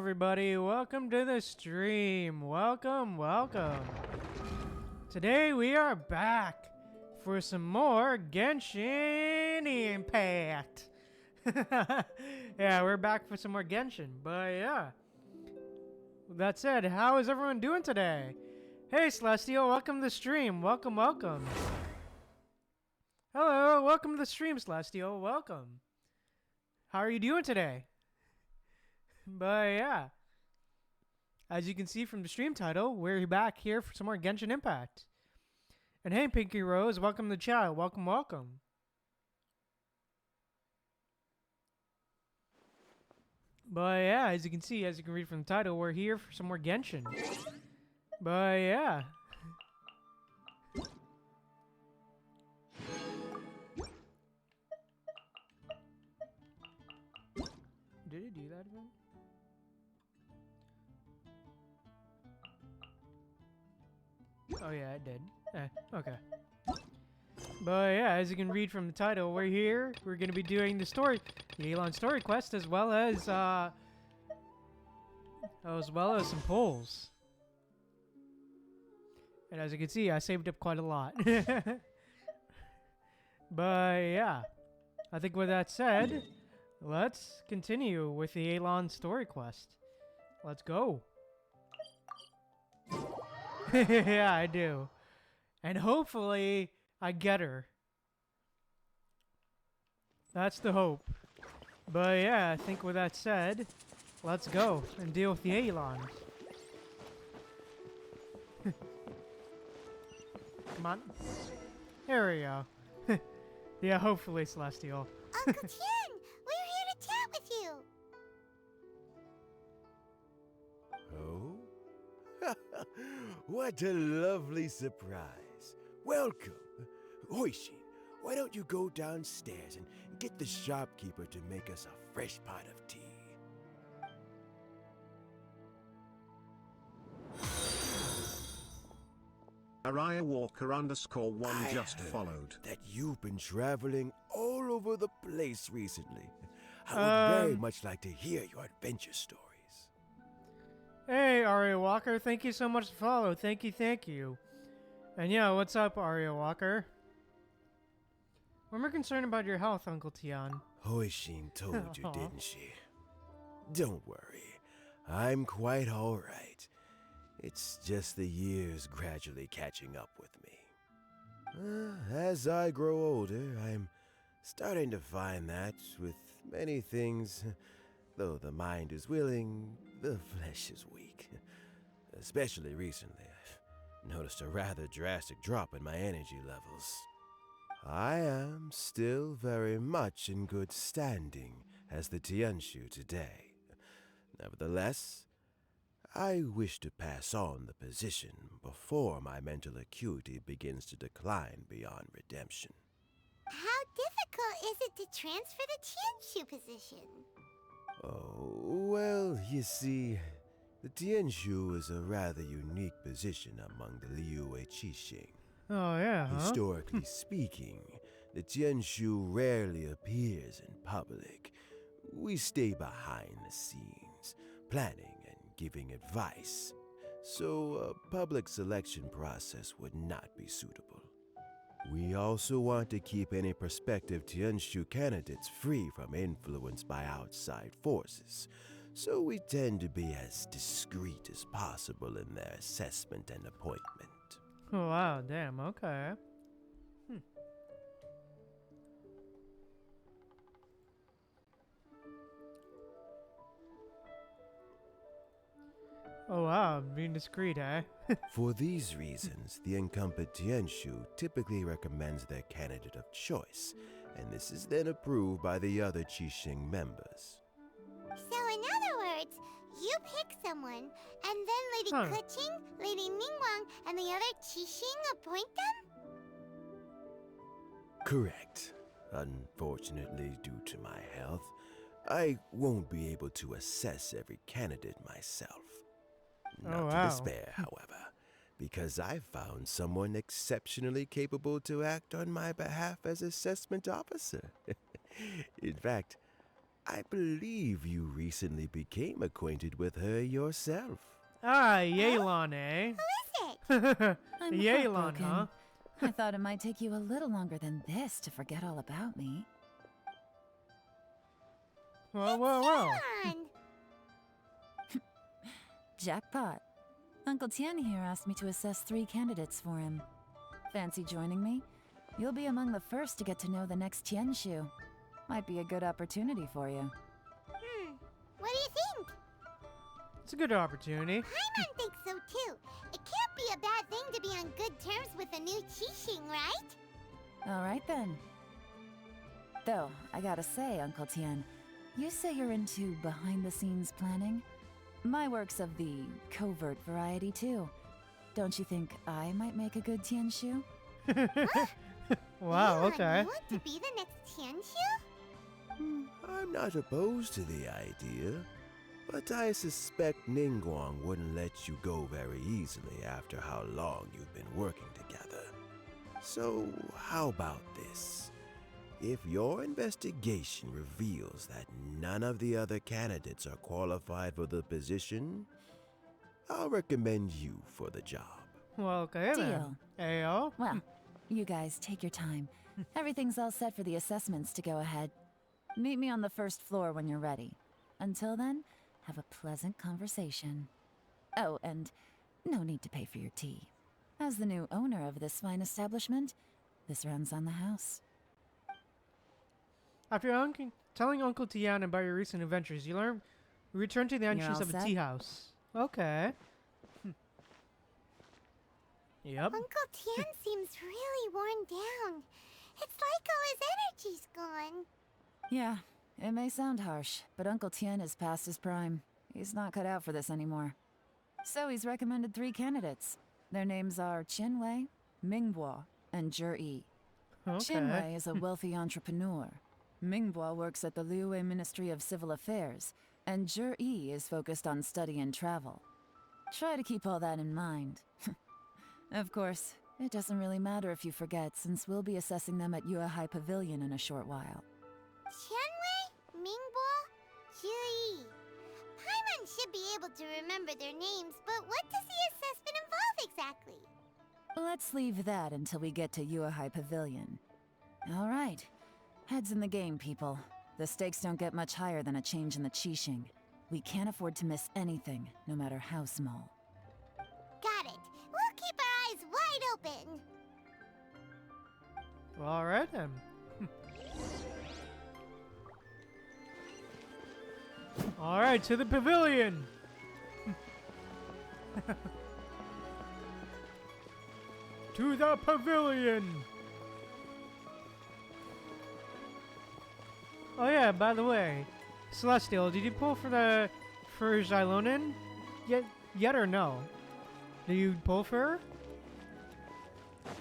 everybody, welcome to the stream. Welcome. Today we are back for some more Genshin Impact. Yeah, we're back for some more Genshin, but yeah. With that said, how is everyone doing today? Hey Celestial, welcome to the stream. Welcome. Hello, welcome to the stream, Celestial. Welcome. How are you doing today? But yeah, as you can see from the stream title, we're back here for some more Genshin Impact. And hey, Pinky Rose, welcome to the chat. Welcome. But yeah, as you can see, as you can read from the title, we're here for some more Genshin. But yeah. Did it do that again? Oh yeah, it did. Okay. But yeah, as you can read from the title, we're here. We're gonna be doing the Yelan story quest, as well as some polls. And as you can see, I saved up quite a lot. But yeah, I think with that said, let's continue with the Yelan story quest. Let's go. Yeah, I do. And hopefully, I get her. That's the hope. But yeah, I think with that said, let's go and deal with the Yelan. Come on. There we go. Yeah, hopefully, Celestial. Uncle Tian, we're here to chat with you. Oh? What a lovely surprise. Welcome. Hoishin, why don't you go downstairs and get the shopkeeper to make us a fresh pot of tea? Araya Walker _1 just heard followed. That you've been traveling all over the place recently. I would very much like to hear your adventure stories. Hey, Aria Walker, thank you so much for follow. Thank you. And yeah, what's up, Aria Walker? We're more concerned about your health, Uncle Tian. Hoishin told you, didn't she? Don't worry. I'm quite all right. It's just the years gradually catching up with me. As I grow older, I'm starting to find that with many things, though the mind is willing, the flesh is weak. Especially recently, I've noticed a rather drastic drop in my energy levels. I am still very much in good standing as the Tianshu today. Nevertheless, I wish to pass on the position before my mental acuity begins to decline beyond redemption. How difficult is it to transfer the Tianshu position? Oh, well, you see, the Tianshu is a rather unique position among the Liyue Qixing. Oh yeah, huh? Historically speaking, the Tianshu rarely appears in public. We stay behind the scenes, planning and giving advice, so a public selection process would not be suitable. We also want to keep any prospective Tianshu candidates free from influence by outside forces, so we tend to be as discreet as possible in their assessment and appointment. Oh wow, damn, okay. Oh wow, being discreet, eh? For these reasons, the incumbent Tianshu typically recommends their candidate of choice, and this is then approved by the other Qixing members. So in other words, you pick someone, and then Lady Keqing, Lady Ningguang, and the other Qixing appoint them? Correct. Unfortunately, due to my health, I won't be able to assess every candidate myself. Not to despair, however, because I found someone exceptionally capable to act on my behalf as assessment officer. In fact, I believe you recently became acquainted with her yourself. Ah, Yelan, eh? Who is it? I'm Yelan, huh? heartbroken. I thought it might take you a little longer than this to forget all about me. Whoa, whoa, whoa. Yelan! Jackpot. Uncle Tien here asked me to assess 3 candidates for him. Fancy joining me? You'll be among the first to get to know the next Tianshu. Might be a good opportunity for you. What do you think? It's a good opportunity. Paimon thinks so too. It can't be a bad thing to be on good terms with a new Qixing, right? Alright then. Though, I gotta say, Uncle Tien, you say you're into behind-the-scenes planning? My work's of the covert variety too. Don't you think I might make a good Tianshu? Wow, You okay. want to be the next Tianshu? I'm not opposed to the idea, but I suspect Ningguang wouldn't let you go very easily after how long you've been working together. So, how about this? If your investigation reveals that none of the other candidates are qualified for the position, I'll recommend you for the job. Well, okay then. Deal. Ayo. Well, you guys take your time. Everything's all set for the assessments to go ahead. Meet me on the first floor when you're ready. Until then, have a pleasant conversation. Oh, and no need to pay for your tea. As the new owner of this fine establishment, this runs on the house. After telling Uncle Tien about your recent adventures, you return to the entrance all of a set? tea house. Okay. Yep. Uncle Tien seems really worn down. It's like all his energy's gone. Yeah, it may sound harsh, but Uncle Tien is past his prime. He's not cut out for this anymore. So he's recommended 3 candidates. Their names are Qinwei, Mingbo, and Zhi. Okay. Qinwei is a wealthy entrepreneur. Mingbo works at the Liyue Ministry of Civil Affairs, and Zhi is focused on study and travel. Try to keep all that in mind. Of course, it doesn't really matter if you forget, since we'll be assessing them at Yuehai Pavilion in a short while. Qianwei, Mingbo, Zhi. Paimon should be able to remember their names, but what does the assessment involve exactly? Let's leave that until we get to Yuehai Pavilion. All right. Heads in the game, people. The stakes don't get much higher than a change in the Qixing. We can't afford to miss anything, no matter how small. Got it. We'll keep our eyes wide open. Well, all right then. All right, to the pavilion. To the pavilion. Oh yeah, by the way, Celestial, did you pull for Xilonen yet or no? Did you pull for her?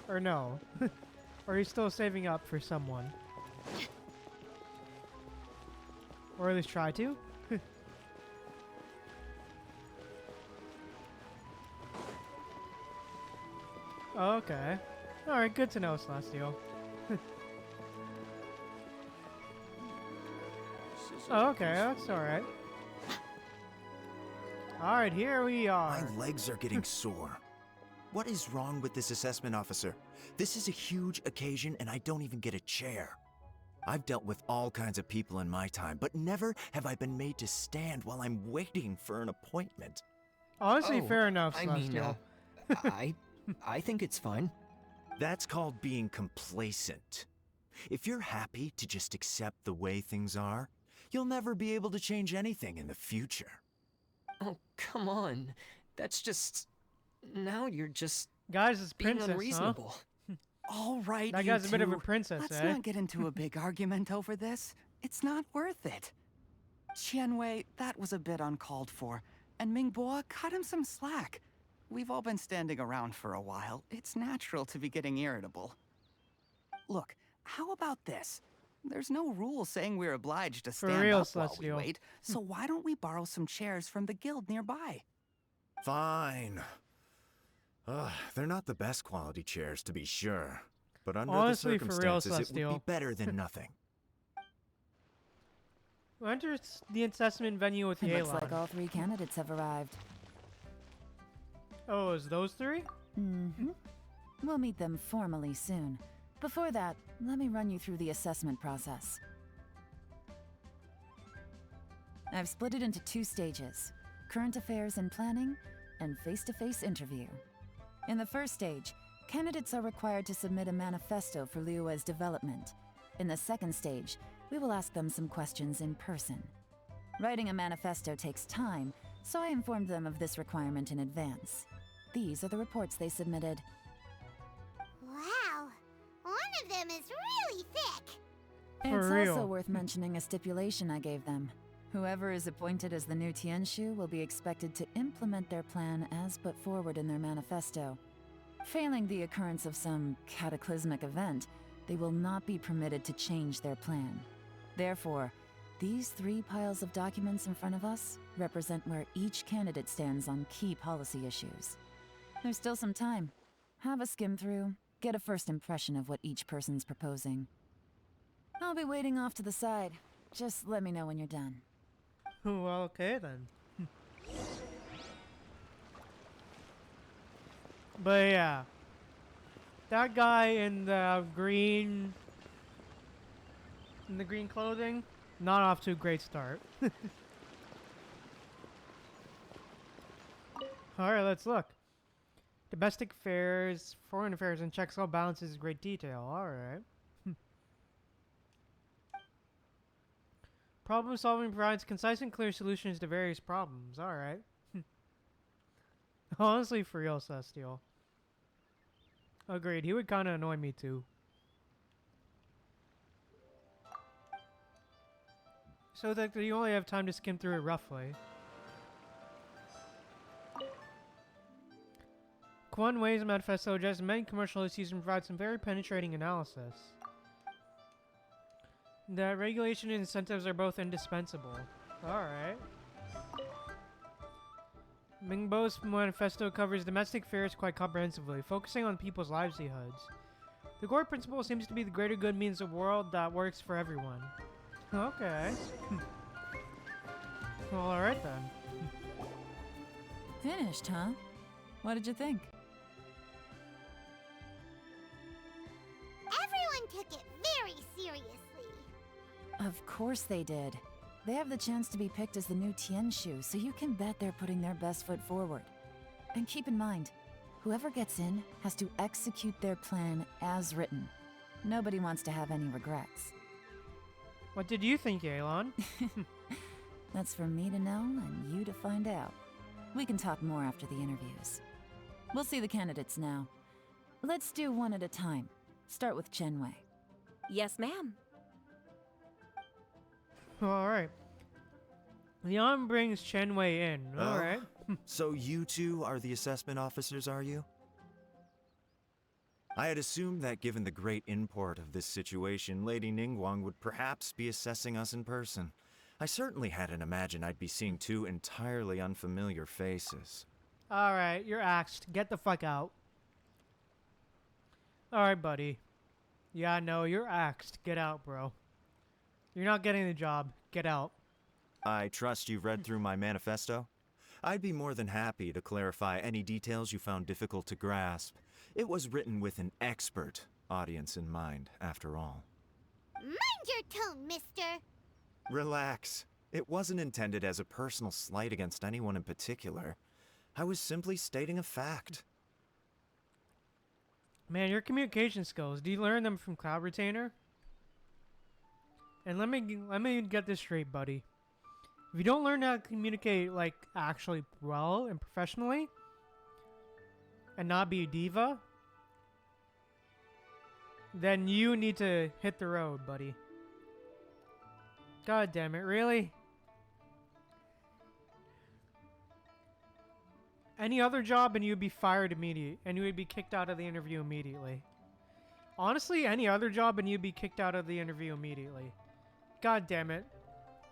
Or no? Or are you still saving up for someone? Or at least try to? Oh, okay. Alright, good to know, Celestial. Oh, okay, that's alright. Alright, here we are. My legs are getting sore. What is wrong with this assessment officer? This is a huge occasion and I don't even get a chair. I've dealt with all kinds of people in my time, but never have I been made to stand while I'm waiting for an appointment. Honestly, Oh, fair enough, I mean, Celestial. I think it's fine. That's called being complacent. If you're happy to just accept the way things are, you'll never be able to change anything in the future. Oh, come on. That's just... Now you're just Guys, it's being princess, huh? unreasonable. All right, That you guy's a bit of a two. princess, Let's eh? not get into a big argument over this. It's not worth it. Qianwei, that was a bit uncalled for. And Mingbo, cut him some slack. We've all been standing around for a while. It's natural to be getting irritable. Look, how about this? There's no rule saying we're obliged to For stand real, up while we Celestial. wait, so why don't we borrow some chairs from the guild nearby? Fine. They're not the best quality chairs, to be sure. But under Honestly, the for real, circumstances, it would Celestial. be better than nothing. Enter the assessment venue with It Yelan. looks like all 3 candidates have arrived. Oh, is those 3? Mm-hmm. We'll meet them formally soon. Before that, let me run you through the assessment process. I've split it into 2 stages: current affairs and planning, and face-to-face interview. In the first stage, candidates are required to submit a manifesto for Liyue's development. In the second stage, we will ask them some questions in person. Writing a manifesto takes time, so I informed them of this requirement in advance. These are the reports they submitted. Wow, one of them is really thick. For It's real. also worth mentioning a stipulation I gave them. Whoever is appointed as the new Tianshu will be expected to implement their plan as put forward in their manifesto. Failing the occurrence of some cataclysmic event, they will not be permitted to change their plan. Therefore, these 3 piles of documents in front of us represent where each candidate stands on key policy issues. There's still some time. Have a skim through, get a first impression of what each person's proposing. I'll be waiting off to the side. Just let me know when you're done. Well, okay then. But yeah, that guy in the green clothing, not off to a great start. Alright, let's look. Domestic affairs, foreign affairs, and checks all balances in great detail. Alright. Problem solving provides concise and clear solutions to various problems. Alright. Honestly, for real, Celestial. Agreed. He would kind of annoy me too. So that you only have time to skim through it roughly. Quan Wei's manifesto addresses many commercial issues and provides some very penetrating analysis. The regulation and incentives are both indispensable. Alright. Mingbo's manifesto covers domestic affairs quite comprehensively, focusing on people's livelihoods. The core principle seems to be the greater good means a world that works for everyone. Okay. Well, alright then. Finished, huh? What did you think? Everyone took it very seriously. Of course they did. They have the chance to be picked as the new Tianshu, so you can bet they're putting their best foot forward. And keep in mind, whoever gets in has to execute their plan as written. Nobody wants to have any regrets. What did you think, Yelan? That's for me to know and you to find out. We can talk more after the interviews. We'll see the candidates now. Let's do one at a time. Start with Chenwei. Yes, ma'am. Alright. Leon brings Chenwei in. Alright. So you 2 are the assessment officers, are you? I had assumed that given the great import of this situation, Lady Ningguang would perhaps be assessing us in person. I certainly hadn't imagined I'd be seeing 2 entirely unfamiliar faces. Alright, you're axed. Get the fuck out. Alright, buddy. Yeah, no, you're axed. Get out, bro. You're not getting the job. Get out. I trust you've read through my manifesto? I'd be more than happy to clarify any details you found difficult to grasp. It was written with an expert audience in mind, after all. Mind your tone, mister. Relax. It wasn't intended as a personal slight against anyone in particular. I was simply stating a fact. Man, your communication skills. Do you learn them from Cloud Retainer? And let me get this straight, buddy. If you don't learn how to communicate, like, actually well and professionally, and not be a diva, then you need to hit the road, buddy. God damn it, really? Any other job and you'd be fired immediately, and you would be kicked out of the interview immediately. Honestly, any other job and you'd be kicked out of the interview immediately. God damn it.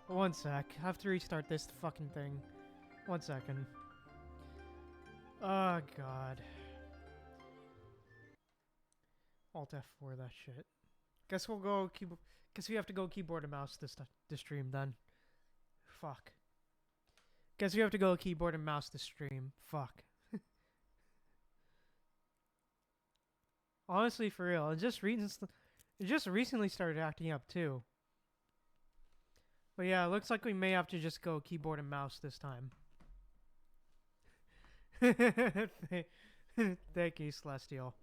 One sec. I have to restart this fucking thing. 1 second. Oh, God. Alt F4 that shit. Guess we'll go Guess we have to go keyboard and mouse this stream then. fuck. Guess we have to go keyboard and mouse to stream. Fuck. Honestly, for real, it just recently started acting up too. But yeah, it looks like we may have to just go keyboard and mouse this time. Thank you, Celestial.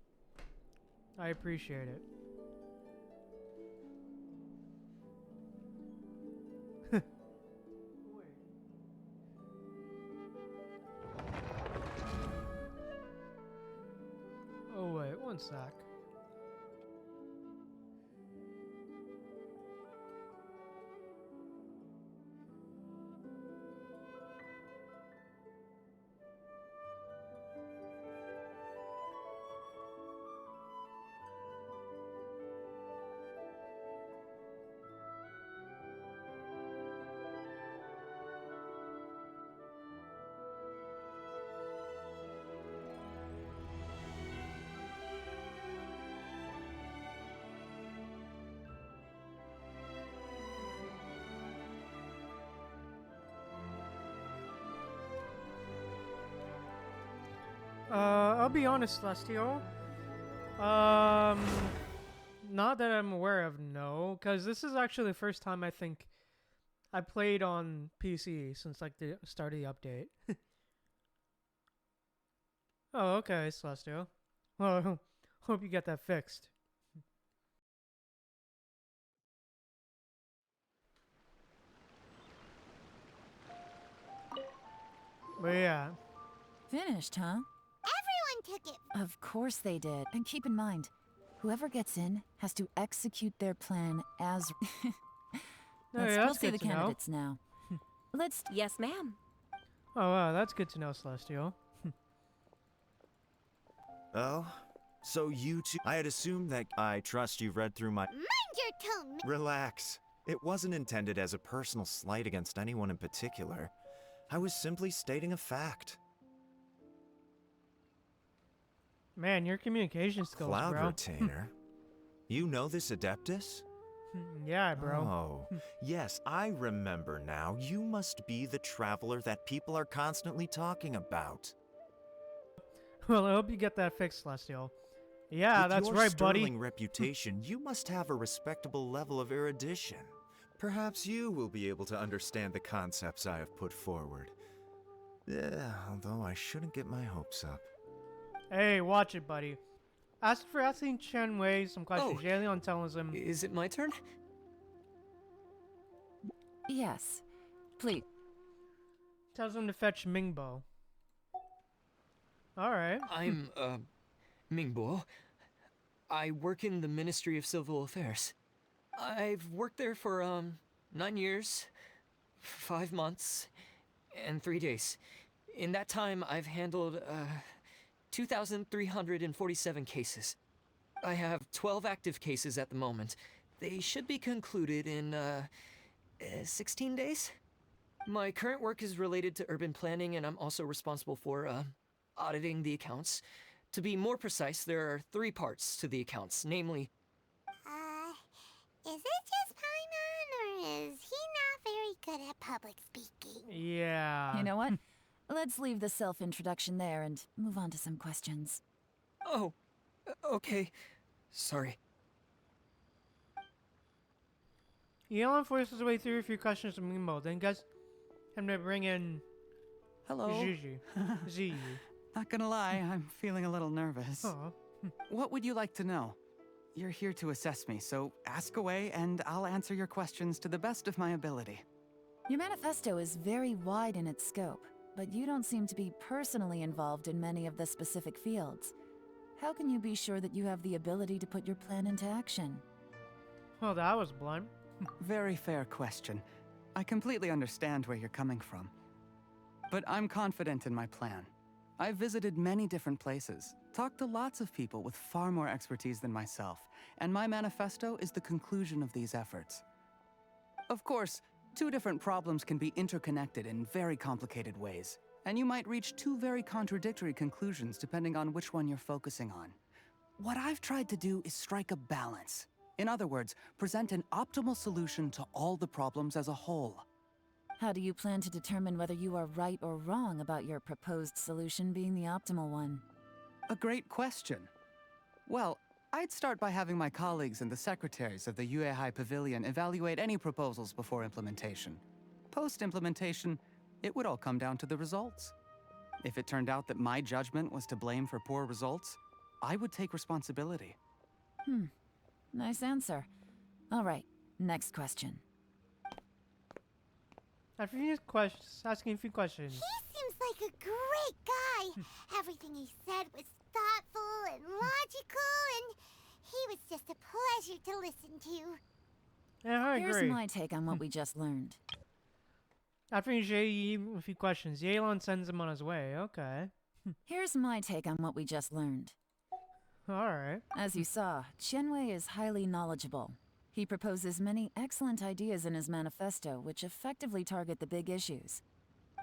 I appreciate it. Oh wait, one sec. I'll be honest, Celestial. Not that I'm aware of, no. Because this is actually the first time I think I played on PC since, like, the start of the update. Oh, okay, Celestial. Well, hope you get that fixed. But yeah. Finished, huh? Everyone took it. Of course they did. And keep in mind, whoever gets in has to execute their plan as... Let's yeah, we'll see the candidates now. Let's... Yes, ma'am. Oh, wow, that's good to know, Celestial. Oh, so you two... I had assumed that I trust you've read through my... Mind your tone. Relax. It wasn't intended as a personal slight against anyone in particular. I was simply stating a fact. Man, your communication skills, Cloud bro. Retainer? You know this Adeptus? Yeah, bro. Oh, yes, I remember now. You must be the traveler that people are constantly talking about. Well, I hope you get that fixed, Celestial. Yeah, With that's your right, buddy. sterling reputation, you must have a respectable level of erudition. Perhaps you will be able to understand the concepts I have put forward. Yeah, although I shouldn't get my hopes up. Hey, watch it, buddy. For asking Chen Wei some questions. Oh. Yelan tells him... Is it my turn? Yes. Please. Tells him to fetch Mingbo. Alright. I'm, Mingbo. I work in the Ministry of Civil Affairs. I've worked there for, 9 years, 5 months, and 3 days. In that time, I've handled, 2,347 cases. I have 12 active cases at the moment. They should be concluded in, 16 days? My current work is related to urban planning, and I'm also responsible for, auditing the accounts. To be more precise, there are 3 parts to the accounts, namely... Is it just Paimon, or is he not very good at public speaking? Yeah. You know what? Let's leave the self-introduction there and move on to some questions. Oh, okay. Sorry. Yelan forces his way through a few questions to Mingbo, then gets him to bring in... Hello. Ziyu. Ziyu. Not gonna lie, I'm feeling a little nervous. Aw. What would you like to know? You're here to assess me, so ask away and I'll answer your questions to the best of my ability. Your manifesto is very wide in its scope, but you don't seem to be personally involved in many of the specific fields. How can you be sure that you have the ability to put your plan into action? Well, that was blunt. Very fair question. I completely understand where you're coming from. But I'm confident in my plan. I've visited many different places, talked to lots of people with far more expertise than myself, and my manifesto is the conclusion of these efforts. Of course, 2 different problems can be interconnected in very complicated ways, and you might reach 2 very contradictory conclusions depending on which one you're focusing on. What I've tried to do is strike a balance. In other words, present an optimal solution to all the problems as a whole. How do you plan to determine whether you are right or wrong about your proposed solution being the optimal one? A great question. Well, I'd start by having my colleagues and the secretaries of the Yuehai Pavilion evaluate any proposals before implementation. Post-implementation, it would all come down to the results. If it turned out that my judgment was to blame for poor results, I would take responsibility. Nice answer. All right, next question. Asking a few questions. He seems like a great guy. Everything he said was thoughtful and logical, and he was just a pleasure to listen to. Yeah, I Here's agree. my take on what we just learned. After you a few questions, Yelan sends him on his way. Okay. Here's my take on what we just learned. Alright. As you saw, Qianwei is highly knowledgeable. He proposes many excellent ideas in his manifesto which effectively target the big issues.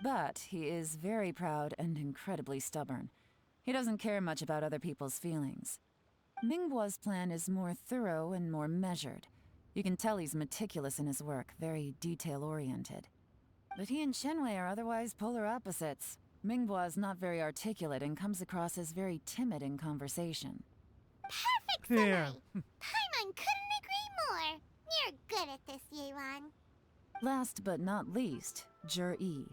But he is very proud and incredibly stubborn. He doesn't care much about other people's feelings. Mingbo's plan is more thorough and more measured. You can tell he's meticulous in his work, very detail-oriented. But he and Qianwei are otherwise polar opposites. Mingbo is not very articulate and comes across as very timid in conversation. Perfect Yeah. summary. Paimon couldn't agree more. You're good at this, Yelan. Last but not least, Jur-E.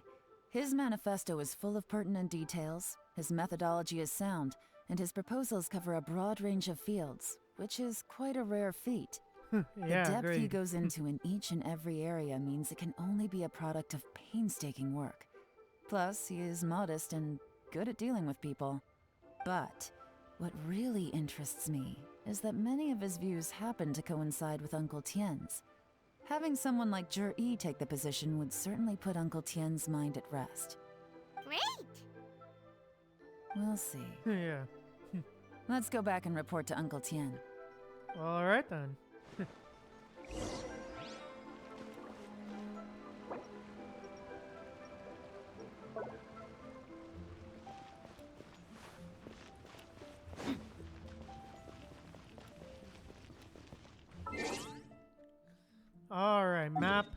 His manifesto is full of pertinent details, his methodology is sound, and his proposals cover a broad range of fields, which is quite a rare feat. The Yeah, depth he agreed. goes into in each and every area means it can only be a product of painstaking work. Plus, he is modest and good at dealing with people. But what really interests me is that many of his views happen to coincide with Uncle Tien's. Having someone like Jur-E take the position would certainly put Uncle Tien's mind at rest. Great. We'll see. Yeah. Let's go back and report to Uncle Tien. Alright then. Alright, map.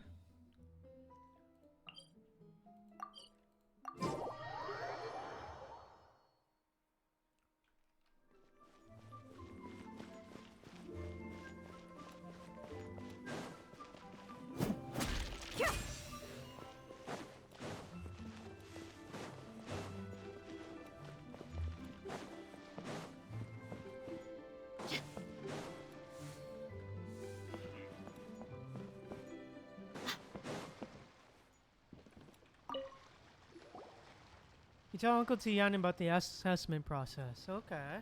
You tell Uncle Tian about the assessment process. Okay.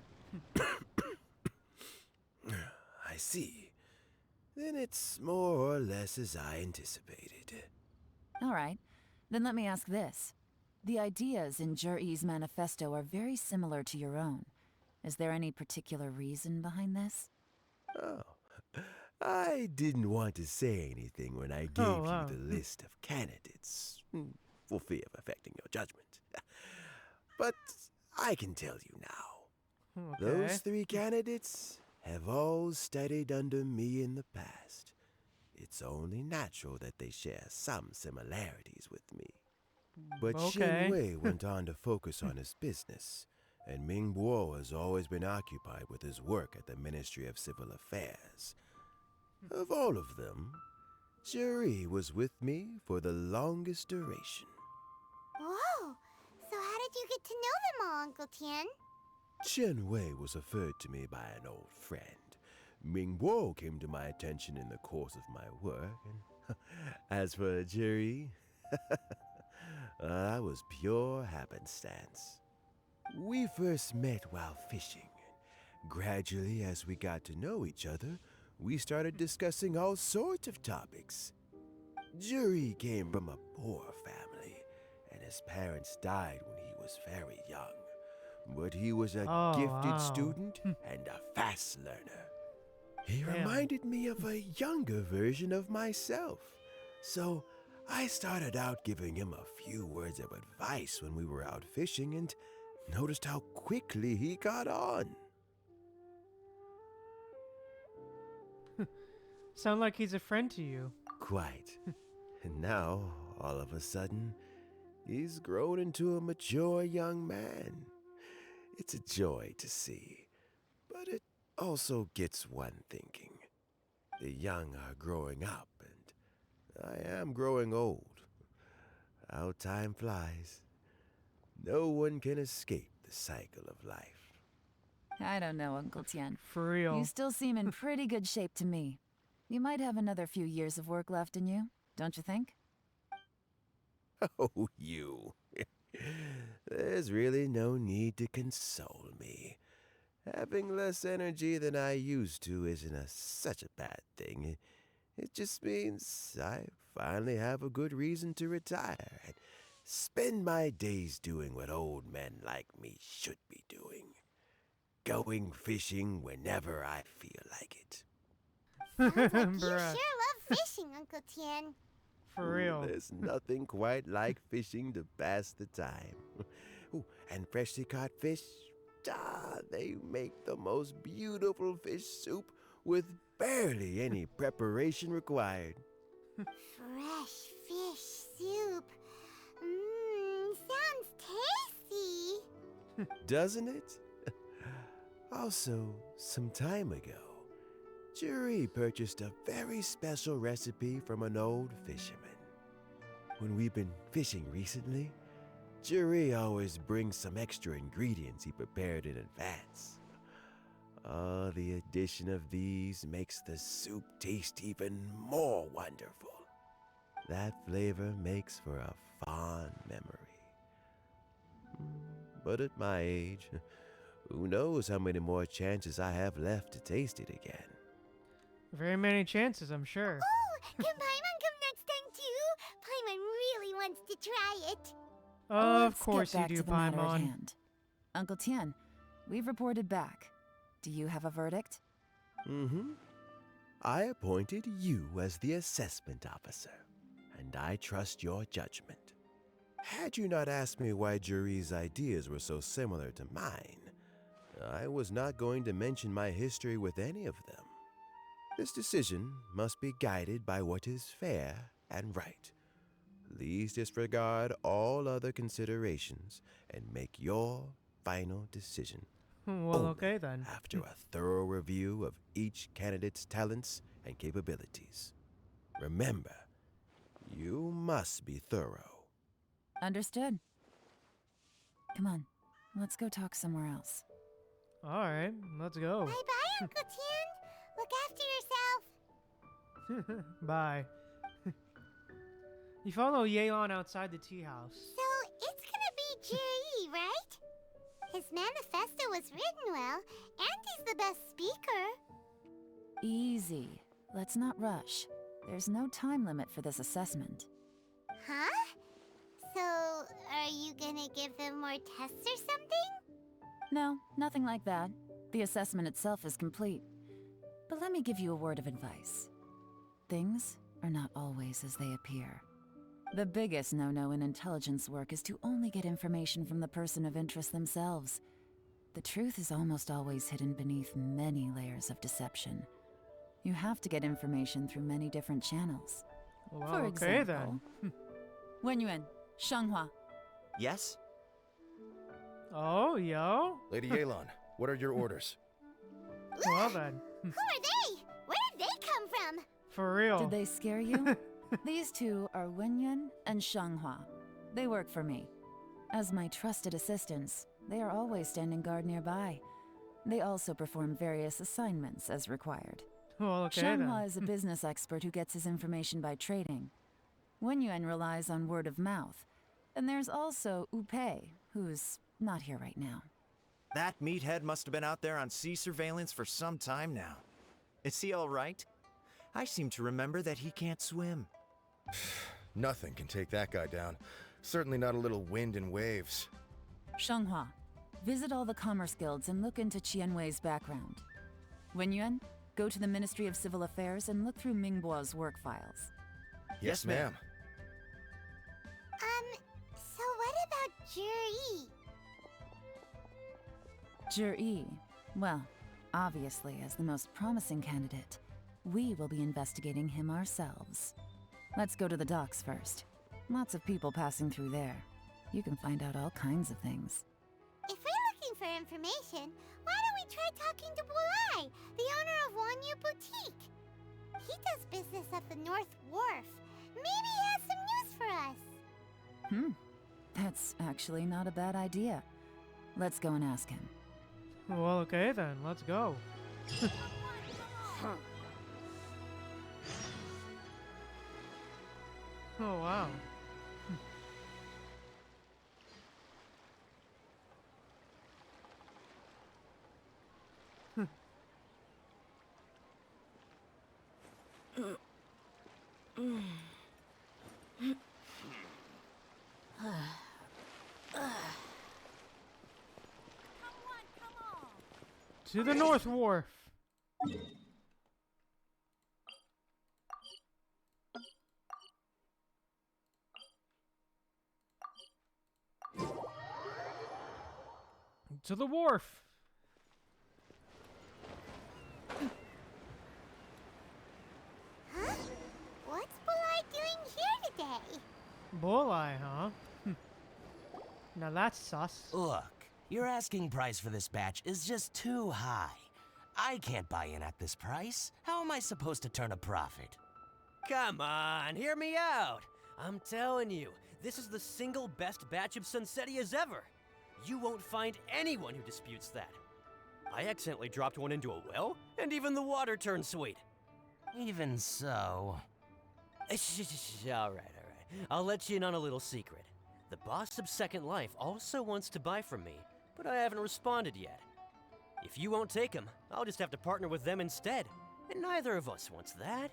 I see. Then it's more or less as I anticipated. All right, then let me ask this. The ideas in Jur-E's manifesto are very similar to your own. Is there any particular reason behind this? Oh, I didn't want to say anything when I gave wow. you the list of candidates, for fear of affecting your judgment. But I can tell you now. Okay. Those three candidates have all studied under me in the past. It's only natural that they share some similarities with me. But Okay. Xianwei went on to focus on his business, and Mingbo has always been occupied with his work at the Ministry of Civil Affairs. Of all of them, Juri was with me for the longest duration. Whoa. So how did you get to know them all, Uncle Tien? Qianwei was referred to me by an old friend. Mingbo came to my attention in the course of my work, and as for Juri, that was pure happenstance. We first met while fishing, and gradually as we got to know each other, we started discussing all sorts of topics. Juri came from a poor family, and his parents died when he was very young. But he was a gifted wow. student and a fast learner. He Damn. reminded me of a younger version of myself. So I started out giving him a few words of advice when we were out fishing and noticed how quickly he got on. Sound like he's a friend to you. Quite. And now, all of a sudden, he's grown into a mature young man. It's a joy to see, but it also gets one thinking. The young are growing up, and I am growing old. How time flies. No one can escape the cycle of life. I don't know, Uncle Tian. For real. You still seem in pretty good shape to me. You might have another few years of work left in you, don't you think? Oh, you. There's really no need to console me. Having less energy than I used to isn't such a bad thing. It just means I finally have a good reason to retire and spend my days doing what old men like me should be doing. Going fishing whenever I feel like it. Sounds like you Bruh. sure love fishing, Uncle Tien. For real. There's nothing quite like fishing to pass the time. Ooh, and freshly caught fish, they make the most beautiful fish soup with barely any preparation required. Fresh fish soup. Mmm, sounds tasty. Doesn't it? Also, some time ago, Jury purchased a very special recipe from an old fisherman. When we've been fishing recently, Jury always brings some extra ingredients he prepared in advance. Oh, the addition of these makes the soup taste even more wonderful. That flavor makes for a fond memory. But at my age, who knows how many more chances I have left to taste it again. Very many chances, I'm sure. Oh, can Paimon come next time too? Paimon really wants to try it. Of course you Let's do, get back to the matter at Paimon. hand. Uncle Tian, we've reported back. Do you have a verdict? Mm-hmm. I appointed you as the assessment officer, and I trust your judgment. Had you not asked me why Jury's ideas were so similar to mine, I was not going to mention my history with any of them. This decision must be guided by what is fair and right. Please disregard all other considerations and make your final decision. Well, only okay then. After a thorough review of each candidate's talents and capabilities. Remember, you must be thorough. Understood. Come on, let's go talk somewhere else. Alright, let's go. Bye-bye, Uncle Tien. Look after yourself. Bye. You follow Yelan outside the tea house. So, it's gonna be Jiri, right? His manifesto was written well, and he's the best speaker. Easy. Let's not rush. There's no time limit for this assessment. Huh? So, are you gonna give him more tests or something? No, nothing like that. The assessment itself is complete. But let me give you a word of advice. Things are not always as they appear. The biggest no-no in intelligence work is to only get information from the person of interest themselves. The truth is almost always hidden beneath many layers of deception. You have to get information through many different channels. Well, For okay example, Wenyuan, Shanghua. Yes? then. Oh, yo? Lady Yelan, what are your orders? Well then. Who are they? Where did they come from? For real. Did they scare you? These two are Wenyuan and Shanghua. They work for me. As my trusted assistants, they are always standing guard nearby. They also perform various assignments as required. Well, okay Shanghua then. is a business expert who gets his information by trading. Wenyuan relies on word of mouth. And there's also Upei, who's not here right now. That meathead must have been out there on sea surveillance for some time now. Is he all right? I seem to remember that he can't swim. Nothing can take that guy down. Certainly not a little wind and waves. Shanghua, visit all the commerce guilds and look into Qianwei's background. Wenyuan, go to the Ministry of Civil Affairs and look through Mingbo's work files. Yes, ma'am. So what about Jiri? Zhi, well, obviously as the most promising candidate, we will be investigating him ourselves. Let's go to the docks first. Lots of people passing through there. You can find out all kinds of things. If we're looking for information, why don't we try talking to Bulai, the owner of Wanyu Boutique? He does business at the North Wharf. Maybe he has some news for us. That's actually not a bad idea. Let's go and ask him. Well, okay then, let's go. Oh, wow. To the North Wharf. To the wharf. Huh? What's Bulai doing here today? Bulleye, huh? Now that's sus. Look, your asking price for this batch is just too high. I can't buy in at this price. How am I supposed to turn a profit? Come on, hear me out. I'm telling you, this is the single best batch of Sunsetias ever. You won't find anyone who disputes that. I accidentally dropped one into a well, and even the water turned sweet. Even so... All right. I'll let you in on a little secret. The boss of Second Life also wants to buy from me, but I haven't responded yet. If you won't take him, I'll just have to partner with them instead, and neither of us wants that.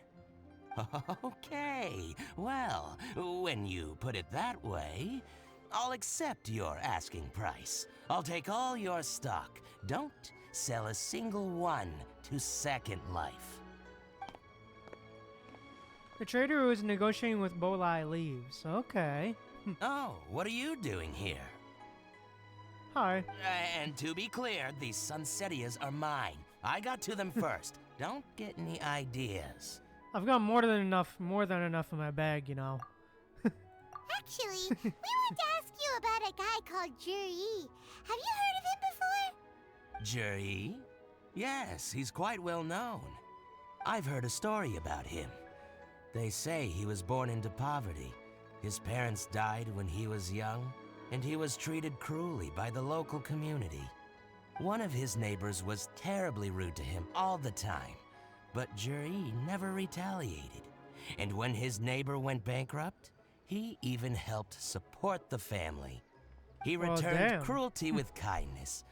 Okay, well, when you put it that way, I'll accept your asking price. I'll take all your stock. Don't sell a single one to Second Life. The trader who is negotiating with Bolai leaves. Okay. Oh, what are you doing here? Hi. And to be clear, these Sunsetias are mine. I got to them first. Don't get any ideas. I've got more than enough in my bag, you know. Actually, we want to ask you about a guy called Juri. Have you heard of him before? Juri? Yes, he's quite well known. I've heard a story about him. They say he was born into poverty. His parents died when he was young, and he was treated cruelly by the local community. One of his neighbors was terribly rude to him all the time, but Juri never retaliated. And when his neighbor went bankrupt, he even helped support the family. He Well, returned damn. cruelty with kindness,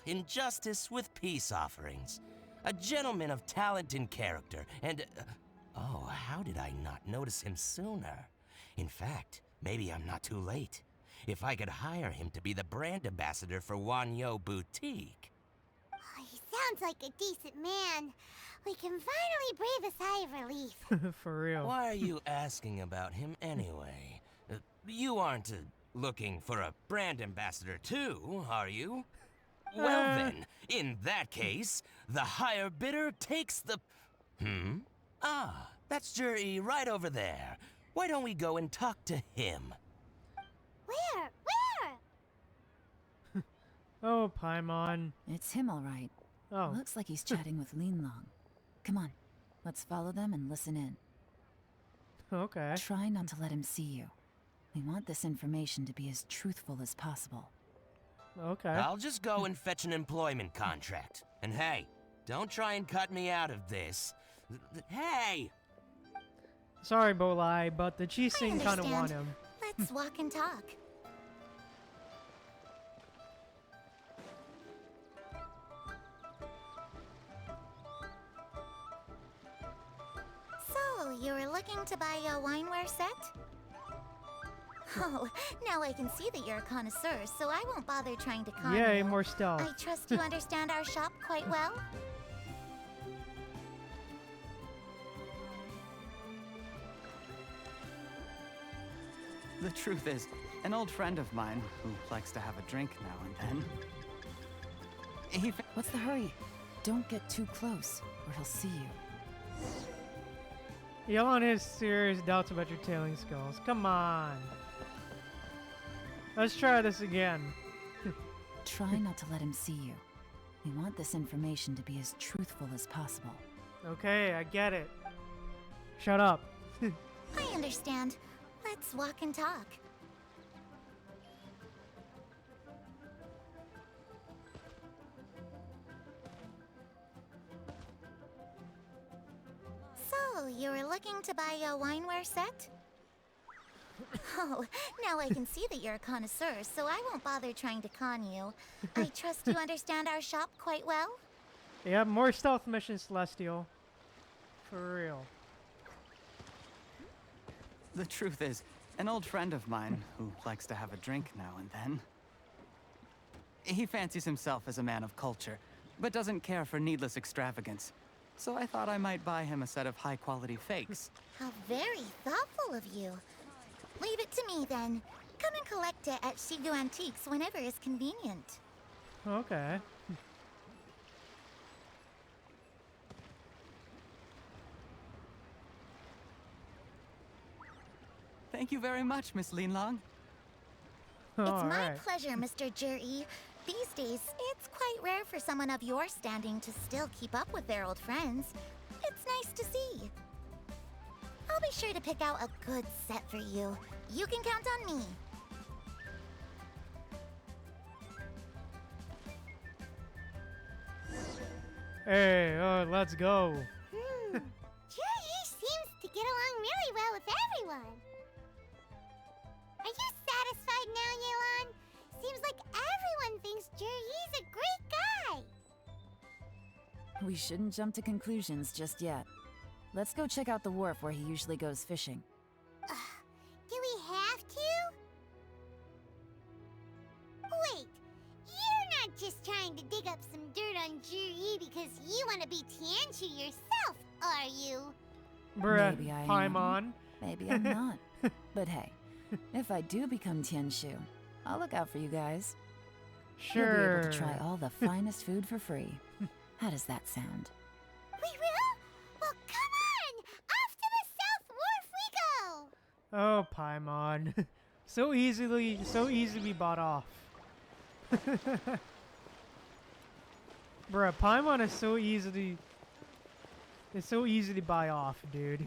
injustice with peace offerings. A gentleman of talent and character, and... oh, how did I not notice him sooner? In fact, maybe I'm not too late. If I could hire him to be the brand ambassador for Wanyu Boutique. Oh, he sounds like a decent man. We can finally breathe a sigh of relief. For real. Why are you asking about him anyway? You aren't looking for a brand ambassador too, are you? Well then, in that case, the higher bidder takes the... Ah, that's Juri right over there. Why don't we go and talk to him? Where? Oh, Paimon. It's him, all right. Oh. Looks like he's chatting with Linlong. Come on, let's follow them and listen in. Okay. Try not to let him see you. We want this information to be as truthful as possible. Okay. I'll just go and fetch an employment contract. And hey, don't try and cut me out of this. Hey! Sorry, Bolai, but the Chi I Sing kind of understand. want him. Let's walk and talk. So, you were looking to buy a wineware set? Oh, now I can see that you're a connoisseur, so I won't bother trying to con Yay, you. more stealth. I trust you understand our shop quite well? The truth is, an old friend of mine who likes to have a drink now and then. What's the hurry? Don't get too close, or he'll see you. Yelan has serious doubts about your tailing skills. Come on. Let's try this again. Try not to let him see you. We want this information to be as truthful as possible. Okay, I get it. Shut up. I understand. Let's walk and talk. So, you were looking to buy a wineware set? Oh, now I can see that you're a connoisseur, so I won't bother trying to con you. I trust you understand our shop quite well? Yeah, more stealth missions, Celestial. For real. The truth is, an old friend of mine, who likes to have a drink now and then, he fancies himself as a man of culture, but doesn't care for needless extravagance. So I thought I might buy him a set of high-quality fakes. How very thoughtful of you. Leave it to me, then. Come and collect it at Shigu Antiques whenever is convenient. Okay. Thank you very much, Miss Linlong. It's my pleasure, Mr. Juri. These days, it's quite rare for someone of your standing to still keep up with their old friends. It's nice to see. I'll be sure to pick out a good set for you. You can count on me. Hey, let's go. Juri seems to get along really well with everyone. Are you satisfied now, Yelan? Seems like everyone thinks Juri's a great guy. We shouldn't jump to conclusions just yet. Let's go check out the wharf where he usually goes fishing. Do we have to? Wait, you're not just trying to dig up some dirt on Juri because you want to be Tianshu yourself, are you? Bruh, Maybe I Paimon. am. Maybe I'm not. But hey, if I do become Tianshu, I'll look out for you guys. Sure. You'll be able to try all the finest food for free. How does that sound? We will? Well, come on! Off to the South Wharf we go! Oh, Paimon. so easily bought off. Bruh, Paimon is so easily... It's so easy to buy off, dude.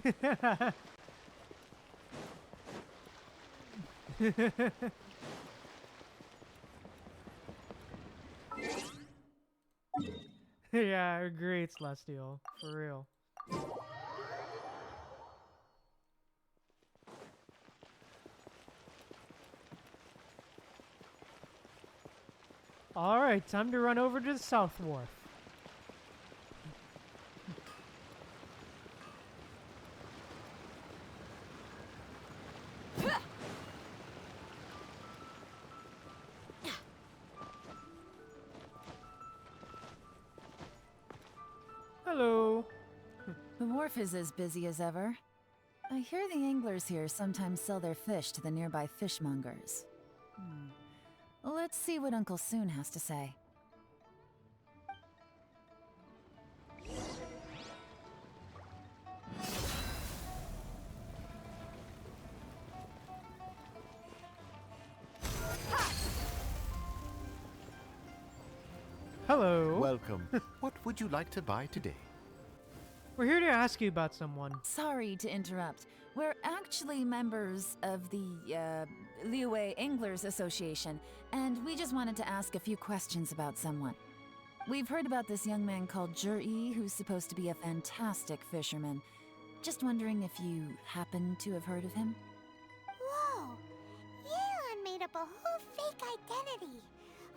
Yeah, I agree, it's Celestial. For real. Alright, time to run over to the South Wharf. Hello. The wharf is as busy as ever. I hear the anglers here sometimes sell their fish to the nearby fishmongers. Let's see what Uncle Soon has to say. Hello. Welcome. What would you like to buy today? We're here to ask you about someone. Sorry to interrupt. We're actually members of the, Liyue Anglers Association, and we just wanted to ask a few questions about someone. We've heard about this young man called Juri, who's supposed to be a fantastic fisherman. Just wondering if you happen to have heard of him? Whoa! Yelan made up a whole fake identity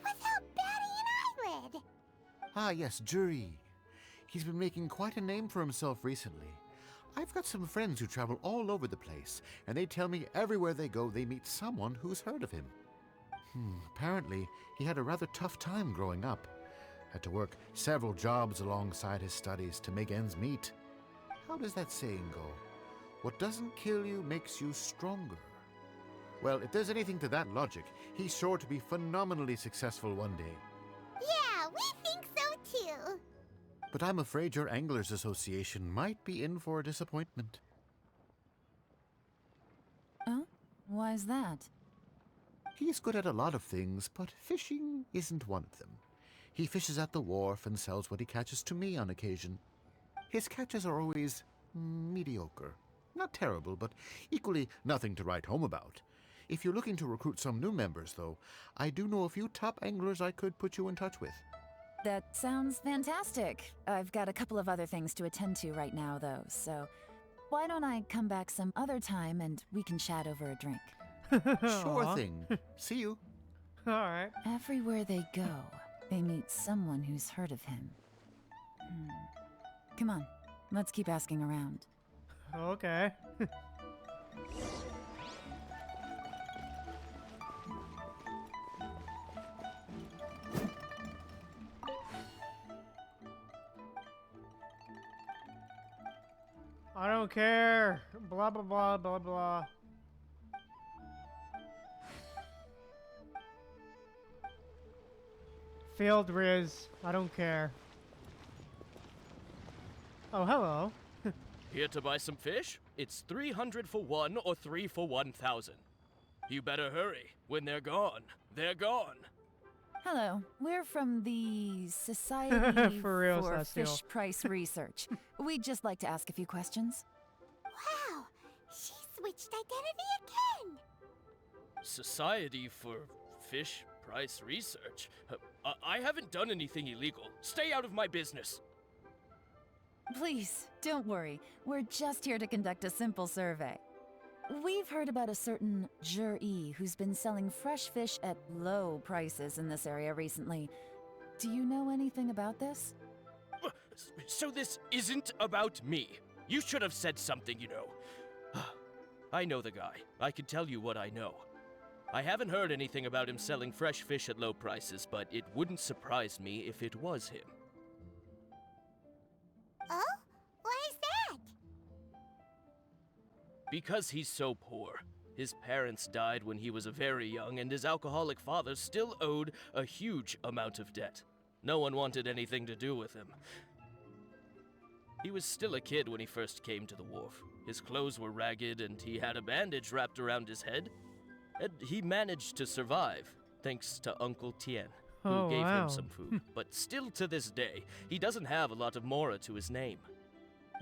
without batting an eyelid! Ah, yes, Juri. He's been making quite a name for himself recently. I've got some friends who travel all over the place, and they tell me everywhere they go they meet someone who's heard of him. Apparently, he had a rather tough time growing up. Had to work several jobs alongside his studies to make ends meet. How does that saying go? What doesn't kill you makes you stronger. Well, if there's anything to that logic, he's sure to be phenomenally successful one day. Yeah, we think so too! But I'm afraid your Anglers Association might be in for a disappointment. Oh? Why's that? He's good at a lot of things, but fishing isn't one of them. He fishes at the wharf and sells what he catches to me on occasion. His catches are always mediocre. Not terrible, but equally nothing to write home about. If you're looking to recruit some new members, though, I do know a few top anglers I could put you in touch with. That sounds fantastic. I've got a couple of other things to attend to right now, though, so why don't I come back some other time and we can chat over a drink? Sure Aw. thing. See you. Alright. Everywhere they go, they meet someone who's heard of him. Come on, let's keep asking around. Okay. I don't care. Blah blah blah blah blah. Failed Riz. I don't care. Oh, hello. Here to buy some fish? It's 300 for one or 3 for 1,000. You better hurry. When they're gone, they're gone. Hello, we're from the Society For real, for Celestial. Fish Price Research. We'd just like to ask a few questions. Wow, she switched identity again. Society for Fish Price Research? I haven't done anything illegal. Stay out of my business. Please, don't worry. We're just here to conduct a simple survey. We've heard about a certain Jur-E who's been selling fresh fish at low prices in this area recently. Do you know anything about this? So this isn't about me. You should have said something, you know. I know the guy. I can tell you what I know. I haven't heard anything about him selling fresh fish at low prices, but it wouldn't surprise me if it was him. Oh? Why is that? Because he's so poor. His parents died when he was very young, and his alcoholic father still owed a huge amount of debt. No one wanted anything to do with him. He was still a kid when he first came to the wharf. His clothes were ragged, and he had a bandage wrapped around his head. And he managed to survive, thanks to Uncle Tien, who gave him some food. But still to this day, he doesn't have a lot of mora to his name.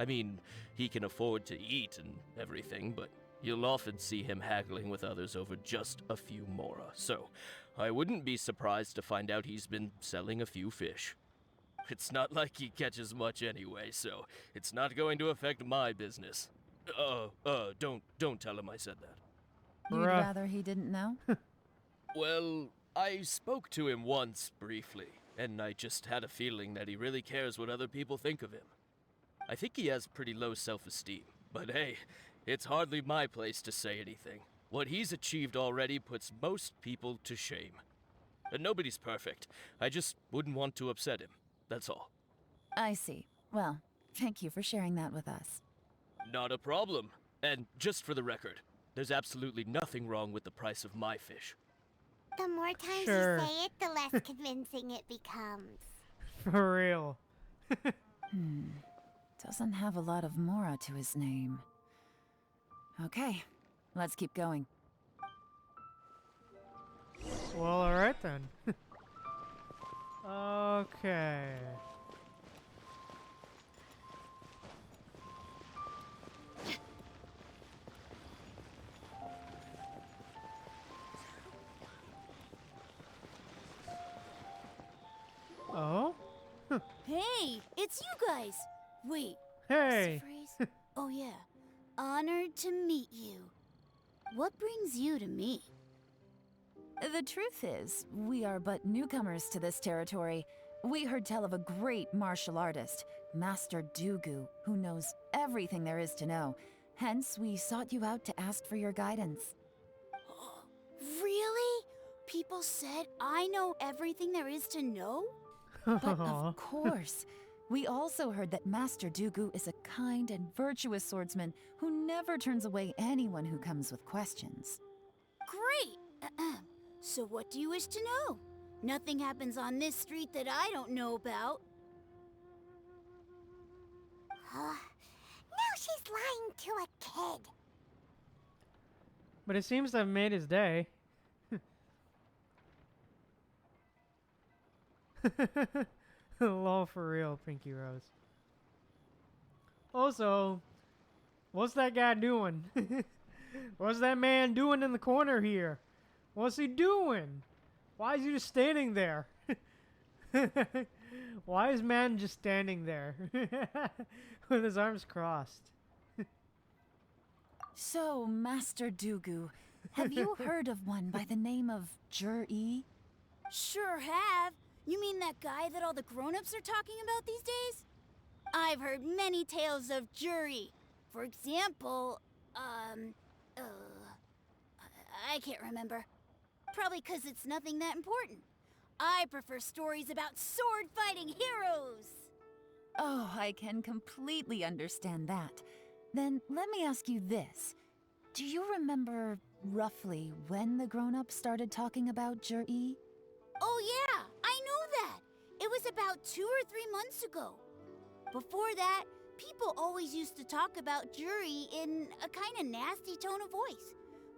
I mean, he can afford to eat and everything, but you'll often see him haggling with others over just a few mora. So, I wouldn't be surprised to find out he's been selling a few fish. It's not like he catches much anyway, so it's not going to affect my business. Don't tell him I said that. You'd Bruh. rather he didn't know? Well, I spoke to him once, briefly, and I just had a feeling that he really cares what other people think of him. I think he has pretty low self-esteem, but hey, it's hardly my place to say anything. What he's achieved already puts most people to shame. And nobody's perfect. I just wouldn't want to upset him, that's all. I see. Well, thank you for sharing that with us. Not a problem. And just for the record, there's absolutely nothing wrong with the price of my fish. The more times Sure. you say it, the less convincing it becomes. For real. Doesn't have a lot of mora to his name. Okay, let's keep going. Well, alright then. Okay. Oh? Hey, it's you guys. Wait, Hey! what's the phrase? Oh yeah. Honored to meet you. What brings you to me? The truth is, we are but newcomers to this territory. We heard tell of a great martial artist, Master Dugu, who knows everything there is to know. Hence, we sought you out to ask for your guidance. Really? People said I know everything there is to know? But of course, we also heard that Master Dugu is a kind and virtuous swordsman who never turns away anyone who comes with questions. Great! So what do you wish to know? Nothing happens on this street that I don't know about. Now she's lying to a kid. But it seems to have made his day. Lol, for real, Pinky Rose. Also, what's that guy doing? What's that man doing in the corner here? What's he doing? Why is he just standing there? Why is man just standing there with his arms crossed? So, Master Dugu, have you heard of one by the name of Jur-E? Sure have. You mean that guy that all the grown-ups are talking about these days? I've heard many tales of Juri. For example, I can't remember. Probably 'cause it's nothing that important. I prefer stories about sword-fighting heroes. Oh, I can completely understand that. Then let me ask you this. Do you remember roughly when the grown-ups started talking about Jur-E? Oh yeah, I know that. It was about 2 or 3 months ago. Before that, people always used to talk about Juri in a kind of nasty tone of voice.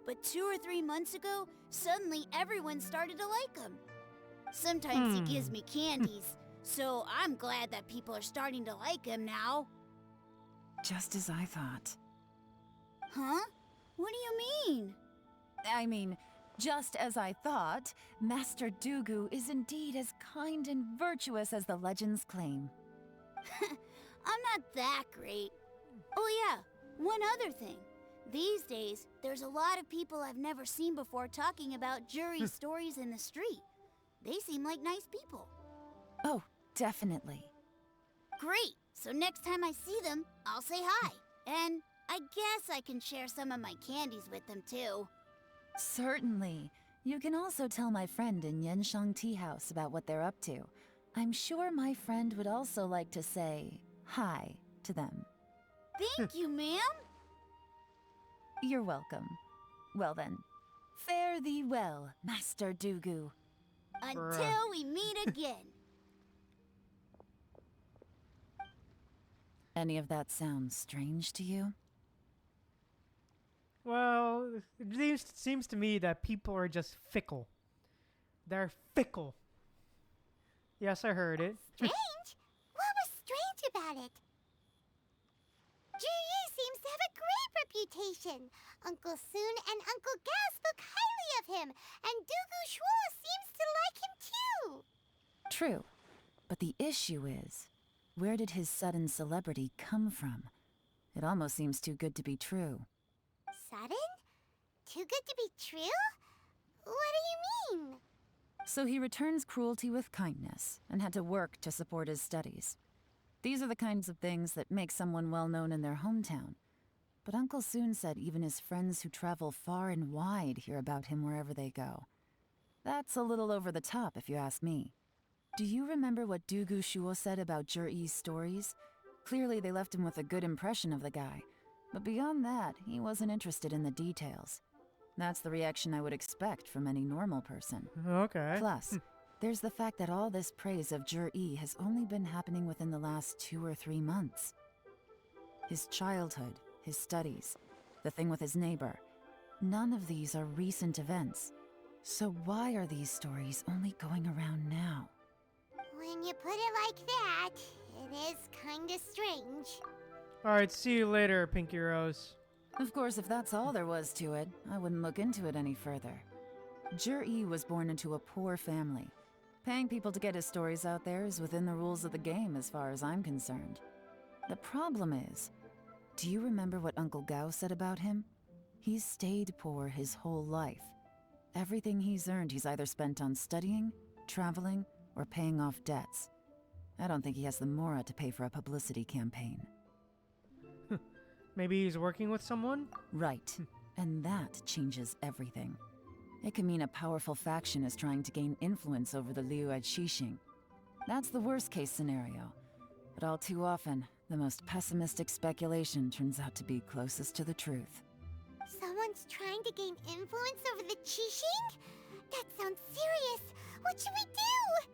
But 2 or 3 months ago, suddenly everyone started to like him. Sometimes he gives me candies, so I'm glad that people are starting to like him now. Just as I thought. Huh? What do you mean? I mean, just as I thought, Master Dugu is indeed as kind and virtuous as the legends claim. I'm not that great. Oh yeah, one other thing. These days, there's a lot of people I've never seen before talking about Juri's stories in the street. They seem like nice people. Oh, definitely. Great! So next time I see them, I'll say hi. And I guess I can share some of my candies with them too. Certainly. You can also tell my friend in Yenshang Tea House about what they're up to. I'm sure my friend would also like to say hi to them. Thank you, ma'am. You're welcome. Well then, fare thee well, Master Dugu. Until we meet again. Any of that sound strange to you? Well, it seems to me that people are just fickle. They're fickle. Yes, I heard it. Strange? What was strange about it? Juri seems to have a great reputation. Uncle Soon and Uncle Gao spoke highly of him, and Dugu Shuo seems to like him too. True. But the issue is, where did his sudden celebrity come from? It almost seems too good to be true. Sudden? Too good to be true? What do you mean? So he returns cruelty with kindness, and had to work to support his studies. These are the kinds of things that make someone well known in their hometown. But Uncle Soon said even his friends who travel far and wide hear about him wherever they go. That's a little over the top, if you ask me. Do you remember what Dugu Shuo said about Jur-E's stories? Clearly they left him with a good impression of the guy. But beyond that, he wasn't interested in the details. That's the reaction I would expect from any normal person. Okay. Plus, there's the fact that all this praise of Jur-E has only been happening within the last 2 or 3 months. His childhood, his studies, the thing with his neighbor, none of these are recent events. So why are these stories only going around now? When you put it like that, it is kinda strange. Alright, see you later, Pinky Rose. Of course, if that's all there was to it, I wouldn't look into it any further. Jur-E was born into a poor family. Paying people to get his stories out there is within the rules of the game as far as I'm concerned. The problem is, do you remember what Uncle Gao said about him? He's stayed poor his whole life. Everything he's earned he's either spent on studying, traveling, or paying off debts. I don't think he has the mora to pay for a publicity campaign. Maybe he's working with someone? Right. And that changes everything. It can mean a powerful faction is trying to gain influence over the Liu at Xixing. That's the worst case scenario. But all too often, the most pessimistic speculation turns out to be closest to the truth. Someone's trying to gain influence over the Qixing? That sounds serious. What should we do?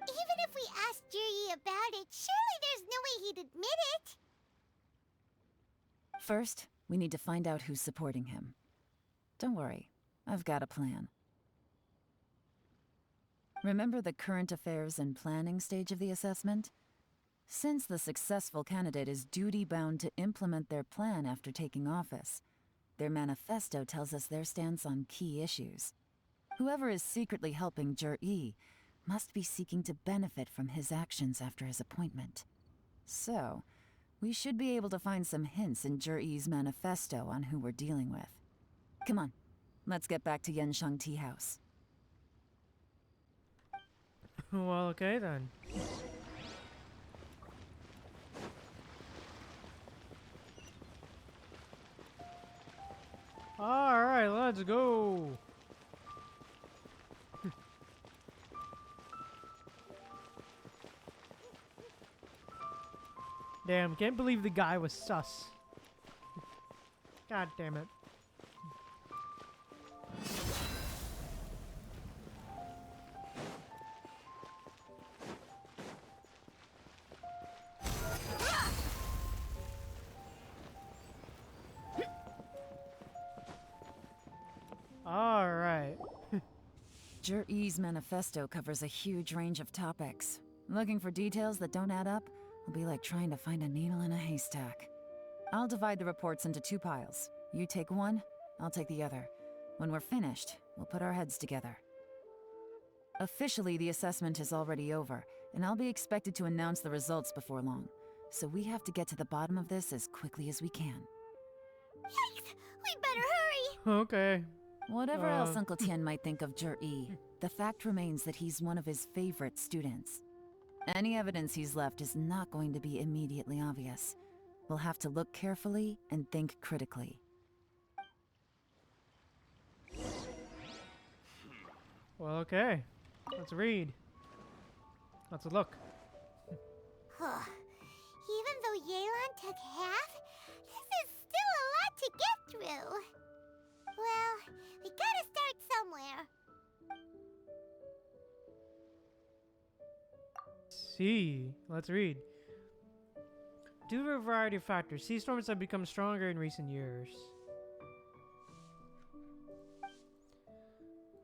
Even if we asked Juri about it, surely there's no way he'd admit it. First, we need to find out who's supporting him. Don't worry, I've got a plan. Remember the current affairs and planning stage of the assessment? Since the successful candidate is duty-bound to implement their plan after taking office, their manifesto tells us their stance on key issues. Whoever is secretly helping Jur-E must be seeking to benefit from his actions after his appointment. So, we should be able to find some hints in Jur-E's manifesto on who we're dealing with. Come on, let's get back to Yenshang Tea House. Well, okay then. Alright, let's go. Damn, can't believe the guy was sus. God damn it. Alright. Jur-E's manifesto covers a huge range of topics. Looking for details that don't add up will be like trying to find a needle in a haystack. I'll divide the reports into 2 piles. You take one, I'll take the other. When we're finished, we'll put our heads together. Officially, the assessment is already over, and I'll be expected to announce the results before long. So we have to get to the bottom of this as quickly as we can. Yikes! We better hurry! Okay. Whatever else Uncle Tien might think of Jur-E, the fact remains that he's one of his favorite students. Any evidence he's left is not going to be immediately obvious. We'll have to look carefully and think critically. Well, okay. Let's read. Let's look. Even though Yelan took half, this is still a lot to get through. Well, we gotta start somewhere. See, let's read. Due to a variety of factors, sea storms have become stronger in recent years.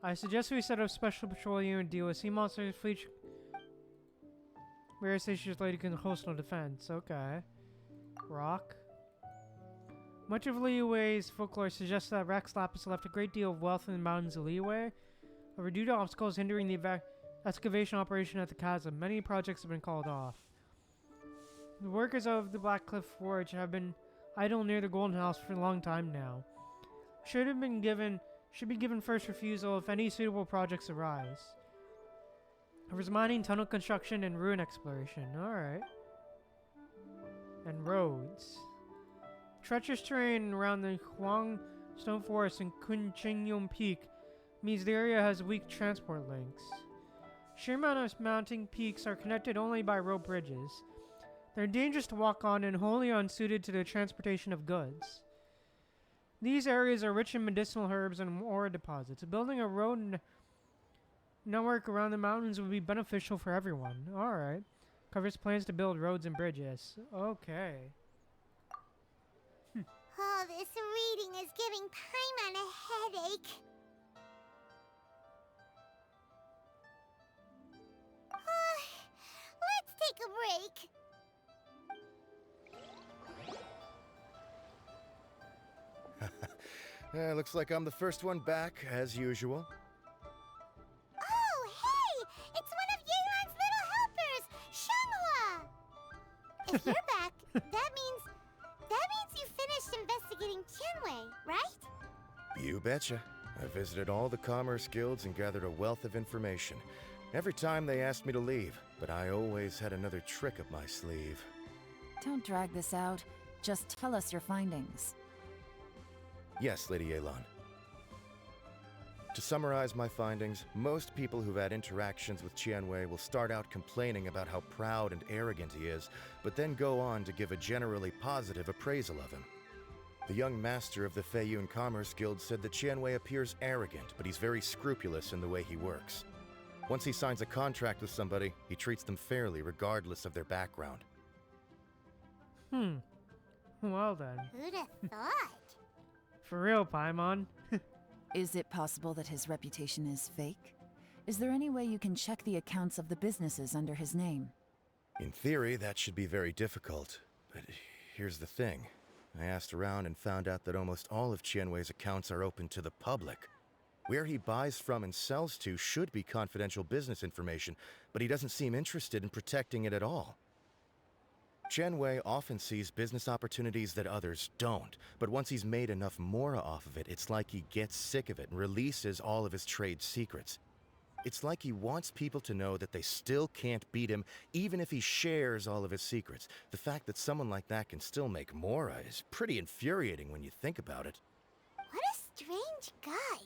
I suggest we set up special patrol unit and deal with sea monsters, fleet, various issues related to coastal defense. Okay. Rock. Much of Liyue's folklore suggests that Rex Lapis left a great deal of wealth in the mountains of Liyue. However, due to obstacles hindering the excavation operation at the chasm, many projects have been called off. The workers of the Black Cliff Forge have been idle near the Golden House for a long time now. Should be given first refusal if any suitable projects arise. There's mining, tunnel construction, and ruin exploration. Alright. And roads. Treacherous terrain around the Huang Stone Forest and Kunqingyong Peak means the area has weak transport links. Sheer mountain peaks are connected only by rope bridges. They're dangerous to walk on and wholly unsuited to the transportation of goods. These areas are rich in medicinal herbs and ore deposits. Building a road network around the mountains would be beneficial for everyone. Alright. Covers plans to build roads and bridges. Okay. Oh, this reading is giving Paimon a headache. Let's take a break. Looks like I'm the first one back, as usual. Oh, hey! It's one of Yelan's little helpers, Shenghua! If you're back, that means you finished investigating Tianwei, right? You betcha. I visited all the commerce guilds and gathered a wealth of information. Every time they asked me to leave, but I always had another trick up my sleeve. Don't drag this out. Just tell us your findings. Yes, Lady Yelan. To summarize my findings, most people who've had interactions with Tianwei will start out complaining about how proud and arrogant he is, but then go on to give a generally positive appraisal of him. The young master of the Feiyun Commerce Guild said that Tianwei appears arrogant, but he's very scrupulous in the way he works. Once he signs a contract with somebody, he treats them fairly regardless of their background. Well then. Who'd have thought? For real, Paimon. Is it possible that his reputation is fake? Is there any way you can check the accounts of the businesses under his name? In theory, that should be very difficult. But here's the thing. I asked around and found out that almost all of Qianwei's accounts are open to the public. Where he buys from and sells to should be confidential business information, but he doesn't seem interested in protecting it at all. Qianwei often sees business opportunities that others don't, but once he's made enough mora off of it, it's like he gets sick of it and releases all of his trade secrets. It's like he wants people to know that they still can't beat him, even if he shares all of his secrets. The fact that someone like that can still make mora is pretty infuriating when you think about it. What a strange guy.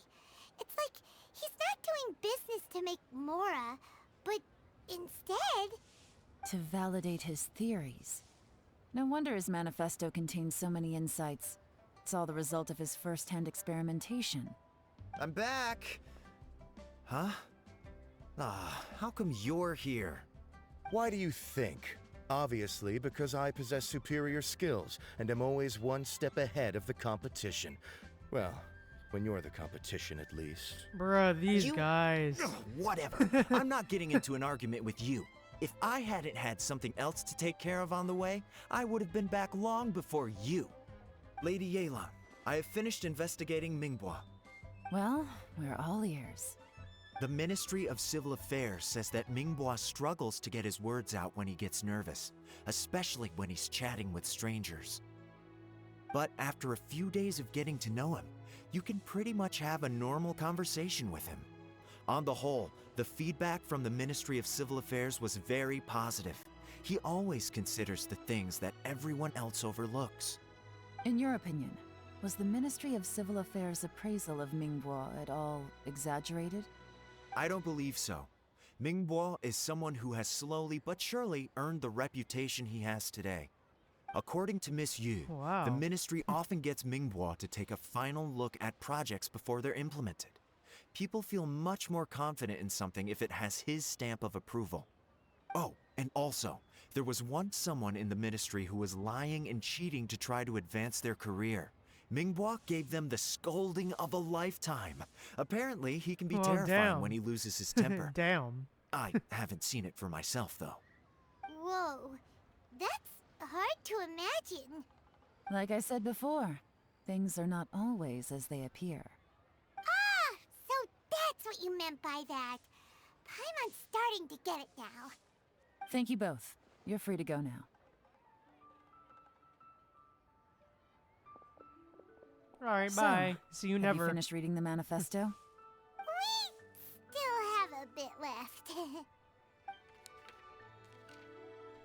It's like he's not doing business to make mora, but instead... To validate his theories. No wonder his manifesto contains so many insights. It's all the result of his first-hand experimentation. I'm back! Huh? How come you're here? Why do you think? Obviously, because I possess superior skills and am always one step ahead of the competition. Well, when you're the competition, at least. Bruh, these guys. Whatever. I'm not getting into an argument with you. If I hadn't had something else to take care of on the way, I would have been back long before you. Lady Yelan, I have finished investigating Mingbois. Well, we're all ears. The Ministry of Civil Affairs says that Mingbois struggles to get his words out when he gets nervous, especially when he's chatting with strangers. But after a few days of getting to know him, you can pretty much have a normal conversation with him. On the whole, the feedback from the Ministry of Civil Affairs was very positive. He always considers the things that everyone else overlooks. In your opinion, was the Ministry of Civil Affairs' appraisal of Mingbois at all exaggerated? I don't believe so. Mingbois is someone who has slowly but surely earned the reputation he has today. According to Miss Yu, the ministry often gets Mingbois to take a final look at projects before they're implemented. People feel much more confident in something if it has his stamp of approval. Oh, and also, there was once someone in the ministry who was lying and cheating to try to advance their career. Mingbois gave them the scolding of a lifetime. Apparently, he can be terrifying when he loses his temper. Damn. I haven't seen it for myself, though. Whoa, that's hard to imagine. Like I said before, things are not always as they appear. Ah, so that's what you meant by that. Paimon's starting to get it now. Thank you both. You're free to go now. Alright, bye. See you never. Have you finished reading the manifesto? We still have a bit left.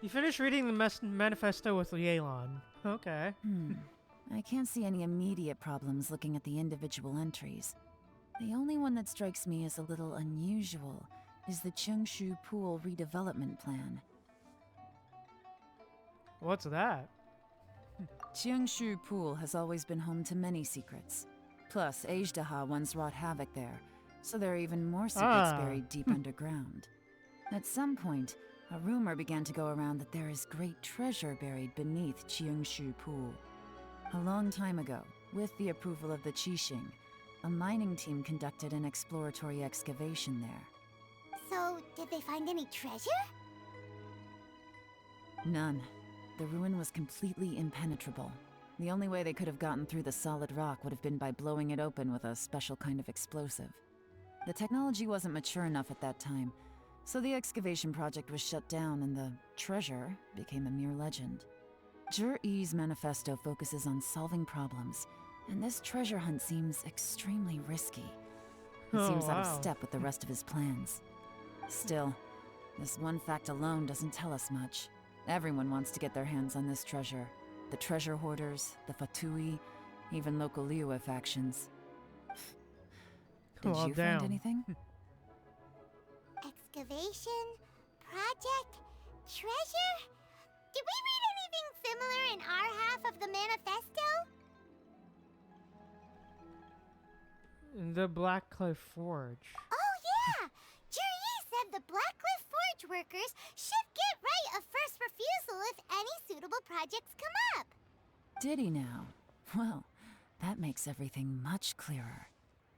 You finished reading the manifesto with Yelan. Okay. I can't see any immediate problems looking at the individual entries. The only one that strikes me as a little unusual is the Chengshu Pool redevelopment plan. What's that? Chengshu Pool has always been home to many secrets. Plus, Ajdaha once wrought havoc there, so there are even more secrets buried deep underground. At some point, a rumor began to go around that there is great treasure buried beneath Chengshu Pool. A long time ago, with the approval of the Qixing, a mining team conducted an exploratory excavation there. So, did they find any treasure? None. The ruin was completely impenetrable. The only way they could have gotten through the solid rock would have been by blowing it open with a special kind of explosive. The technology wasn't mature enough at that time, so the excavation project was shut down and the treasure became a mere legend. Zhi-Yi's manifesto focuses on solving problems, and this treasure hunt seems extremely risky. It seems out of step with the rest of his plans. Still, this one fact alone doesn't tell us much. Everyone wants to get their hands on this treasure. The treasure hoarders, the Fatui, even local Liyue factions. Did you find anything? Excavation? Project? Treasure? Did we read anything similar in our half of the manifesto? The Blackcliff Forge. Oh yeah! Zhi-Yi said the Blackcliff Forge workers should get right of first refusal if any suitable projects come up. Did he now? Well, that makes everything much clearer.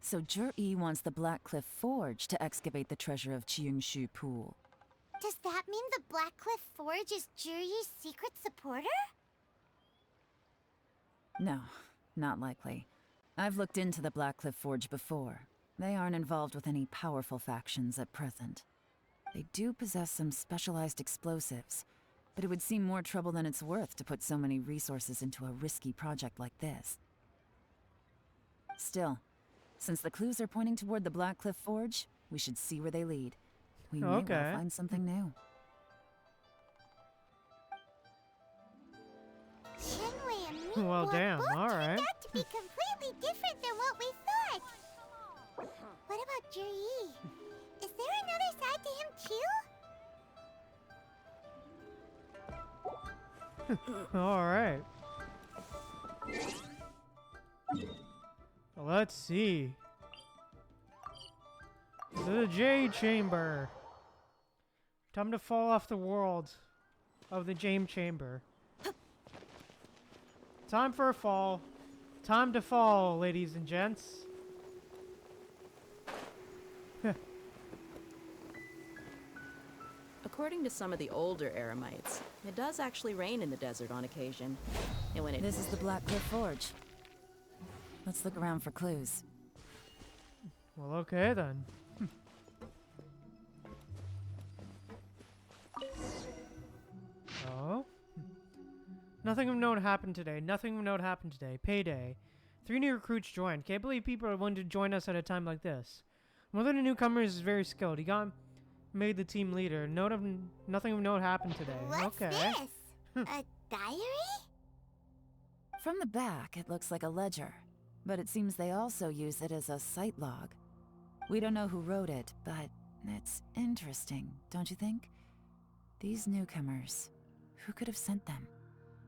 So Jur-E wants the Blackcliff Forge to excavate the treasure of Qingshu Pool. Does that mean the Blackcliff Forge is Juri's secret supporter? No, not likely. I've looked into the Blackcliff Forge before. They aren't involved with any powerful factions at present. They do possess some specialized explosives, but it would seem more trouble than it's worth to put so many resources into a risky project like this. Still, since the clues are pointing toward the Blackcliff Forge, we should see where they lead. We may well find something new. Shenwei and Mingguo Well, damn, both alright. turned out to be completely different than what we thought. What about Juri? Is there another side to him too? Alright. Let's see. The Jade Chamber. Time to fall off the world of the Jade Chamber. Time for a fall. Time to fall, ladies and gents. According to some of the older Eremites, it does actually rain in the desert on occasion. And when it— This is the Blackcliff Forge. Let's look around for clues. Well, okay then. Oh? Nothing of note happened today. Nothing of note happened today. Payday. 3 new recruits joined. Can't believe people are willing to join us at a time like this. One of the newcomers is very skilled. He got made the team leader. Nothing of note happened today. What's okay. this? A diary? From the back, it looks like a ledger, but it seems they also use it as a site log. We don't know who wrote it, but it's interesting, don't you think? These newcomers, who could have sent them?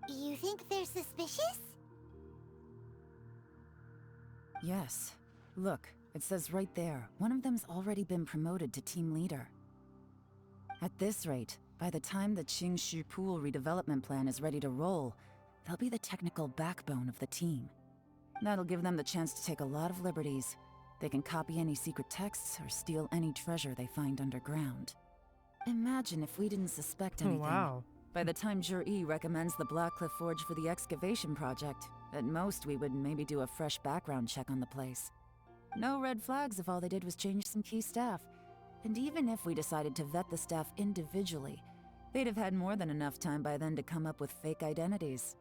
You think they're suspicious? Yes. Look, it says right there, one of them's already been promoted to team leader. At this rate, by the time the Qingshu Pool redevelopment plan is ready to roll, they'll be the technical backbone of the team. That'll give them the chance to take a lot of liberties. They can copy any secret texts or steal any treasure they find underground. Imagine if we didn't suspect anything. Wow. By the time Jur-E recommends the Blackcliff Forge for the excavation project, at most we would maybe do a fresh background check on the place. No red flags if all they did was change some key staff. And even if we decided to vet the staff individually, they'd have had more than enough time by then to come up with fake identities.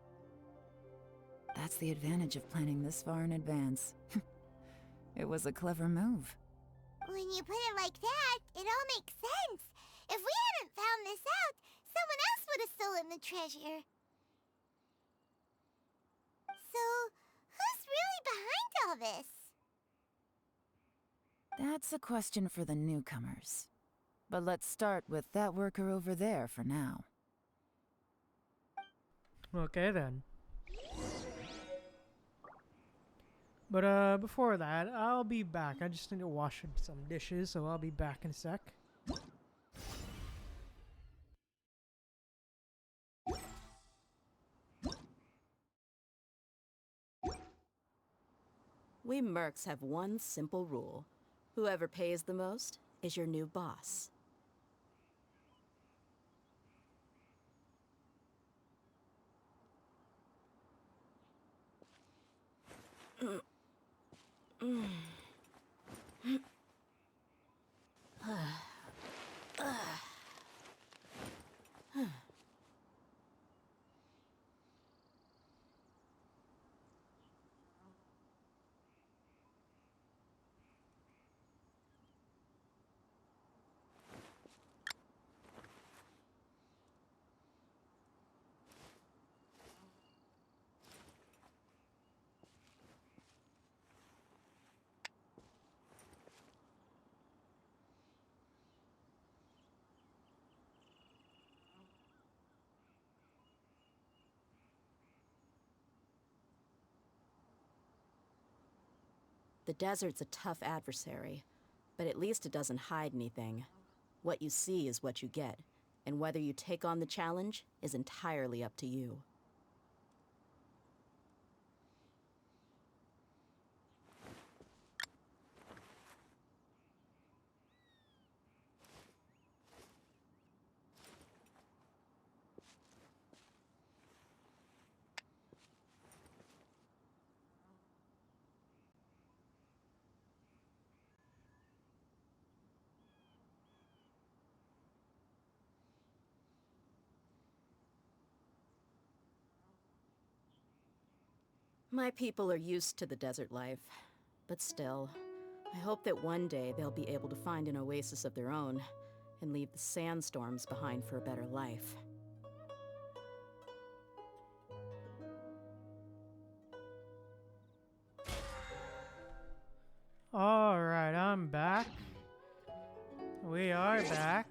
That's the advantage of planning this far in advance. It was a clever move. When you put it like that, it all makes sense. If we hadn't found this out, someone else would have stolen the treasure. So, who's really behind all this? That's a question for the newcomers. But let's start with that worker over there for now. Okay then. But before that, I'll be back. I just need to wash some dishes, so I'll be back in a sec. We mercs have one simple rule. Whoever pays the most is your new boss. The desert's a tough adversary, but at least it doesn't hide anything. What you see is what you get, and whether you take on the challenge is entirely up to you. My people are used to the desert life, but still, I hope that one day they'll be able to find an oasis of their own and leave the sandstorms behind for a better life. Alright, I'm back. We are back.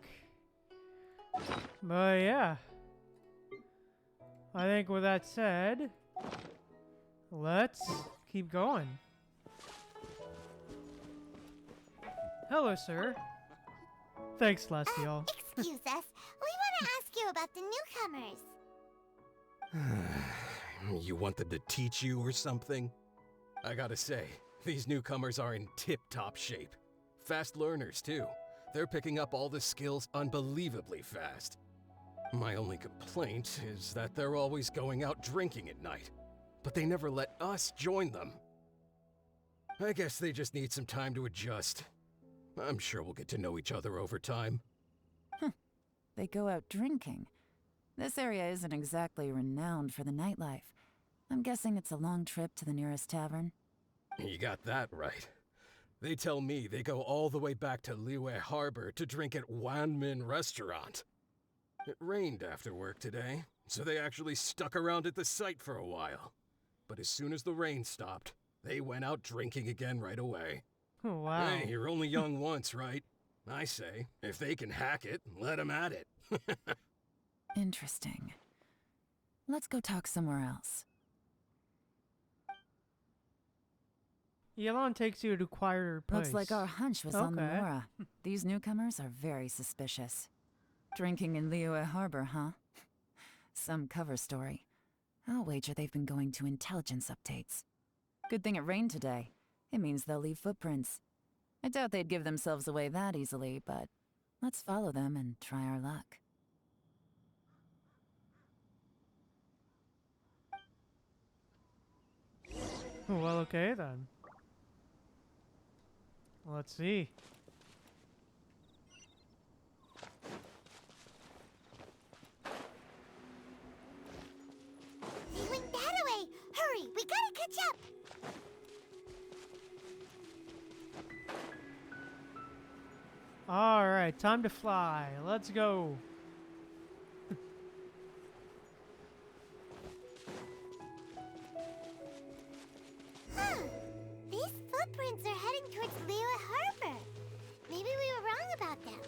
But yeah. I think with that said, let's keep going. Hello, sir. Thanks, Celestial. Excuse us. We want to ask you about the newcomers. You want them to teach you or something? I gotta say, these newcomers are in tip-top shape. Fast learners, too. They're picking up all the skills unbelievably fast. My only complaint is that they're always going out drinking at night, but they never let us join them. I guess they just need some time to adjust. I'm sure we'll get to know each other over time. They go out drinking. This area isn't exactly renowned for the nightlife. I'm guessing it's a long trip to the nearest tavern. You got that right. They tell me they go all the way back to Liyue Harbor to drink at Wanmin Restaurant. It rained after work today, so they actually stuck around at the site for a while. But as soon as the rain stopped, they went out drinking again right away. Oh, wow. Hey, you're only young once, right? I say, if they can hack it, let them at it. Interesting. Let's go talk somewhere else. Yelan takes you to quieter place. Looks like our hunch was on the Okay. Mora. These newcomers are very suspicious. Drinking in Liyue Harbor, huh? Some cover story. I'll wager they've been going to intelligence updates. Good thing it rained today. It means they'll leave footprints. I doubt they'd give themselves away that easily, but let's follow them and try our luck. Well, okay then. Let's see. They went that way. Hurry, we gotta catch up. Alright, time to fly. Let's go. Huh. These footprints are heading towards Liyue Harbor. Maybe we were wrong about them.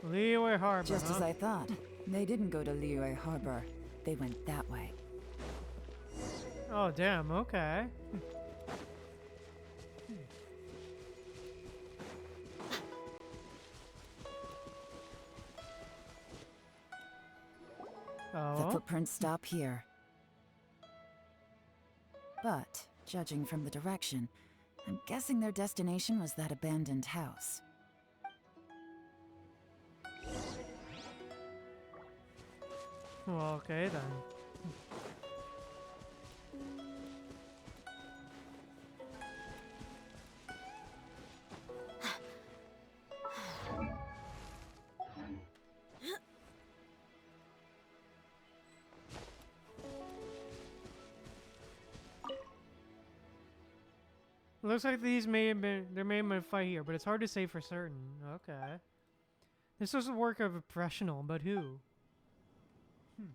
Liyue Harbor, Just as huh? I thought. They didn't go to Liyue Harbor. They went that way. Oh, damn, okay. The Oh. footprints stop here. But, judging from the direction, I'm guessing their destination was that abandoned house. Well, okay then. Looks like there may have been a fight here, but it's hard to say for certain. Okay. This was the work of a professional, but who? You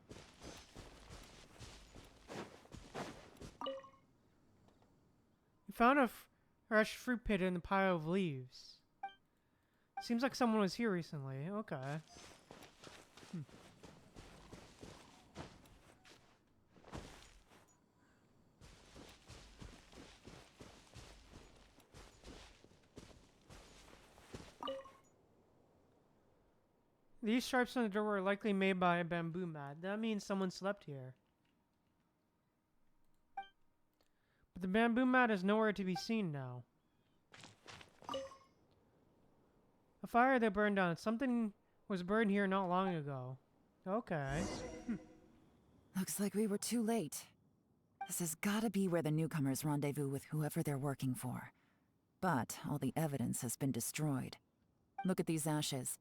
found a fresh fruit pit in a pile of leaves. Seems like someone was here recently. Okay. These stripes on the door were likely made by a bamboo mat. That means someone slept here. But the bamboo mat is nowhere to be seen now. A fire that burned down. Something was burned here not long ago. Okay. Looks like we were too late. This has gotta be where the newcomers rendezvous with whoever they're working for. But all the evidence has been destroyed. Look at these ashes.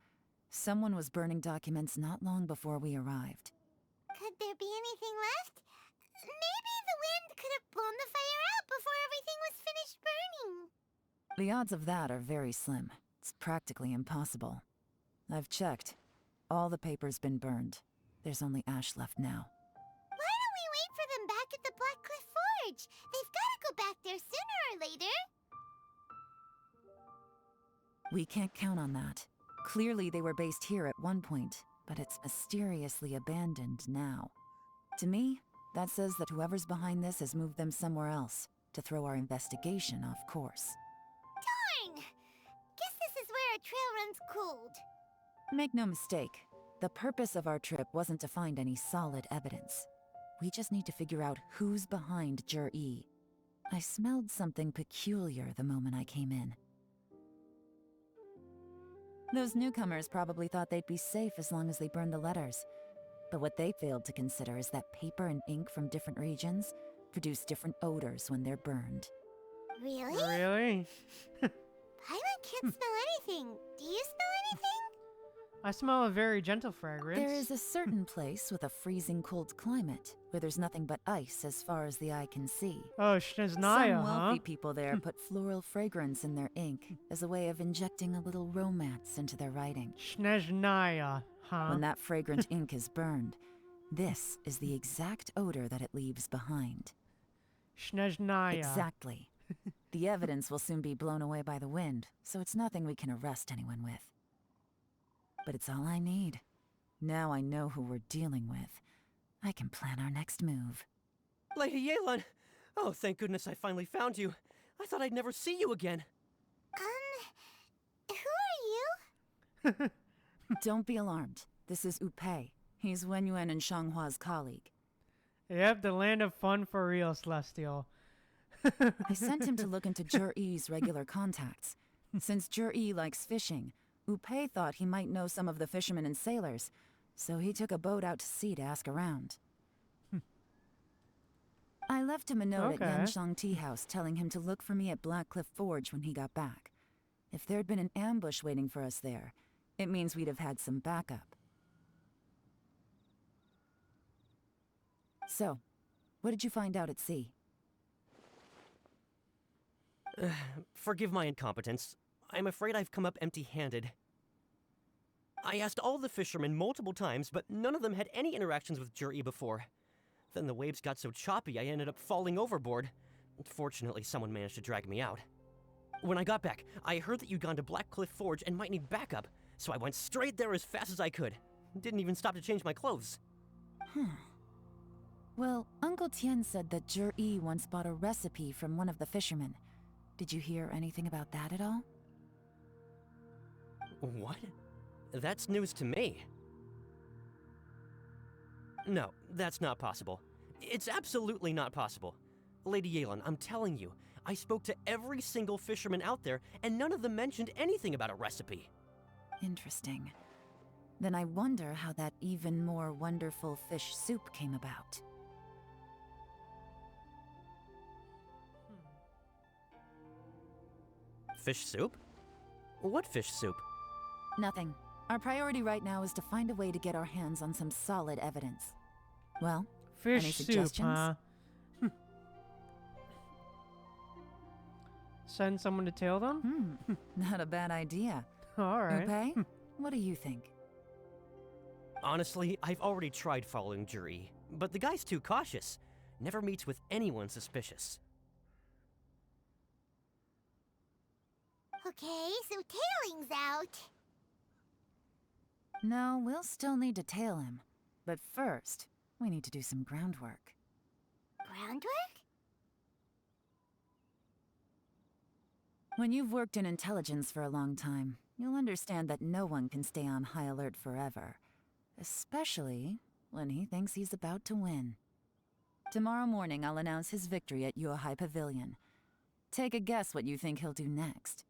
Someone was burning documents not long before we arrived. Could there be anything left? Maybe The odds of that are very slim. It's practically impossible. I've checked. All the paper's been burned. There's only ash left now. Why don't we wait for them back at the Black Cliff Forge? They've got to go back there sooner or later. We can't count on that. Clearly they were based here at one point, but it's mysteriously abandoned now. To me, that says that whoever's behind this has moved them somewhere else, to throw our investigation off course. Darn! Guess this is where a trail runs cold. Make no mistake, the purpose of our trip wasn't to find any solid evidence. We just need to figure out who's behind Jur-E. I smelled something peculiar the moment I came in. Those newcomers probably thought they'd be safe as long as they burned the letters. But what they failed to consider is that paper and ink from different regions produce different odors when they're burned. Really? Really? Paimon can't smell anything. Do you smell anything? I smell a very gentle fragrance. There is a certain place with a freezing cold climate where there's nothing but ice as far as the eye can see. Oh, Shneznaya, Some wealthy huh? people there put floral fragrance in their ink as a way of injecting a little romance into their writing. Shneznaya, huh? When that fragrant ink is burned, this is the exact odor that it leaves behind. Shneznaya. Exactly. The evidence will soon be blown away by the wind, so it's nothing we can arrest anyone with. But it's all I need. Now I know who we're dealing with. I can plan our next move. Lady Yelan! Oh, thank goodness I finally found you. I thought I'd never see you again. Who are you? Don't be alarmed. This is Upei. He's Wenyuan and Shanghua's colleague. Yep, the land of fun for real, Celestial. I sent him to look into Jur-E's regular contacts. Since Jur-E likes fishing, Upei thought he might know some of the fishermen and sailors, so he took a boat out to sea to ask around. I left him a note Okay. at Yanshang Tea House telling him to look for me at Black Cliff Forge when he got back. If there'd been an ambush waiting for us there, it means we'd have had some backup. So, what did you find out at sea? Forgive my incompetence. I'm afraid I've come up empty-handed. I asked all the fishermen multiple times, but none of them had any interactions with Jur-E before. Then the waves got so choppy I ended up falling overboard. Fortunately, someone managed to drag me out. When I got back, I heard that you'd gone to Black Cliff Forge and might need backup, so I went straight there as fast as I could. Didn't even stop to change my clothes. Well, Uncle Tien said that Jur-E once bought a recipe from one of the fishermen. Did you hear anything about that at all? What? That's news to me. No, that's not possible. It's absolutely not possible. Lady Yelan, I'm telling you, I spoke to every single fisherman out there, and none of them mentioned anything about a recipe. Interesting. Then I wonder how that even more wonderful fish soup came about. Fish soup? What fish soup? Nothing. Our priority right now is to find a way to get our hands on some solid evidence. Well, any Fish soup, suggestions? huh? Send someone to tail them? Not a bad idea. Alright. Upei, what do you think? Honestly, I've already tried following Jur-E, but the guy's too cautious. Never meets with anyone suspicious. Okay, so tailing's out. No, we'll still need to tail him. But first, we need to do some groundwork. Groundwork? When you've worked in intelligence for a long time, you'll understand that no one can stay on high alert forever. Especially when he thinks he's about to win. Tomorrow morning, I'll announce his victory at Yuehai Pavilion. Take a guess what you think he'll do next.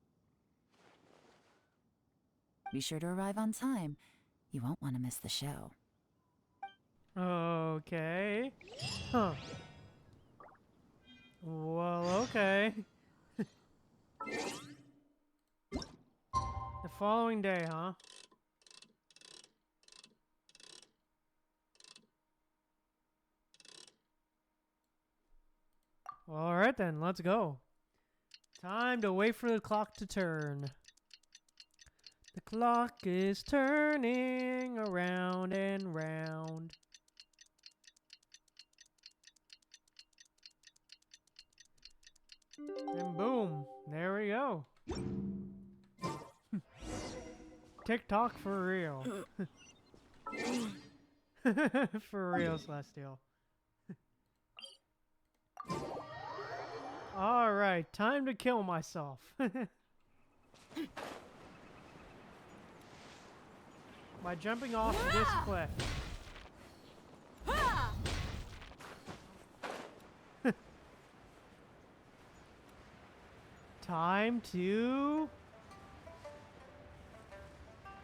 Be sure to arrive on time. You won't want to miss the show. Okay. Huh. Well, okay. The following day, huh? Alright then, let's go. Time to wait for the clock to turn. The clock is turning around and round. And boom, there we go. TikTok for real. For real, Celestial. Alright, time to kill myself. By jumping off this cliff. Time to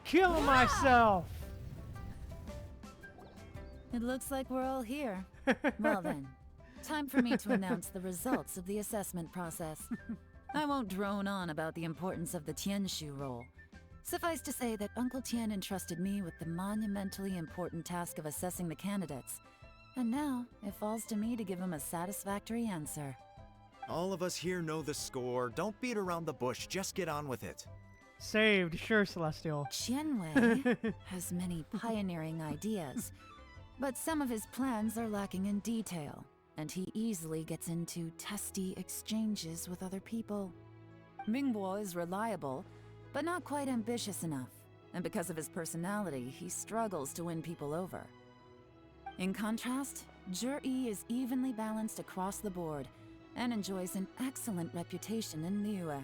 kill myself. It looks like we're all here. Well then, time for me to announce the results of the assessment process. I won't drone on about the importance of the Tianshu role. Suffice to say that Uncle Tien entrusted me with the monumentally important task of assessing the candidates. And now, it falls to me to give him a satisfactory answer. All of us here know the score. Don't beat around the bush, just get on with it. Saved, sure, Celestial. Qianwei has many pioneering ideas, but some of his plans are lacking in detail, and he easily gets into testy exchanges with other people. Mingbo is reliable, but not quite ambitious enough, and because of his personality, he struggles to win people over. In contrast, Zhi is evenly balanced across the board, and enjoys an excellent reputation in Liyue.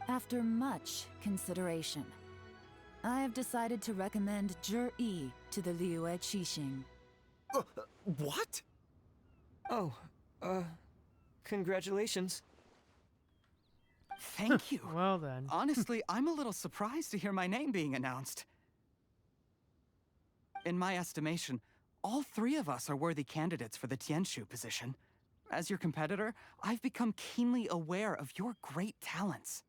After much consideration, I have decided to recommend Zhi to the Liyue Qixing. What? Oh, congratulations. Thank you. Well then. Honestly, I'm a little surprised to hear my name being announced. In my estimation, all three of us are worthy candidates for the Tianshu position. As your competitor, I've become keenly aware of your great talents.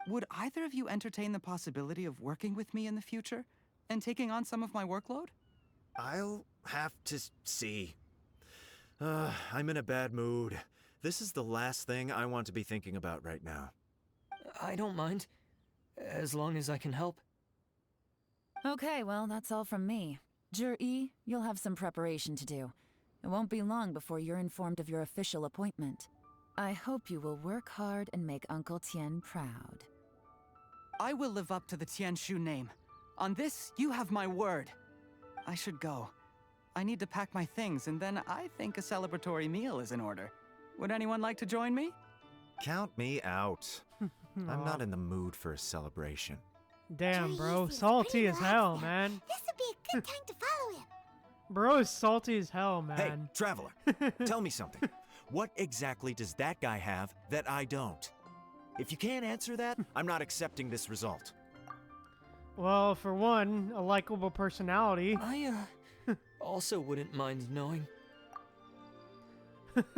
Would either of you entertain the possibility of working with me in the future and taking on some of my workload? I'll have to see. I'm in a bad mood. This is the last thing I want to be thinking about right now. I don't mind, as long as I can help. Okay, well, that's all from me. Zhi, you'll have some preparation to do. It won't be long before you're informed of your official appointment. I hope you will work hard and make Uncle Tien proud. I will live up to the Tianshu name. On this, you have my word. I should go. I need to pack my things, and then I think a celebratory meal is in order. Would anyone like to join me? Count me out. I'm not in the mood for a celebration. Damn, bro. Salty as hell, man. This would be a good time to follow him. Bro is salty as hell, man. Hey, Traveler, tell me something. What exactly does that guy have that I don't? If you can't answer that, I'm not accepting this result. Well, for one, a likable personality. I, also wouldn't mind knowing.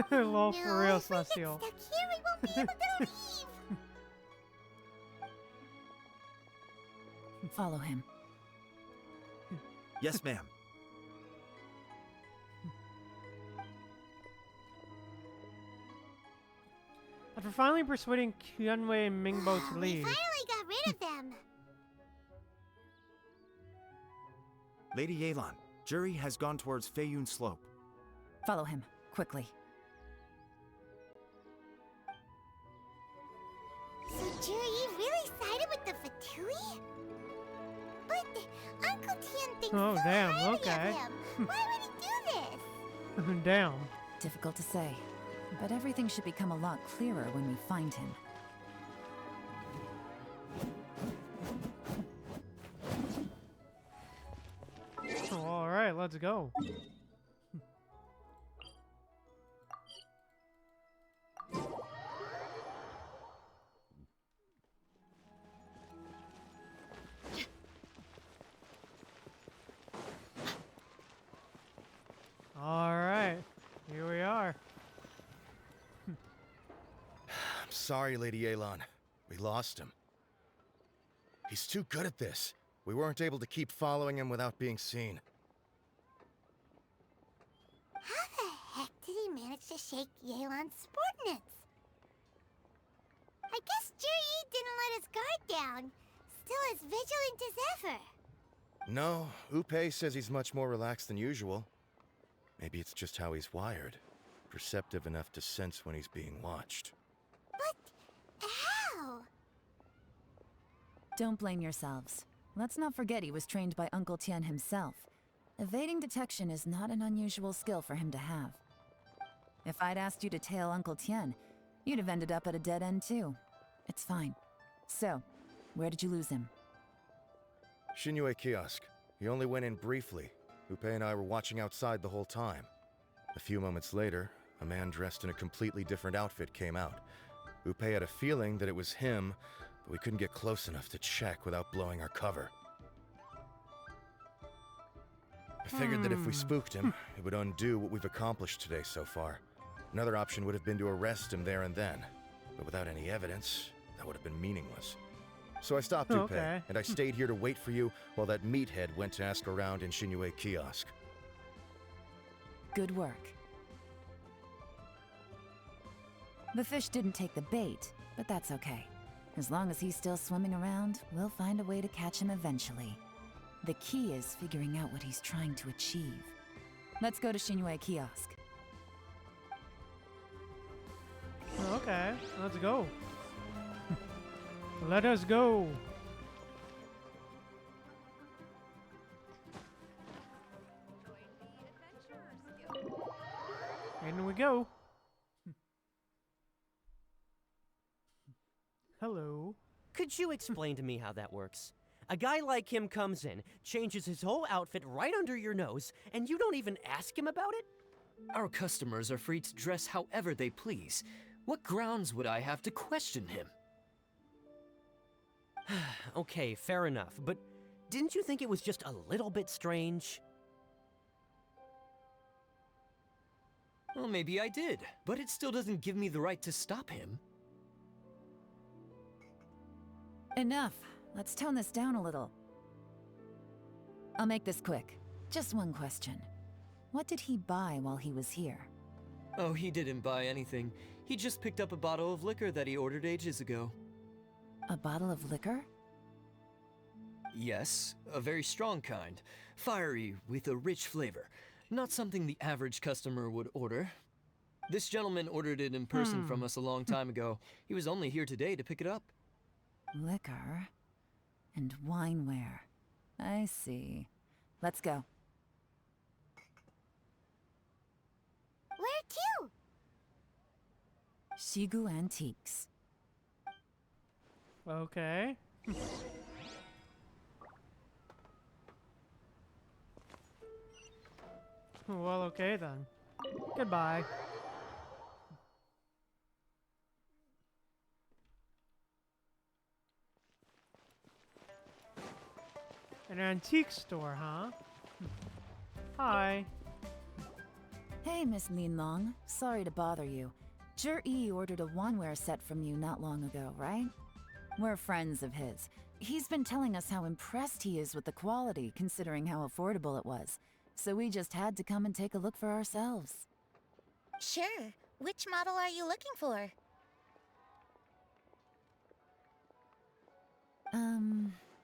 Well, for real, Celestial. Stuck here, we won't be able to leave. Follow him. Yes, ma'am. After finally persuading Qianwei and Mingbo to We leave. finally got rid of them. Lady Yelan, Zhi has gone towards Feiyun Slope. Follow him, quickly. So Zhi really sided with the Fatui? But Uncle Tien thinks Oh, so damn, highly okay. of him. Why would he do this? Damn. Difficult to say, but everything should become a lot clearer when we find him. Alright, let's go. Alright, here we are. I'm sorry, Lady Yelan. We lost him. He's too good at this. We weren't able to keep following him without being seen. How the heck did he manage to shake Yelan's subordinates? I guess Juri didn't let his guard down. Still as vigilant as ever. No, Upe says he's much more relaxed than usual. Maybe it's just how he's wired. Perceptive enough to sense when he's being watched. But how? Don't blame yourselves. Let's not forget he was trained by Uncle Tian himself. Evading detection is not an unusual skill for him to have. If I'd asked you to tail Uncle Tian, you'd have ended up at a dead end too. It's fine. So, where did you lose him? Xinyue kiosk. He only went in briefly. Upe and I were watching outside the whole time. A few moments later, a man dressed in a completely different outfit came out. Upe had a feeling that it was him, but we couldn't get close enough to check without blowing our cover. I figured that if we spooked him, it would undo what we've accomplished today so far. Another option would have been to arrest him there and then, but without any evidence, that would have been meaningless. So I stopped Upe, and I stayed here to wait for you while that meathead went to ask around in Xinyue kiosk. Good work. The fish didn't take the bait, but that's okay. As long as he's still swimming around, we'll find a way to catch him eventually. The key is figuring out what he's trying to achieve. Let's go to Xinyue kiosk. Okay, let's go. Let us go. In we go. Hello. Could you explain to me how that works? A guy like him comes in, changes his whole outfit right under your nose, and you don't even ask him about it? Our customers are free to dress however they please. What grounds would I have to question him? Okay, fair enough, but didn't you think it was just a little bit strange? Well, maybe I did, but it still doesn't give me the right to stop him. Enough. Let's tone this down a little. I'll make this quick. Just one question. What did he buy while he was here? Oh, he didn't buy anything. He just picked up a bottle of liquor that he ordered ages ago. A bottle of liquor? Yes, a very strong kind. Fiery, with a rich flavor. Not something the average customer would order. This gentleman ordered it in person from us a long time ago. He was only here today to pick it up. Liquor and wineware. I see. Let's go. Where to? Shigu Antiques. Okay. Well, okay then. Goodbye. An antique store, huh? Hi. Hey, Miss Lin Long. Sorry to bother you. Jur-E ordered a wanware set from you not long ago, right? We're friends of his. He's been telling us how impressed he is with the quality, considering how affordable it was. So we just had to come and take a look for ourselves. Sure. Which model are you looking for?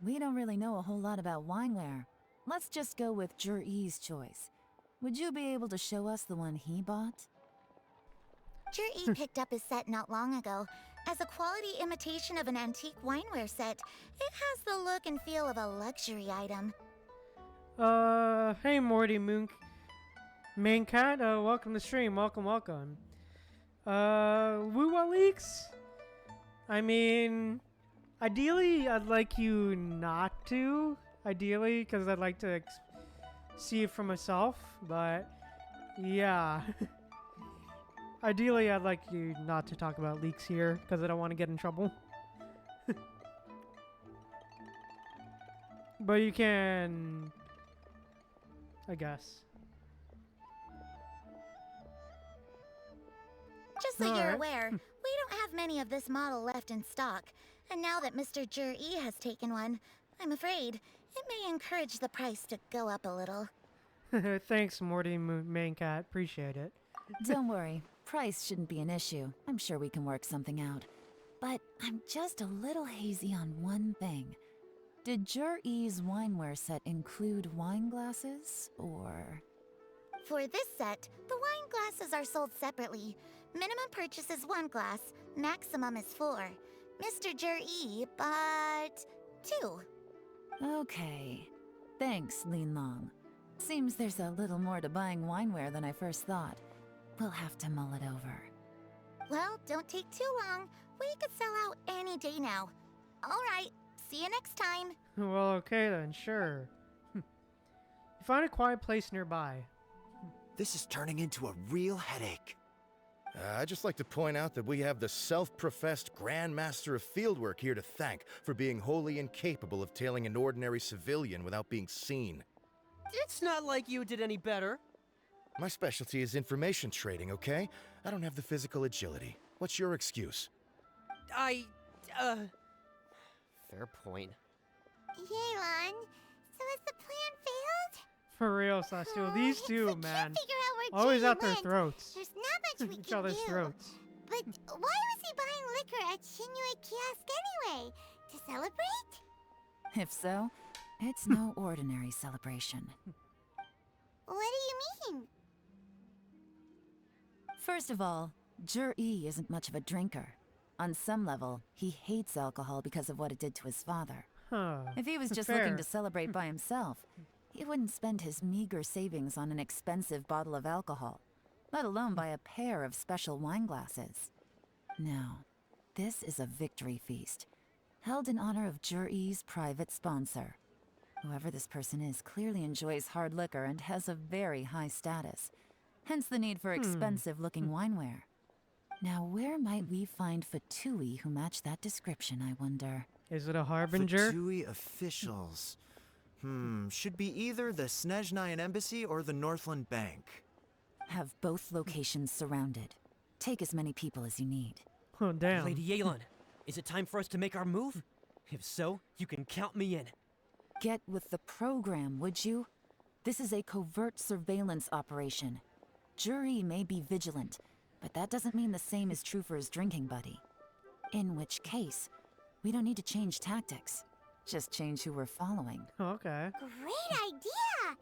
We don't really know a whole lot about wineware. Let's just go with Jur-E's choice. Would you be able to show us the one he bought? Jur-E picked up his set not long ago. As a quality imitation of an antique wineware set, it has the look and feel of a luxury item. Hey Morty Main Cat, welcome to stream, welcome. Woo-Wah Leaks? I mean, ideally, I'd like you not to. Ideally, because I'd like to see it for myself, but yeah. Ideally, I'd like you not to talk about leaks here, because I don't want to get in trouble. But you can, I guess. Just so you're aware, we don't have many of this model left in stock. And now that Mr. Jur-E has taken one, I'm afraid it may encourage the price to go up a little. Thanks, Morty Main Cat. Appreciate it. Don't worry. Price shouldn't be an issue. I'm sure we can work something out. But I'm just a little hazy on one thing. Did Jur-E's wineware set include wine glasses, or...? For this set, the wine glasses are sold separately. Minimum purchase is 1 glass, maximum is 4. Mr. Jur-E bought 2. Okay. Thanks, Lin Long. Seems there's a little more to buying wineware than I first thought. We'll have to mull it over. Well, don't take too long. We could sell out any day now. Alright, see you next time. Well, okay then, sure. You find a quiet place nearby. This is turning into a real headache. I'd just like to point out that we have the self-professed Grand Master of Fieldwork here to thank for being wholly incapable of tailing an ordinary civilian without being seen. It's not like you did any better. My specialty is information trading, okay? I don't have the physical agility. What's your excuse? Fair point. Yelan, so has the plan failed? For real, Celestial. These two, man. Figure out where Always Jimmy at their went. throats. There's not much we Each can other's do. throats. But why was he buying liquor at Shinue Kiosk anyway? To celebrate? If so, it's no ordinary celebration. What do you mean? First of all, Jur-E isn't much of a drinker. On some level, he hates alcohol because of what it did to his father. Huh. If he was just Fair. looking to celebrate by himself, he wouldn't spend his meager savings on an expensive bottle of alcohol, let alone buy a pair of special wine glasses. No, this is a victory feast, held in honor of Jur-E's private sponsor. Whoever this person is clearly enjoys hard liquor and has a very high status, hence the need for expensive-looking wineware. Now, where might we find Fatui who match that description, I wonder? Is it a harbinger? Fatui officials. Should be either the Snezhnayan Embassy or the Northland Bank. Have both locations surrounded. Take as many people as you need. Oh, damn. Lady Yelan, is it time for us to make our move? If so, you can count me in. Get with the program, would you? This is a covert surveillance operation. Jur-E may be vigilant, but that doesn't mean the same is true for his drinking buddy. In which case, we don't need to change tactics. Just change who we're following. Okay. Great idea!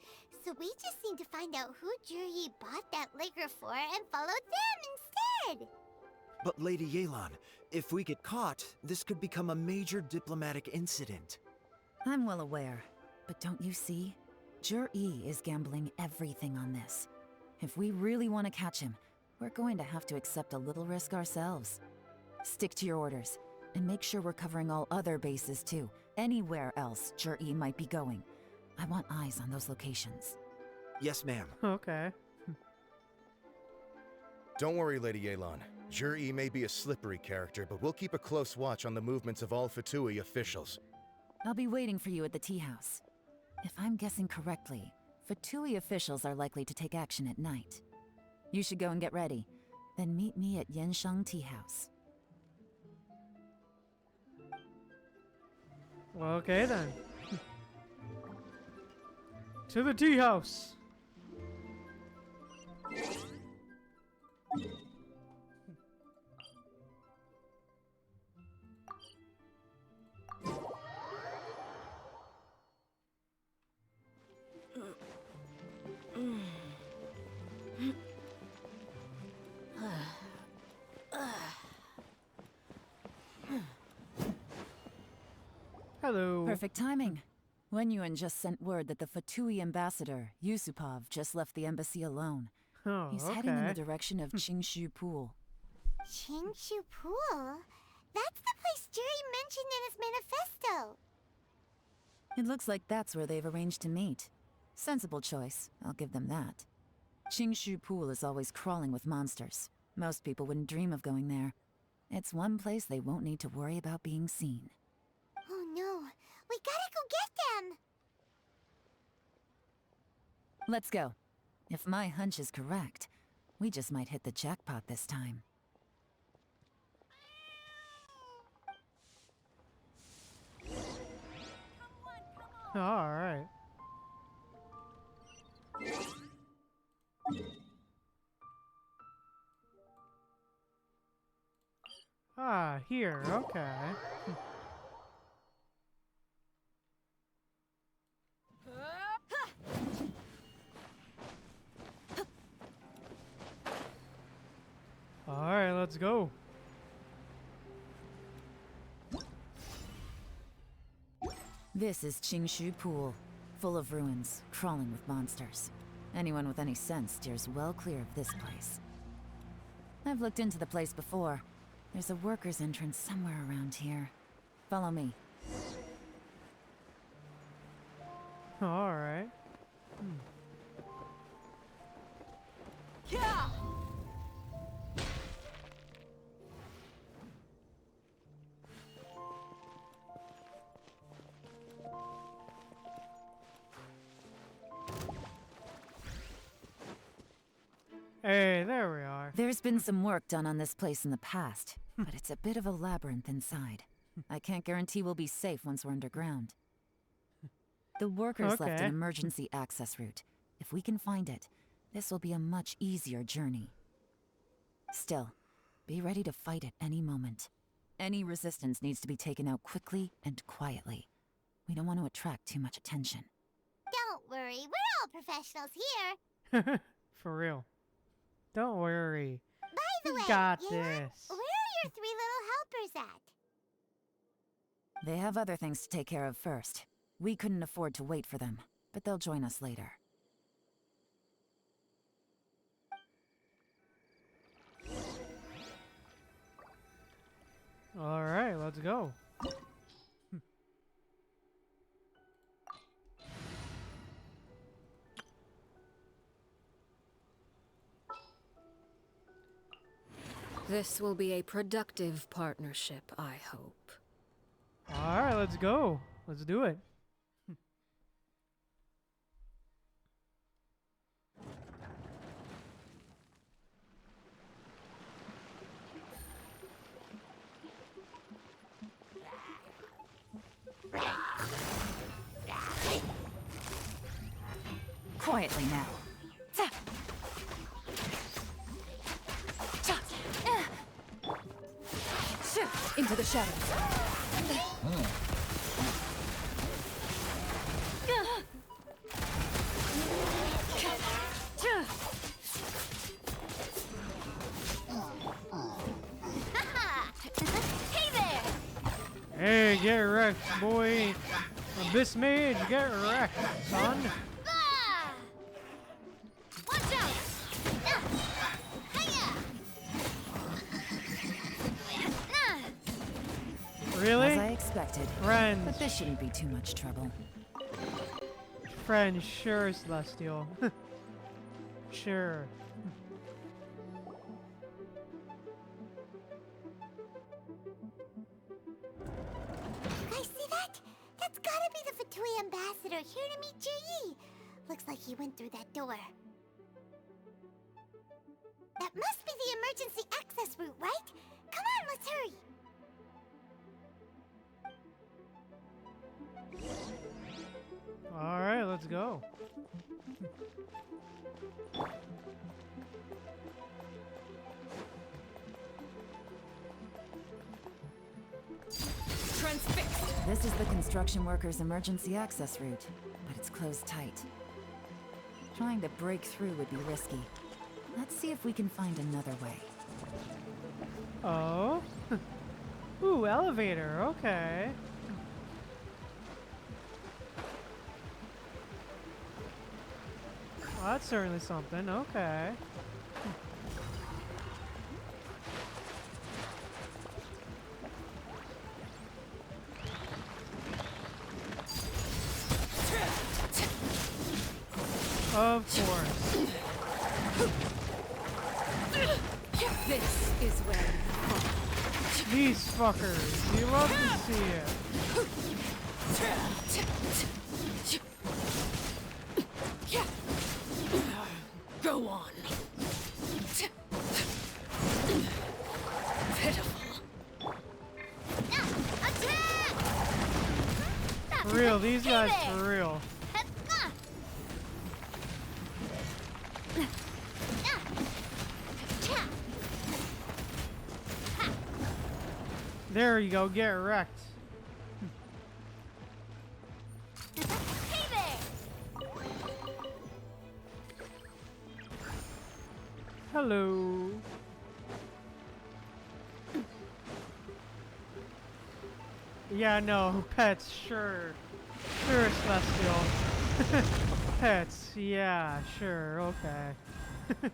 So we just need to find out who Jur-E bought that liquor for and follow them instead! But Lady Yelan, if we get caught, this could become a major diplomatic incident. I'm well aware, but don't you see? Jur-E is gambling everything on this. If we really want to catch him, we're going to have to accept a little risk ourselves. Stick to your orders, and make sure we're covering all other bases too. Anywhere else Jur-E might be going. I want eyes on those locations. Yes, ma'am. Okay. Don't worry, Lady Yelan. Jur-E may be a slippery character, but we'll keep a close watch on the movements of all Fatui officials. I'll be waiting for you at the tea house. If I'm guessing correctly, Fatui officials are likely to take action at night. You should go and get ready. Then meet me at Yenshang Tea House. Well, okay then. To the tea house. Hello. Perfect timing. Wenyuan just sent word that the Fatui ambassador, Yusupov, just left the embassy alone. Oh, He's heading in the okay. direction of Qingshu Pool. Qingshu Pool? That's the place Juri mentioned in his manifesto! It looks like that's where they've arranged to meet. Sensible choice, I'll give them that. Qingshu Pool is always crawling with monsters. Most people wouldn't dream of going there. It's one place they won't need to worry about being seen. Oh no, we gotta go get them! Let's go. If my hunch is correct, we just might hit the jackpot this time. Alright. Ah, here. Okay. Alright, let's go. This is Qingshu Pool, full of ruins, crawling with monsters. Anyone with any sense steers well clear of this place. I've looked into the place before. There's a worker's entrance somewhere around here. Follow me. Alright. Yeah. Hey, there we are. There's been some work done on this place in the past, but it's a bit of a labyrinth inside. I can't guarantee we'll be safe once we're underground. The workers left an emergency access route. If we can find it, this will be a much easier journey. Still, be ready to fight at any moment. Any resistance needs to be taken out quickly and quietly. We don't want to attract too much attention. Don't worry, we're all professionals here. For real. Don't worry. By the We way, got Yelan, this. where are your 3 little helpers at? They have other things to take care of first. We couldn't afford to wait for them, but they'll join us later. Alright, let's go. This will be a productive partnership, I hope. Alright, let's go. Let's do it. Quietly now. Into the shadows. Hey there! Hey, get wrecked, boy. Abyss Mage, get wrecked, son. Ah! Watch out! Hiya! Really? As I expected. Friends. But this shouldn't be too much trouble. Friend, sure, Celestial. Sure. You guys see that? That's gotta be the Fatui ambassador here to meet Ji. Looks like he went through that door. That must be the emergency access route, right? Come on, let's hurry. Alright, let's go. Transfixed! This is the construction workers' emergency access route, but it's closed tight. Trying to break through would be risky. Let's see if we can find another way. Oh? Ooh, elevator, okay. Well, that's certainly something, okay. Of course. This is where These fuckers, you love to see it. Go on. Pitiful. For real, these guys for real. There you go, get wrecked. Hey there! Hello. Yeah, no, pets, sure. Sure, Celestial. Pets, yeah, sure, okay. The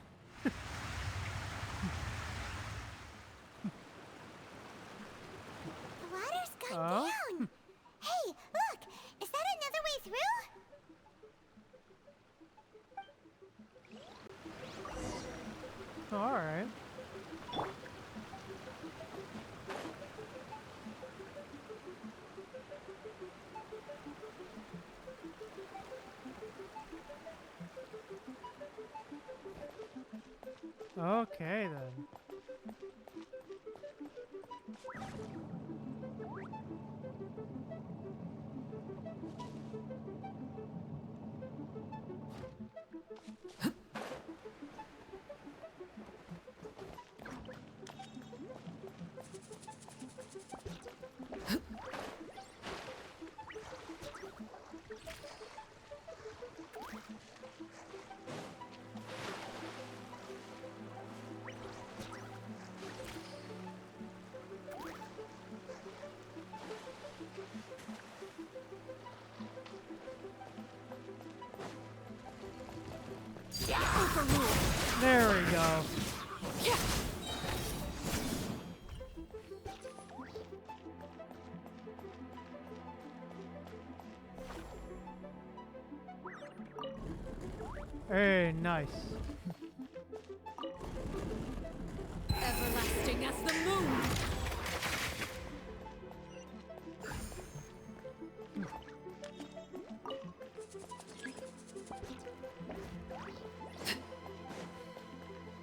water's gone Oh? down. Hey, look! Is that another way through? Alright. Okay then. There we go. Hey, nice. Everlasting as the moon.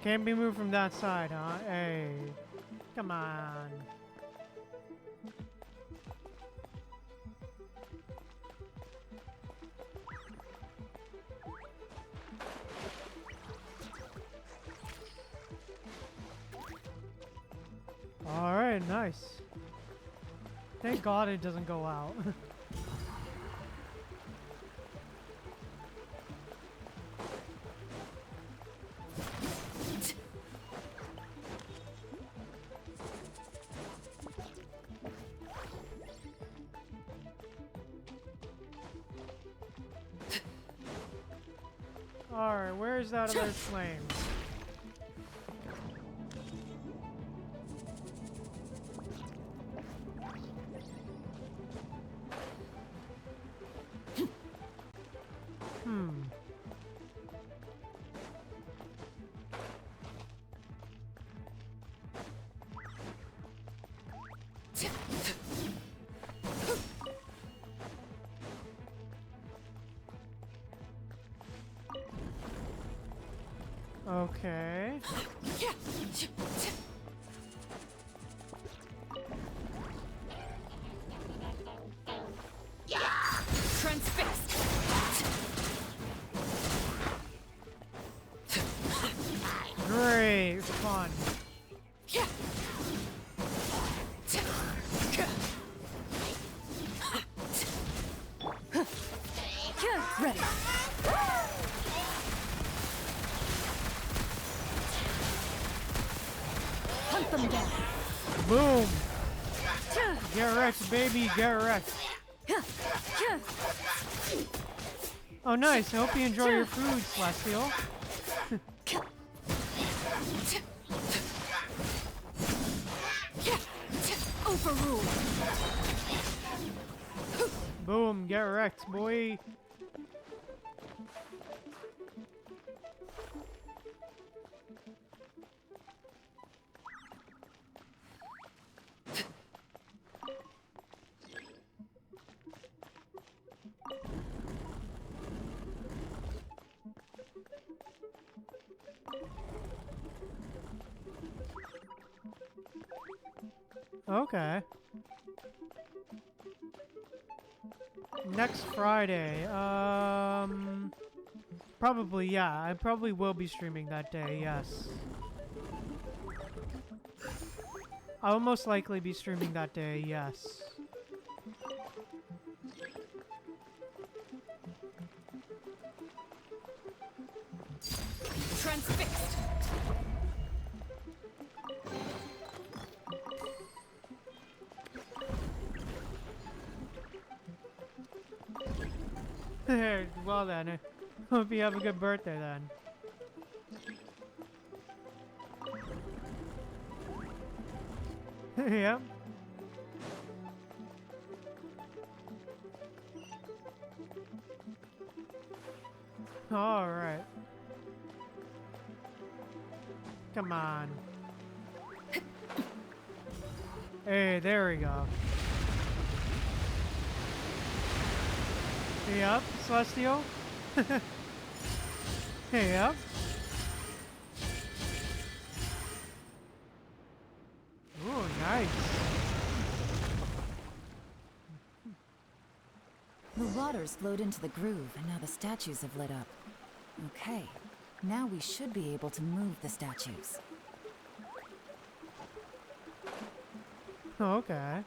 Can't be moved from that side, huh? Hey. Come on. Alright, nice. Thank God it doesn't go out. Alright, where's that other flame? Hmm. Okay. Transfixed. Great fun. Ready. Hunt them down. Boom. Get wrecked, baby, get wrecked. Oh, nice. I hope you enjoy your food, Celestial. Overruled. Boom, get wrecked, boy. Okay. Next Friday. Probably, yeah. I probably will be streaming that day, yes. I'll most likely be streaming that day, yes. Transfixed. Well then, I hope you have a good birthday then. Yep. All right. Come on. Hey, there we go. Yep, Celestial. Yep. Ooh, nice. The water's flowed into the groove, and now the statues have lit up. Okay, now we should be able to move the statues. Okay.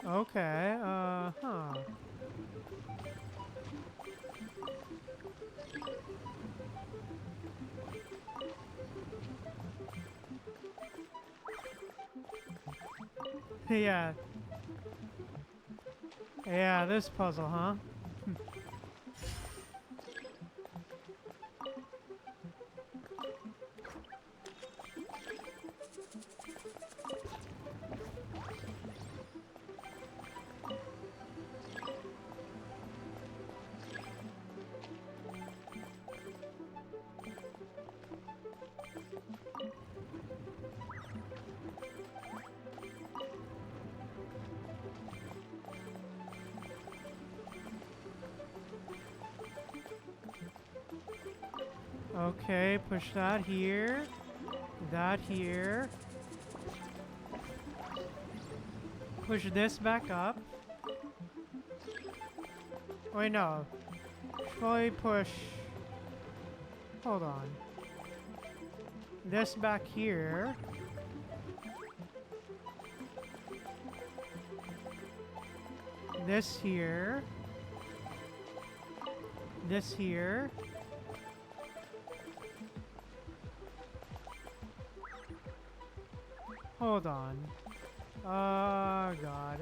Okay, huh. Yeah. Yeah, this puzzle, huh? Okay, push that here. That here. Push this back up. Wait, no. Probably push... Hold on. This back here. This here. This here. Hold on. Oh, God.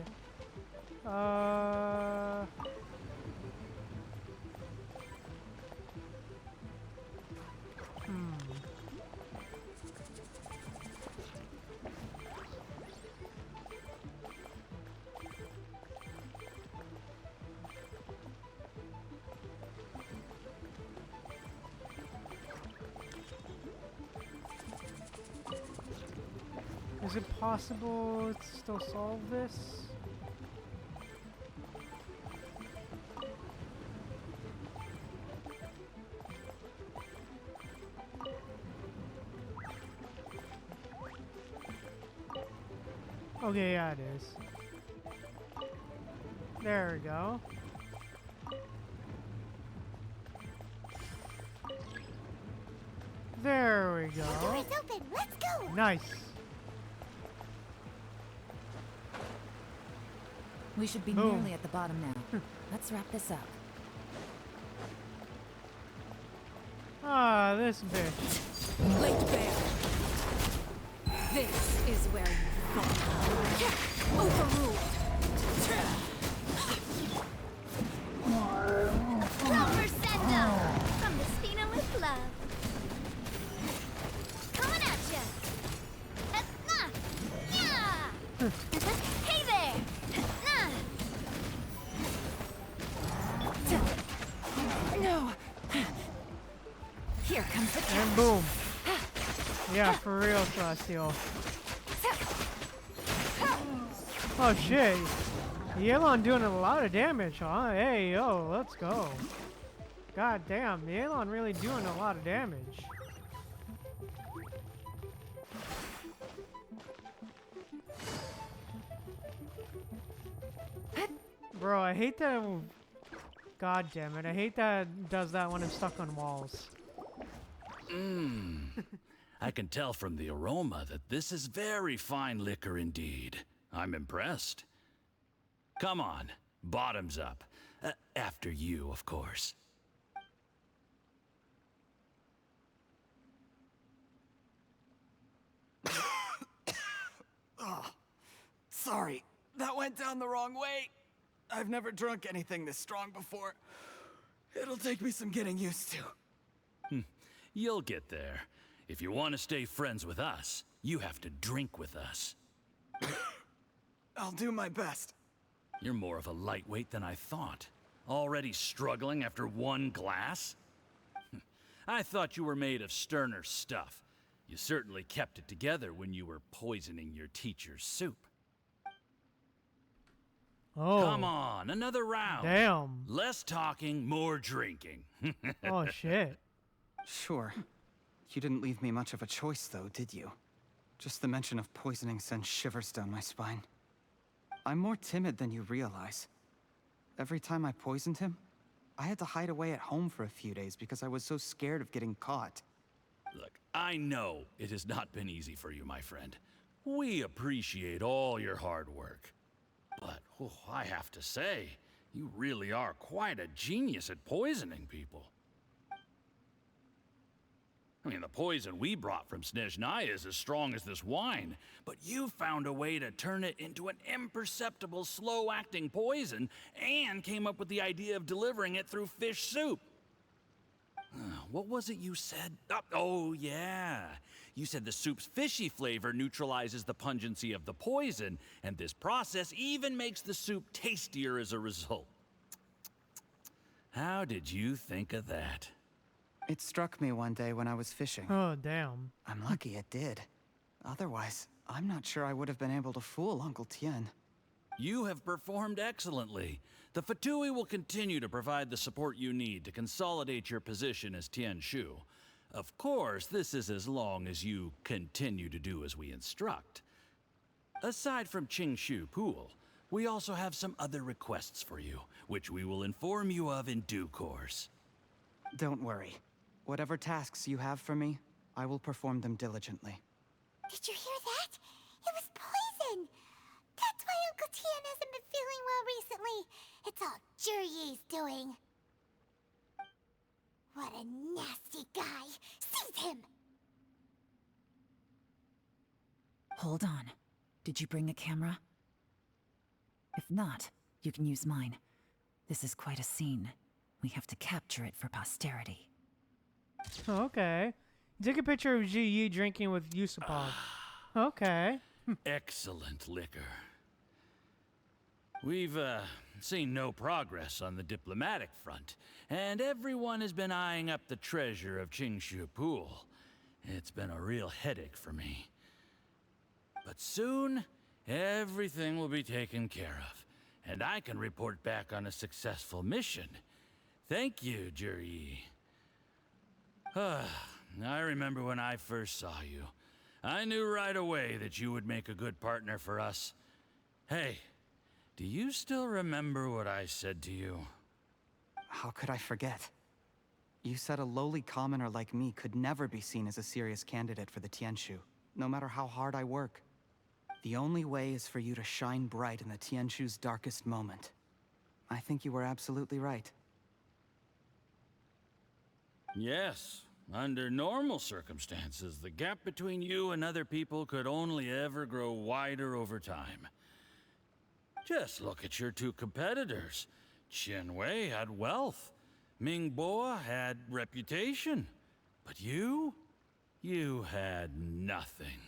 Is it possible to still solve this? Okay, yeah, it is. There we go. There we go. The door is open. Let's go. Nice. We should be Boom. nearly at the bottom now. Let's wrap this up. Ah, this bitch. Late Bear. This is where you fall. Overruled. Proversenda from the Spina with love. Coming at ya. Yeah. Hey there. No. Here comes the And boom. Yeah, for real, Celestial. Oh shit. Yelan doing a lot of damage, huh? Hey, yo, let's go. God damn, Yelan really doing a lot of damage. Bro, I hate that. God damn it. I hate that it does that when I'm stuck on walls. I can tell from the aroma that this is very fine liquor indeed. I'm impressed. Come on, bottoms up. After you, of course. Oh, sorry. That went down the wrong way. I've never drunk anything this strong before. It'll take me some getting used to. You'll get there. If you want to stay friends with us, you have to drink with us. I'll do my best. You're more of a lightweight than I thought. Already struggling after one glass? I thought you were made of sterner stuff. You certainly kept it together when you were poisoning your teacher's soup. Oh. Come on, another round. Damn. Less talking, more drinking. Oh, shit. Sure. You didn't leave me much of a choice, though, did you? Just the mention of poisoning sends shivers down my spine. I'm more timid than you realize. Every time I poisoned him, I had to hide away at home for a few days because I was so scared of getting caught. Look, I know it has not been easy for you, my friend. We appreciate all your hard work. But, I have to say, you really are quite a genius at poisoning people. I mean, the poison we brought from Snezhnaya is as strong as this wine, but you found a way to turn it into an imperceptible, slow-acting poison, and came up with the idea of delivering it through fish soup. What was it you said? Oh, yeah. You said the soup's fishy flavor neutralizes the pungency of the poison, and this process even makes the soup tastier as a result. How did you think of that? It struck me one day when I was fishing. Oh, damn. I'm lucky it did. Otherwise, I'm not sure I would have been able to fool Uncle Tien. You have performed excellently. The Fatui will continue to provide the support you need to consolidate your position as Tien Shu. Of course, this is as long as you continue to do as we instruct. Aside from Qing Shu Pool, we also have some other requests for you, which we will inform you of in due course. Don't worry. Whatever tasks you have for me, I will perform them diligently. Did you hear that? It was poison! That's why Uncle Tien hasn't been feeling well recently. It's all Jurye's doing. What a nasty guy! Seize him! Hold on. Did you bring a camera? If not, you can use mine. This is quite a scene. We have to capture it for posterity. Okay. Take a picture of Ji Yi drinking with Yusupov. Okay. Excellent liquor. We've, seen no progress on the diplomatic front, and everyone has been eyeing up the treasure of Qingshu Pool. It's been a real headache for me. But soon, everything will be taken care of, and I can report back on a successful mission. Thank you, Juryi. I remember when I first saw you. I knew right away that you would make a good partner for us. Hey, do you still remember what I said to you? How could I forget? You said a lowly commoner like me could never be seen as a serious candidate for the Tianshu, no matter how hard I work. The only way is for you to shine bright in the Tianshu's darkest moment. I think you were absolutely right. Yes. Under normal circumstances, the gap between you and other people could only ever grow wider over time. Just look at your two competitors. Qian Wei had wealth. Ming Boa had reputation. But you had nothing.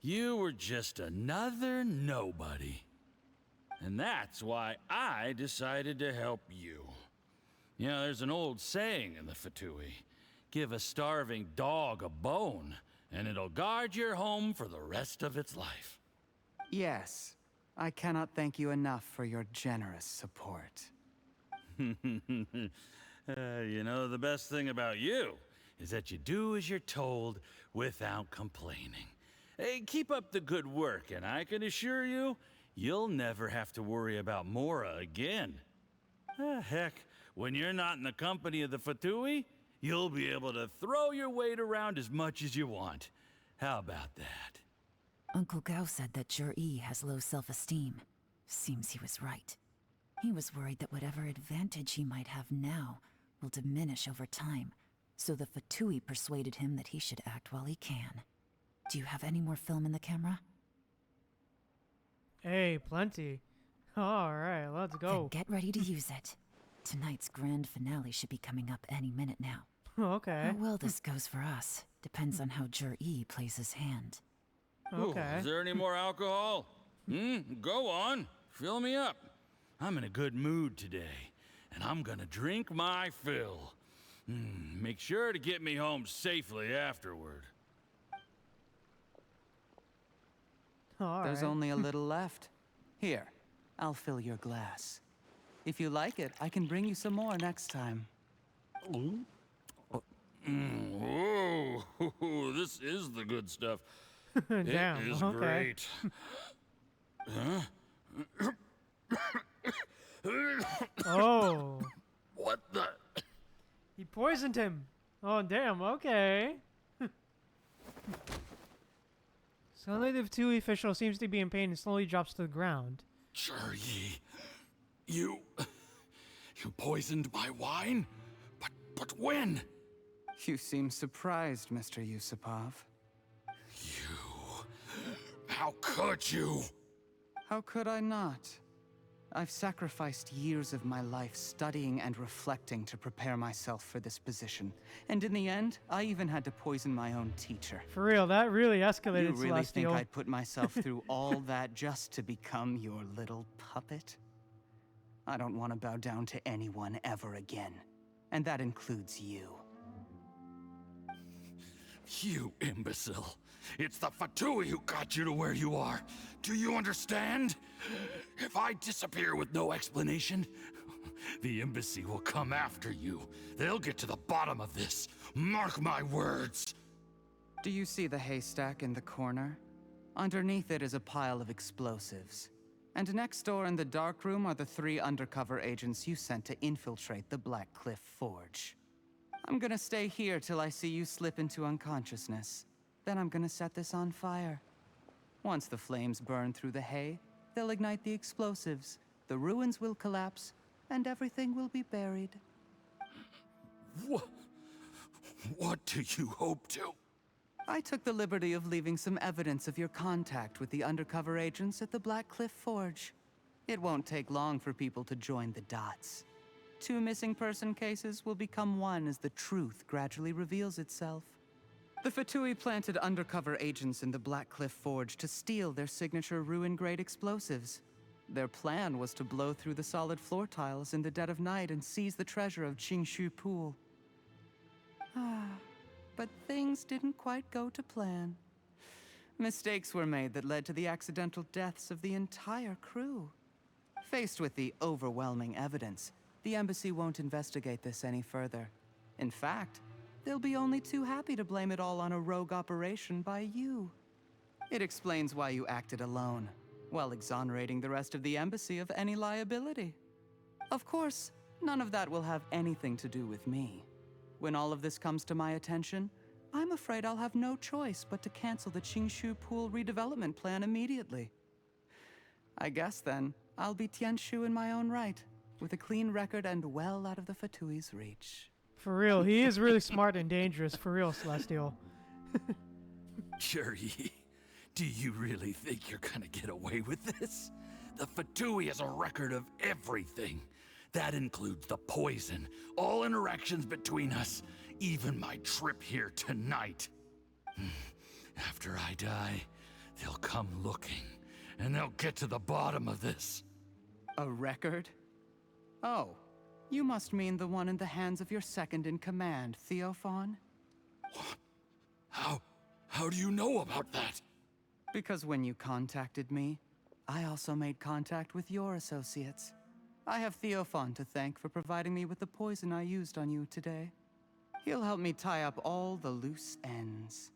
You were just another nobody. And that's why I decided to help you. You know, there's an old saying in the Fatui. Give a starving dog a bone, and it'll guard your home for the rest of its life. Yes. I cannot thank you enough for your generous support. You know, the best thing about you is that you do as you're told without complaining. Hey, keep up the good work, and I can assure you, you'll never have to worry about Mora again. Heck, when you're not in the company of the Fatui, you'll be able to throw your weight around as much as you want. How about that? Uncle Gao said that Jur-E has low self-esteem. Seems he was right. He was worried that whatever advantage he might have now will diminish over time, so the Fatui persuaded him that he should act while he can. Do you have any more film in the camera? Hey, plenty. Alright, let's go. Then get ready to use it. Tonight's grand finale should be coming up any minute now. Okay. How well this goes for us depends on how Jur-E plays his hand. Okay. Ooh, is there any more alcohol? Go on. Fill me up. I'm in a good mood today, and I'm gonna drink my fill. Make sure to get me home safely afterward. There's only a little left. Here, I'll fill your glass. If you like it, I can bring you some more next time. Whoa, this is the good stuff. Damn, it is okay. great. Huh? Oh. What the? He poisoned him. Oh, damn, okay. Suddenly the Fatui official seems to be in pain and slowly drops to the ground. Jur-E, you poisoned my wine? But when? You seem surprised, Mr. Yusupov. How could you? How could I not? I've sacrificed years of my life studying and reflecting to prepare myself for this position. And in the end, I even had to poison my own teacher. For real, that really escalated, You really Celestial. think I'd put myself through all that just to become your little puppet? I don't want to bow down to anyone ever again. And that includes you. You imbecile. It's the Fatui who got you to where you are. Do you understand? If I disappear with no explanation, the embassy will come after you. They'll get to the bottom of this. Mark my words. Do you see the haystack in the corner? Underneath it is a pile of explosives. And next door in the dark room are the 3 undercover agents you sent to infiltrate the Black Cliff Forge. I'm gonna stay here till I see you slip into unconsciousness. Then I'm gonna set this on fire. Once the flames burn through the hay, they'll ignite the explosives, the ruins will collapse, and everything will be buried. What do you hope to? I took the liberty of leaving some evidence of your contact with the undercover agents at the Black Cliff Forge. It won't take long for people to join the dots. 2 missing person cases will become one as the truth gradually reveals itself. The Fatui planted undercover agents in the Black Cliff Forge to steal their signature ruin-grade explosives. Their plan was to blow through the solid floor tiles in the dead of night and seize the treasure of Qingshu Pool. But things didn't quite go to plan. Mistakes were made that led to the accidental deaths of the entire crew. Faced with the overwhelming evidence, the embassy won't investigate this any further. In fact, they'll be only too happy to blame it all on a rogue operation by you. It explains why you acted alone, while exonerating the rest of the embassy of any liability. Of course, none of that will have anything to do with me. When all of this comes to my attention, I'm afraid I'll have no choice but to cancel the Qingshu Pool redevelopment plan immediately. I guess then, I'll be Tianshu in my own right, with a clean record and well out of the Fatui's reach. For real, he is really smart and dangerous. For real, Celestial. Jur-E, do you really think you're gonna get away with this? The Fatui has a record of everything. That includes the poison, all interactions between us, even my trip here tonight. After I die, they'll come looking, and they'll get to the bottom of this. A record? Oh, you must mean the one in the hands of your second-in-command, Theophan? What? How do you know about that? Because when you contacted me, I also made contact with your associates. I have Theophan to thank for providing me with the poison I used on you today. He'll help me tie up all the loose ends.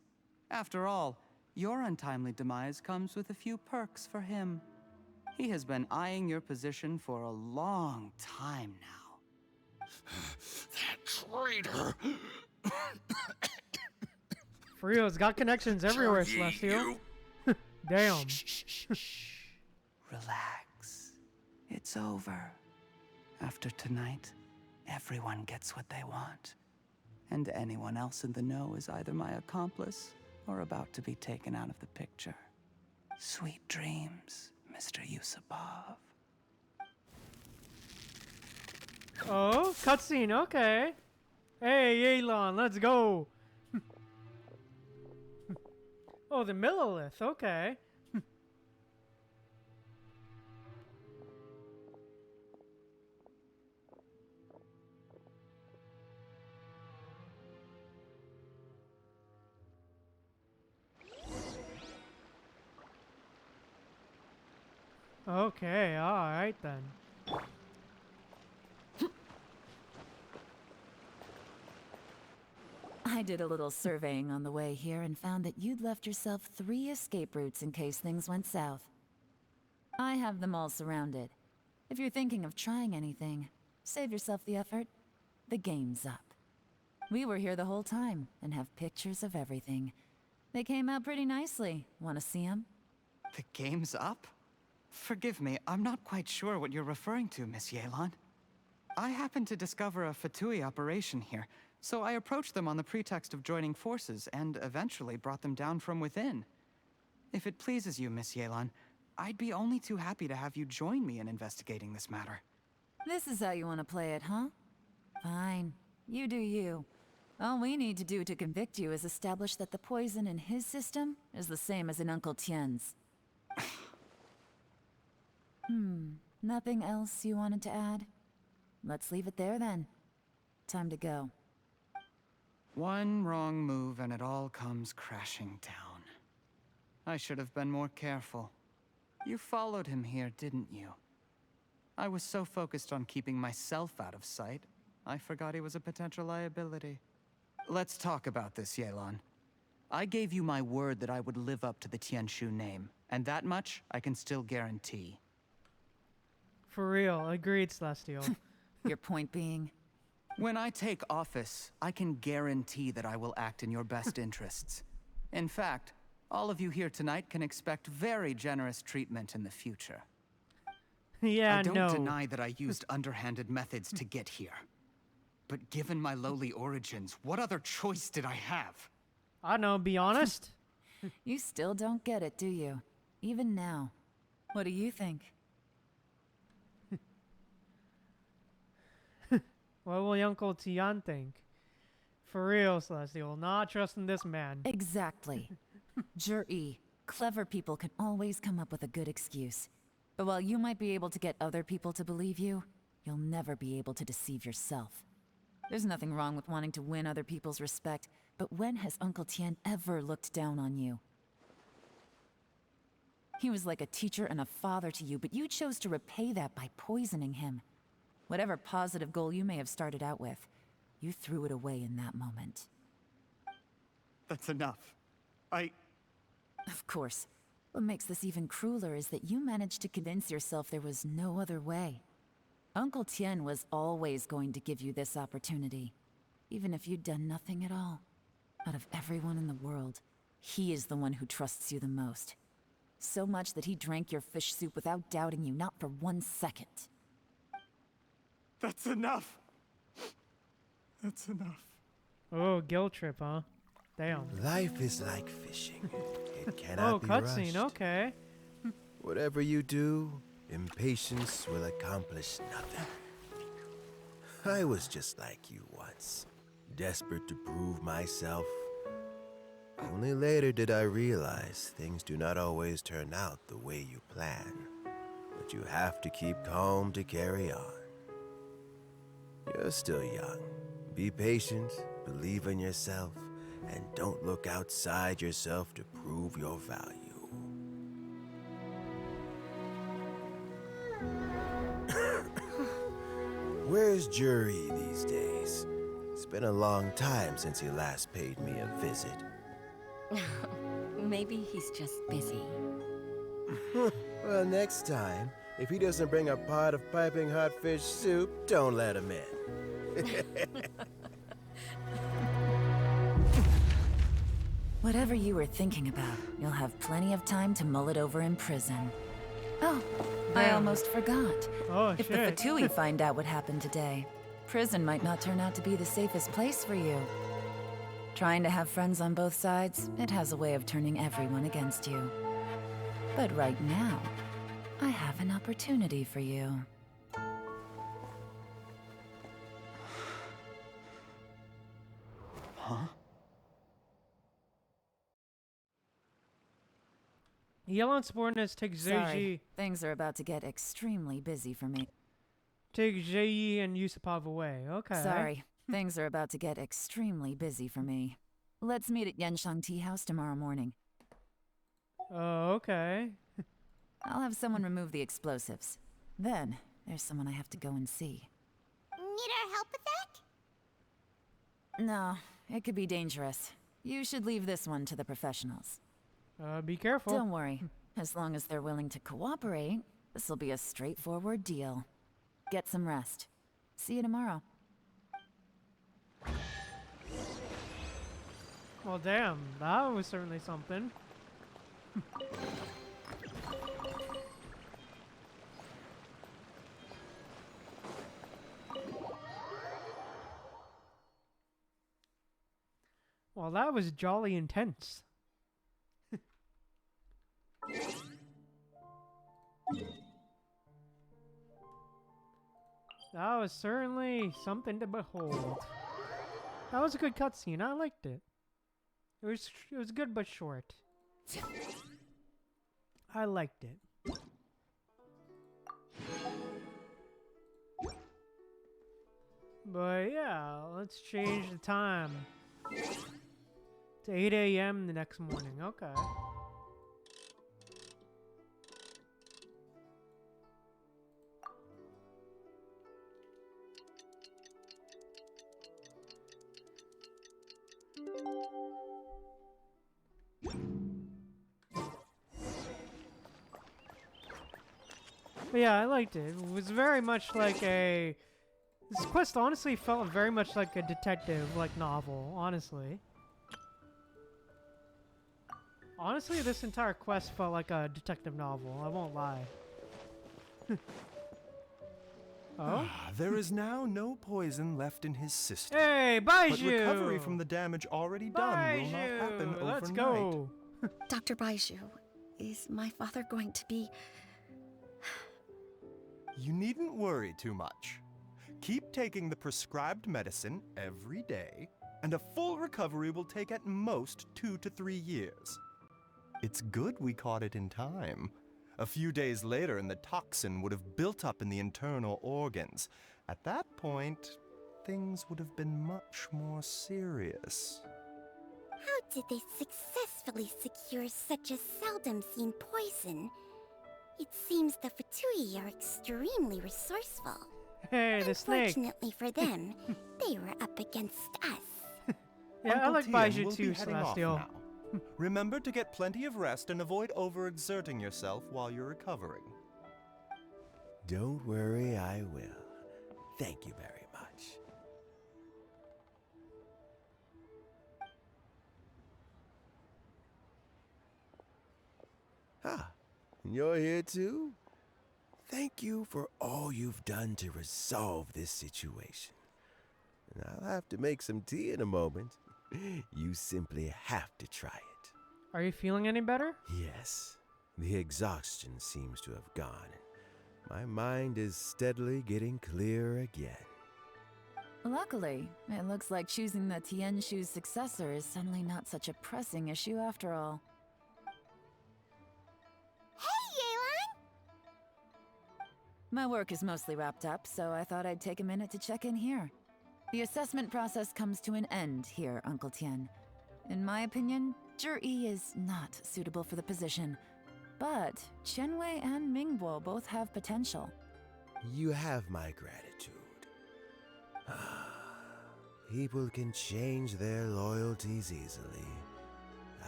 After all, your untimely demise comes with a few perks for him. He has been eyeing your position for a long time now. That traitor! For real, it's got connections everywhere, Celestial. Damn. Relax. It's over. After tonight, everyone gets what they want. And anyone else in the know is either my accomplice or about to be taken out of the picture. Sweet dreams, Mr. Yusupov. Oh, cutscene, okay. Hey, Yelan, let's go. Oh, the Millilith, okay. Okay, alright then. I did a little surveying on the way here and found that you'd left yourself 3 escape routes in case things went south. I have them all surrounded. If you're thinking of trying anything, save yourself the effort. The game's up. We were here the whole time and have pictures of everything. They came out pretty nicely. Want to see them? The game's up? Forgive me, I'm not quite sure what you're referring to, Miss Yelan. I happened to discover a Fatui operation here, so I approached them on the pretext of joining forces and eventually brought them down from within. If it pleases you, Miss Yelan, I'd be only too happy to have you join me in investigating this matter. This is how you want to play it, huh? Fine. You do you. All we need to do to convict you is establish that the poison in his system is the same as in Uncle Tien's. Nothing else you wanted to add? Let's leave it there then. Time to go. One wrong move and it all comes crashing down. I should have been more careful. You followed him here, didn't you? I was so focused on keeping myself out of sight, I forgot he was a potential liability. Let's talk about this, Yelan. I gave you my word that I would live up to the Tianshu name, and that much I can still guarantee. For real, agreed, Celestial. Your point being? When I take office, I can guarantee that I will act in your best interests. In fact, all of you here tonight can expect very generous treatment in the future. Yeah, I don't deny that I used underhanded methods to get here. But given my lowly origins, what other choice did I have? I don't know, be honest. You still don't get it, do you? Even now. What do you think? What will Uncle Tian think? For real, Celestial, not trusting this man. Exactly. Jur-E, clever people can always come up with a good excuse. But while you might be able to get other people to believe you, you'll never be able to deceive yourself. There's nothing wrong with wanting to win other people's respect, but when has Uncle Tian ever looked down on you? He was like a teacher and a father to you, but you chose to repay that by poisoning him. Whatever positive goal you may have started out with, you threw it away in that moment. That's enough. Of course. What makes this even crueler is that you managed to convince yourself there was no other way. Uncle Tien was always going to give you this opportunity, even if you'd done nothing at all. Out of everyone in the world, he is the one who trusts you the most. So much that he drank your fish soup without doubting you, not for 1 second. That's enough. That's enough. Oh, guilt trip, huh? Damn. Life is like fishing. It cannot be cutscene, rushed. okay. Whatever you do, impatience will accomplish nothing. I was just like you once, desperate to prove myself. Only later did I realize things do not always turn out the way you plan, but you have to keep calm to carry on. You're still young. Be patient, believe in yourself, and don't look outside yourself to prove your value. Where's Jury these days? It's been a long time since he last paid me a visit. Maybe he's just busy. Well, next time, if he doesn't bring a pot of piping hot fish soup, don't let him in. Whatever you were thinking about, you'll have plenty of time to mull it over in prison. Oh, I Damn. almost forgot. Oh, If shit. the Fatui find out what happened today, prison might not turn out to be the safest place for you. Trying to have friends on both sides, it has a way of turning everyone against you. But right now, I have an opportunity for you. Huh? Yelan subordinates take Sorry, Zeiji, things are about to get extremely busy for me. take Zeiji and Yusupov away. Okay. Sorry, things are about to get extremely busy for me. Let's meet at Yenshang Tea House tomorrow morning. Oh, okay. I'll have someone remove the explosives. Then, there's someone I have to go and see. Need our help with that? No, it could be dangerous. You should leave this one to the professionals. Be careful. Don't worry. As long as they're willing to cooperate, this'll be a straightforward deal. Get some rest. See you tomorrow. Well, damn. That was certainly something. Well, that was jolly intense. That was certainly something to behold. That was a good cutscene. I liked it. It was good but short. I liked it. But yeah, let's change the time to 8 a.m. the next morning. Okay. But yeah, I liked it. It was very much like a... This quest honestly felt very much like a detective, like, novel, honestly. Honestly, this entire quest felt like a detective novel, I won't lie. Oh? There is now no poison left in his system. Hey, But Baiju! recovery from the damage already done will not happen Baiju, overnight. let's go! Dr. Baiju, is my father going to be... You needn't worry too much. Keep taking the prescribed medicine every day, and a full recovery will take at most 2 to 3 years. It's good we caught it in time. A few days later, and the toxin would have built up in the internal organs. At that point, things would have been much more serious. How did they successfully secure such a seldom-seen poison? It seems the Fatui are extremely resourceful. Hey, the snake! Unfortunately for them, they were up against us. Yeah, I Uncle like Tien Baiju will be too, heading off Celestial. now. Remember to get plenty of rest and avoid overexerting yourself while you're recovering. Don't worry, I will. Thank you very much. Ah, you're here too? Thank you for all you've done to resolve this situation. And I'll have to make some tea in a moment. You simply have to try it. Are you feeling any better? Yes, the exhaustion seems to have gone. My mind is steadily getting clearer again. Luckily, it looks like choosing the Tianshu's successor is suddenly not such a pressing issue after all. Hey, Yelan! My work is mostly wrapped up, so I thought I'd take a minute to check in here. The assessment process comes to an end here, Uncle Tien. In my opinion, Zhi is not suitable for the position. But Qianwei and Mingbo both have potential. You have my gratitude. People can change their loyalties easily.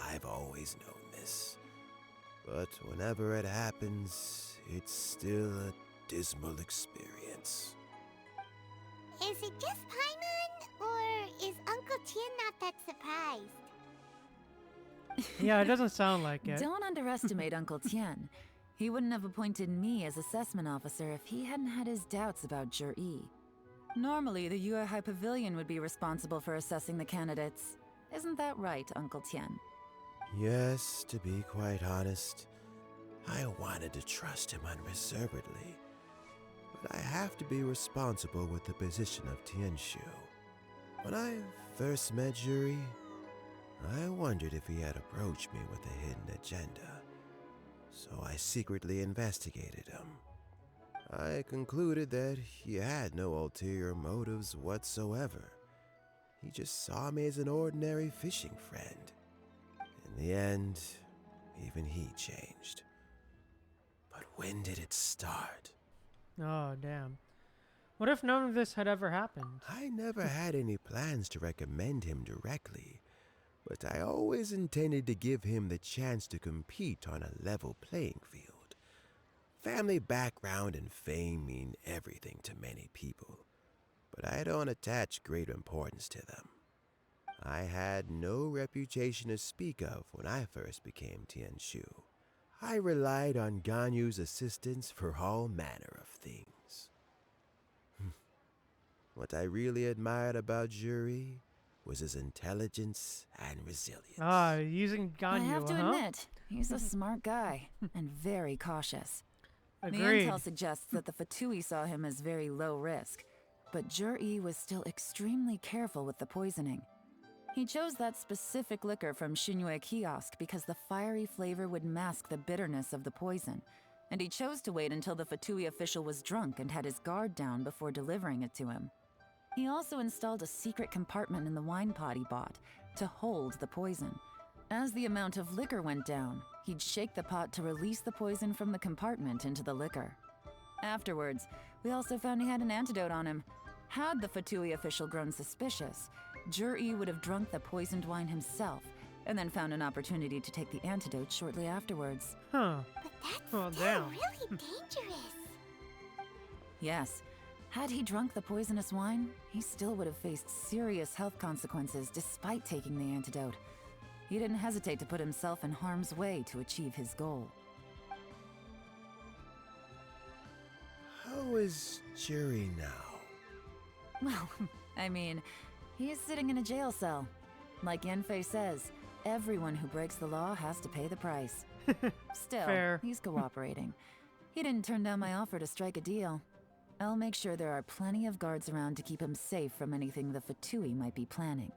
I've always known this. but whenever it happens, it's still a dismal experience. Is it just Paimon, or is Uncle Tien not that surprised? Yeah, it doesn't sound like it. Don't underestimate Uncle Tien. He wouldn't have appointed me as assessment officer if he hadn't had his doubts about Jur-E. Normally, the Yuehai Pavilion would be responsible for assessing the candidates. Isn't that right, Uncle Tien? Yes, to be quite honest, I wanted to trust him unreservedly. But I have to be responsible with the position of Tianshu. When I first met Juri, I wondered if he had approached me with a hidden agenda. So I secretly investigated him. I concluded that he had no ulterior motives whatsoever. He just saw me as an ordinary fishing friend. In the end, even he changed. But when did it start? Oh, damn. What if none of this had ever happened? I never had any plans to recommend him directly, but I always intended to give him the chance to compete on a level playing field. Family background and fame mean everything to many people, but I don't attach great importance to them. I had no reputation to speak of when I first became Tianshu. I relied on Ganyu's assistance for all manner of things. What I really admired about Juri was his intelligence and resilience. Ah, using Ganyu, I have to admit, he's a smart guy and very cautious. Agreed. The intel suggests that the Fatui saw him as very low risk, but Jur-E was still extremely careful with the poisoning. He chose that specific liquor from Xingyue Kiosk because the fiery flavor would mask the bitterness of the poison, and he chose to wait until the Fatui official was drunk and had his guard down before delivering it to him. He also installed a secret compartment in the wine pot he bought to hold the poison. As the amount of liquor went down, he'd shake the pot to release the poison from the compartment into the liquor. Afterwards, we also found he had an antidote on him. Had the Fatui official grown suspicious, Jur-E would have drunk the poisoned wine himself, and then found an opportunity to take the antidote shortly afterwards. Huh. But that's Oh, still damn. really dangerous. Yes, had he drunk the poisonous wine, he still would have faced serious health consequences despite taking the antidote. He didn't hesitate to put himself in harm's way to achieve his goal. How is Juri now? Well, I mean, he's sitting in a jail cell. Like Yanfei says, everyone who breaks the law has to pay the price. Still, Fair. he's cooperating. He didn't turn down my offer to strike a deal. I'll make sure there are plenty of guards around to keep him safe from anything the Fatui might be planning.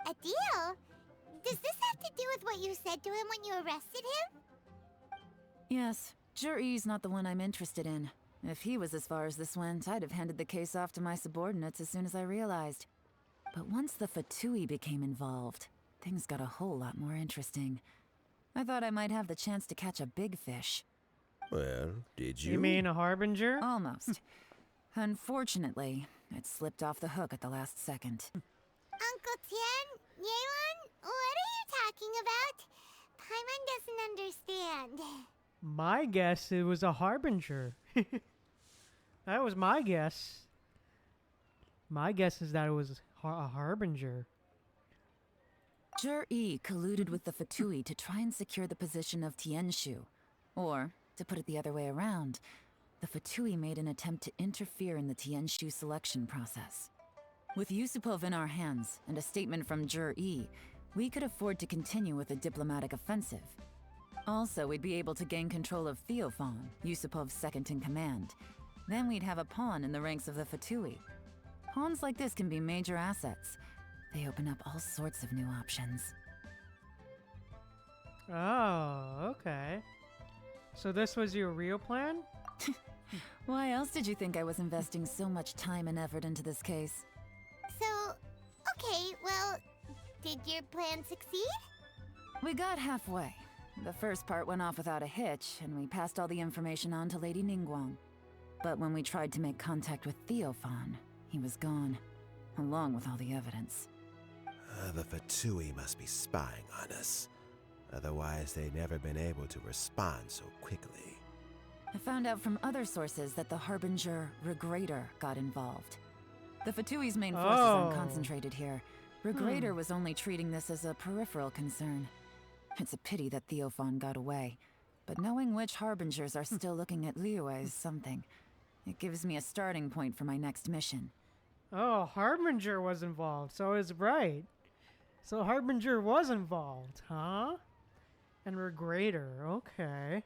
A deal? Does this have to do with what you said to him when you arrested him? Yes, Jur-E's not the one I'm interested in. If he was as far as this went, I'd have handed the case off to my subordinates as soon as I realized. But once the Fatui became involved, things got a whole lot more interesting. I thought I might have the chance to catch a big fish. Well, did you? You mean a harbinger? Almost. Unfortunately, it slipped off the hook at the last second. Uncle Tien? Yelan? What are you talking about? Paimon doesn't understand. My guess it was a harbinger. That was my guess. My guess is that it was a harbinger. Jur-E colluded with the Fatui to try and secure the position of Tianshu. Or, to put it the other way around, the Fatui made an attempt to interfere in the Tianshu selection process. With Yusupov in our hands and a statement from Jur-E, we could afford to continue with a diplomatic offensive. Also, we'd be able to gain control of Theophan, Yusupov's second-in-command. Then we'd have a pawn in the ranks of the Fatui. Pawns like this can be major assets. They open up all sorts of new options. Oh, okay. So this was your real plan? Why else did you think I was investing so much time and effort into this case? So, okay, well, did your plan succeed? We got halfway. The first part went off without a hitch, and we passed all the information on to Lady Ningguang. But when we tried to make contact with Theophan, he was gone, along with all the evidence. The Fatui must be spying on us. Otherwise, they'd never been able to respond so quickly. I found out from other sources that the Harbinger Regrator got involved. The Fatui's main forces aren't concentrated here. Regrator was only treating this as a peripheral concern. It's a pity that Theophan got away. But knowing which Harbingers are still looking at Liyue is something. It gives me a starting point for my next mission. Oh, Harbinger was involved, so it's right. So Harbinger was involved, huh? And Regrator, okay.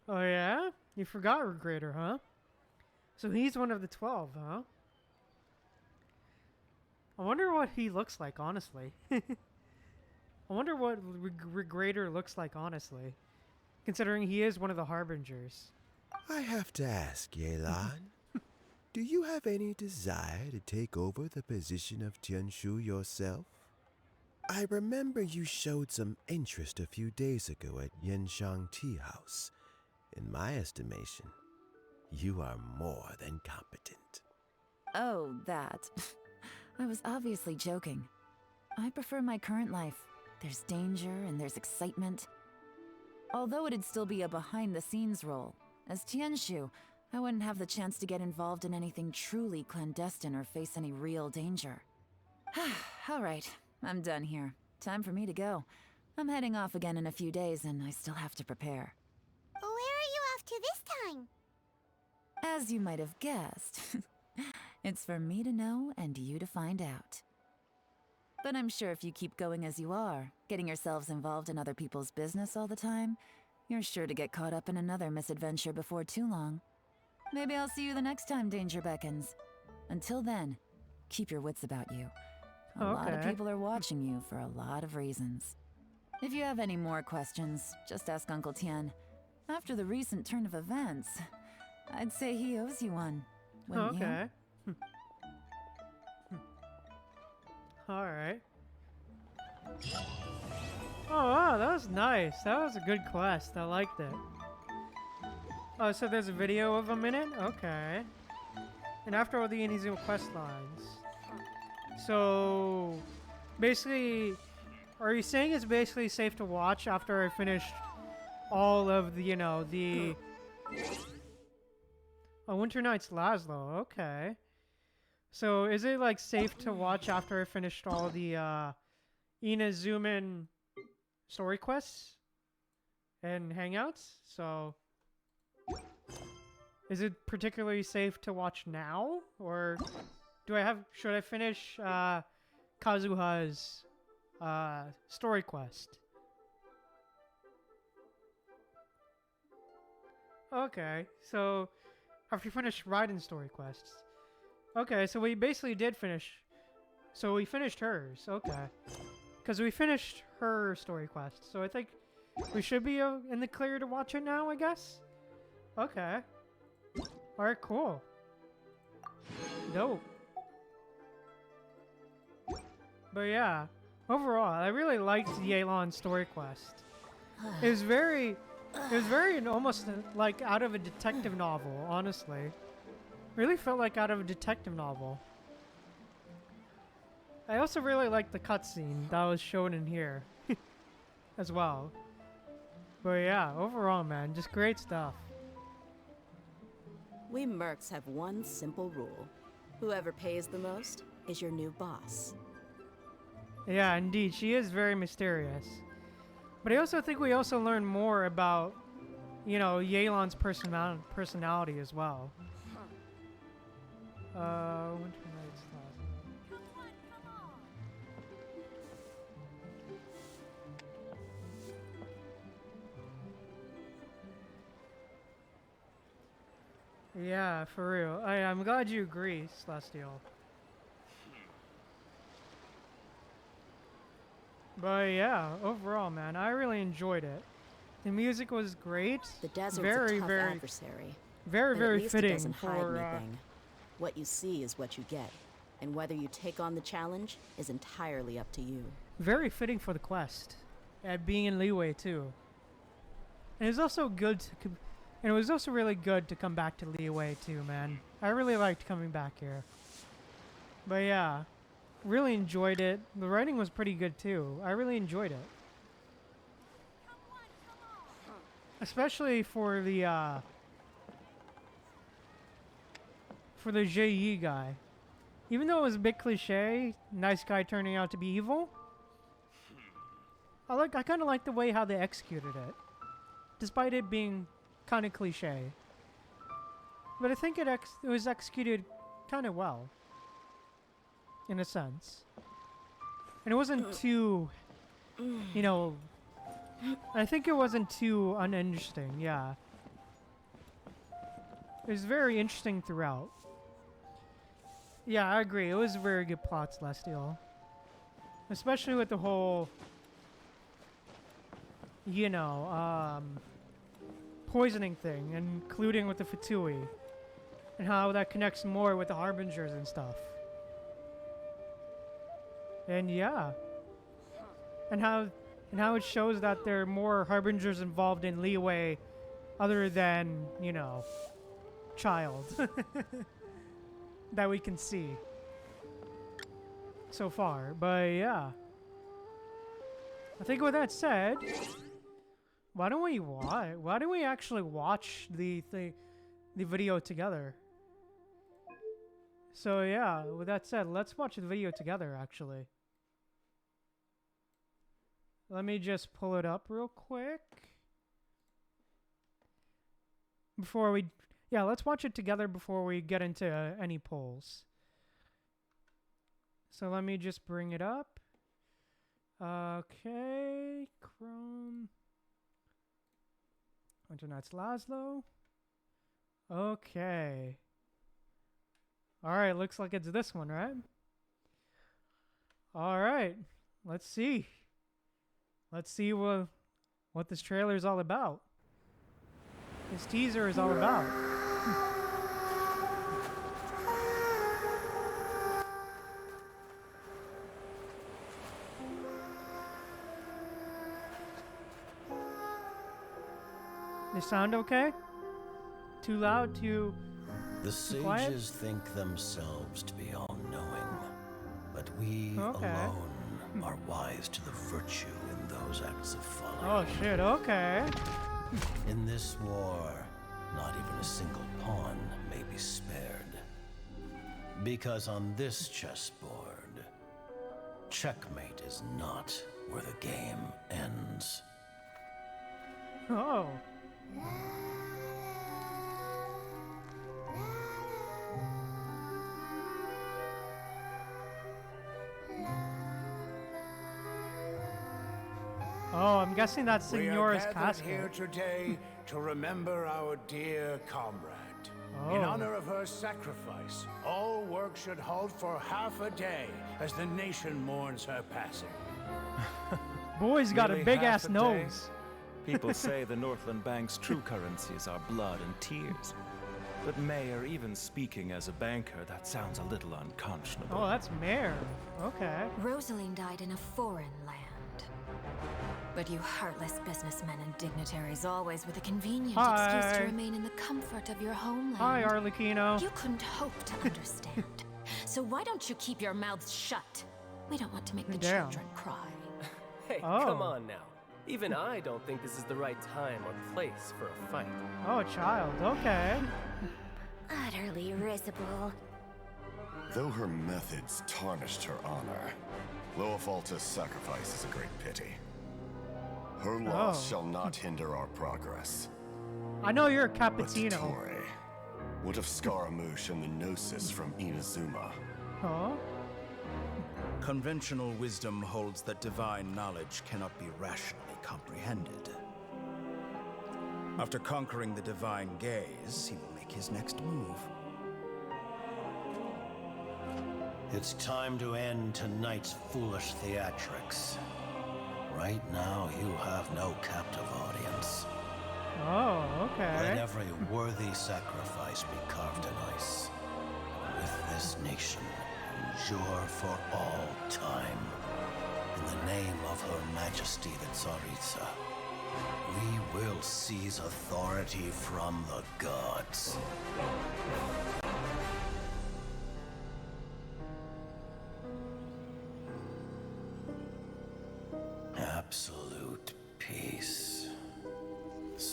Oh yeah? You forgot Regrator, huh? So he's one of the 12, huh? I wonder what he looks like, honestly. I wonder what Regrator looks like, honestly. Considering he is one of the Harbingers. I have to ask, Yelan. Do you have any desire to take over the position of Tianshu yourself? I remember you showed some interest a few days ago at Yenshang Tea House. In my estimation, you are more than competent. Oh, that. I was obviously joking. I prefer my current life. There's danger and there's excitement. Although it'd still be a behind-the-scenes role, as Tianshu, I wouldn't have the chance to get involved in anything truly clandestine or face any real danger. All right, I'm done here. Time for me to go. I'm heading off again in a few days, and I still have to prepare. Where are you off to this time? As you might have guessed, it's for me to know and you to find out. But I'm sure if you keep going as you are, getting yourselves involved in other people's business all the time, you're sure to get caught up in another misadventure before too long. Maybe I'll see you the next time danger beckons. Until then, keep your wits about you. A lot of people are watching you for a lot of reasons. If you have any more questions, just ask Uncle Tien. After the recent turn of events, I'd say he owes you one, wouldn't you? Alright. Oh wow, that was nice. That was a good quest. I liked it. Oh, so there's a video of him in it? Okay. And after all the Inazuma quest lines. So, basically, are you saying it's basically safe to watch after I finished all of the, you know, the... Oh, Winter Nights Laszlo, okay. So, is it, like, safe to watch after I finished all the, Inazuman story quests and hangouts? So, is it particularly safe to watch now? Or should I finish, Kazuha's, story quest? Okay, so after you finish Raiden's story quests. Okay, so we basically did finish. So we finished hers, okay. Because we finished her story quest, so I think we should be in the clear to watch it now, I guess? Okay. Alright, cool. Dope. But yeah, overall, I really liked Yelan's story quest. It was very almost like out of a detective novel, honestly. Really felt like out of a detective novel. I also really liked the cutscene that was shown in here as well. But yeah, overall, man, just great stuff. We mercs have one simple rule. Whoever pays the most is your new boss. Yeah, indeed, she is very mysterious. But I also think we also learn more about, you know, Yelan's personality as well. Winter Nights Laszlo. Yeah, for real. I'm glad you agree, Celestial. But yeah, overall, man, I really enjoyed it. The music was great. The desert's very, a tough very, adversary. very, but very at least fitting it doesn't hide for. anything. What you see is what you get, and whether you take on the challenge is entirely up to you. Very fitting for the quest, at being in Liyue too. And it was also good to, and it was also really good to come back to Liyue too, man. I really liked coming back here. But yeah, really enjoyed it. The writing was pretty good too. I really enjoyed it. Especially for the JE guy. Even though it was a bit cliche, nice guy turning out to be evil. I kind of like the way how they executed it. Despite it being kind of cliche. But I think it was executed kind of well. In a sense. And it wasn't too, you know, I think it wasn't too uninteresting, yeah. It was very interesting throughout. Yeah, I agree. It was a very good plot, Celestial. Especially with the whole, you know, poisoning thing, including with the Fatui. And how that connects more with the Harbingers and stuff. And yeah. And how it shows that there are more Harbingers involved in Liyue other than, you know, Child. That we can see so far. But yeah. I think with that said, why don't we actually watch the video together? So yeah, with that said, let's watch the video together actually. Let me just pull it up real quick. Let's watch it together before we get into any polls. So let me just bring it up. Okay, Chrome. Internet's Laszlo. Okay. Alright, looks like it's this one, right? Alright, let's see. Let's see what this trailer is all about. This teaser is all about. They sound okay? Too loud? Too quiet? The sages think themselves to be all-knowing, but we alone are wise to the virtue in those acts of folly. Oh shit, okay. In this war, not even a single pawn may be spared. Because on this chessboard, checkmate is not where the game ends. Oh. Oh, I'm guessing that's Signora's casket. We are gathered here today to remember our dear comrade. In honor of her sacrifice, all work should halt for half a day as the nation mourns her passing. Boy's got a big ass nose. People say the Northland Bank's true currencies are blood and tears. But Mayor, even speaking as a banker, that sounds a little unconscionable. Oh, that's Mayor. Okay. Rosaline died in a foreign land. But you heartless businessmen and dignitaries always with a convenient excuse to remain in the comfort of your homeland. Hi, Arlecchino. You couldn't hope to understand. So why don't you keep your mouths shut? We don't want to make the children cry. Hey, come on now. Even I don't think this is the right time or place for a fight. Oh, Child. Okay. Utterly risible. Though her methods tarnished her honor, Loafalta's sacrifice is a great pity. Her loss shall not hinder our progress. I know you're a Cappuccino. But Torre, what of Scaramouche and the Gnosis from Inazuma? Huh? Conventional wisdom holds that divine knowledge cannot be rationally comprehended. After conquering the divine gaze, he will make his next move. It's time to end tonight's foolish theatrics. Right now, you have no captive audience. Oh, okay. Let every worthy sacrifice be carved in ice. With this nation, endure for all time. In the name of Her Majesty the Tsaritsa, we will seize authority from the gods.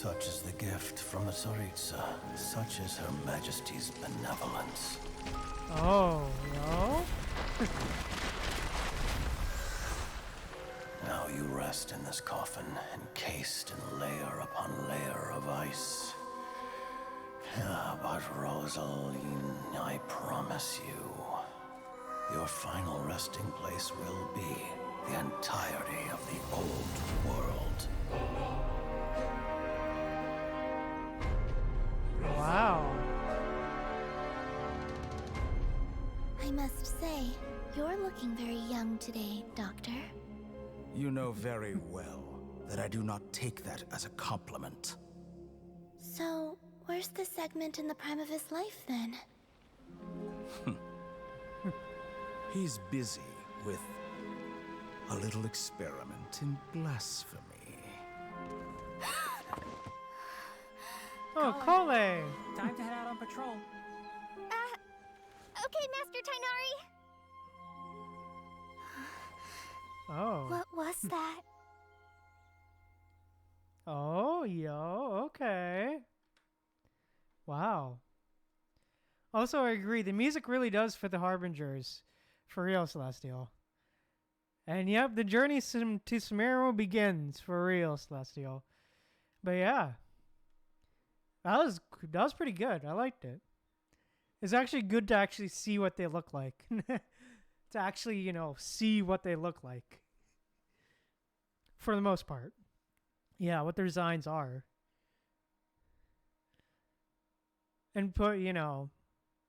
Such is the gift from the Tsaritsa. Such is Her Majesty's benevolence. Oh, no? Now you rest in this coffin, encased in layer upon layer of ice. But Rosaline, I promise you, your final resting place will be the entirety of the old world. Wow. I must say, you're looking very young today, Doctor. You know very well that I do not take that as a compliment. So, where's the segment in the prime of his life, then? He's busy with a little experiment in blasphemy. Oh, Cole! Time to head out on patrol. Okay, Master Tainari. Oh. What was that? Oh, yo, okay. Wow. Also, I agree. The music really does fit the Harbingers. For real, Celestial. And yep, the journey to Sumeru begins. For real, Celestial. But yeah. That was pretty good. I liked it. It's actually good to actually see what they look like. To actually, you know, see what they look like. For the most part. Yeah, what their designs are. And put, you know,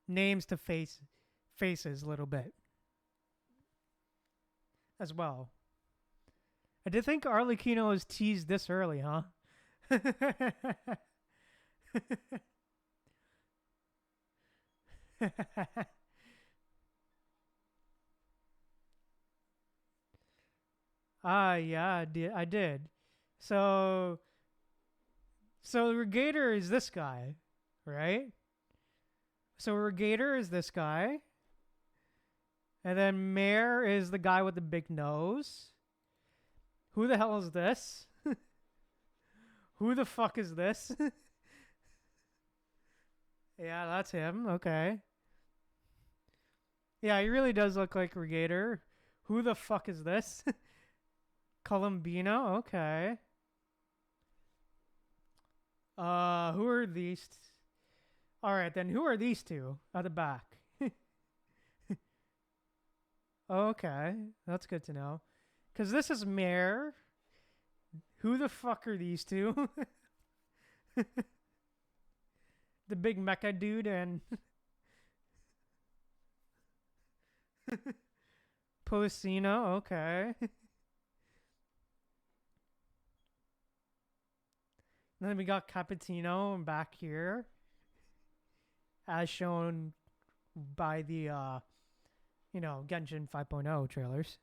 names to faces a little bit. As well. I did think Arlecchino was teased this early, huh? Yeah, I did. So Regator is this guy, right? So Regator is this guy. And then Mare is the guy with the big nose. Who the hell is this? Who the fuck is this? Yeah, that's him. Okay. Yeah, he really does look like Regator. Who the fuck is this? Columbino. Okay. Who are these? All right, then who are these two at the back? Okay, that's good to know. Because this is Mare. Who the fuck are these two? The big mecha dude and Policino, okay. And then we got Cappuccino back here. As shown by the, you know, Genshin 5.0 trailers.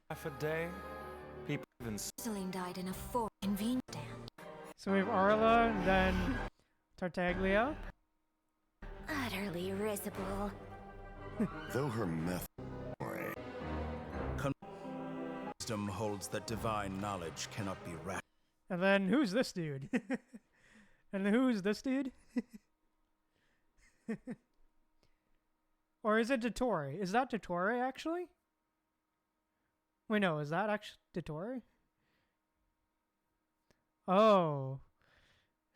Half a day, people even... Celine died in a foreign convenience stand. So we have Arla and then Tartaglia. Utterly risible. Though her method... Wisdom holds that divine knowledge cannot be rational. And then who's this dude? And who's this dude? Or is it Dottore? Is that Dottore actually? Wait, no, is that actually Dottore? Oh.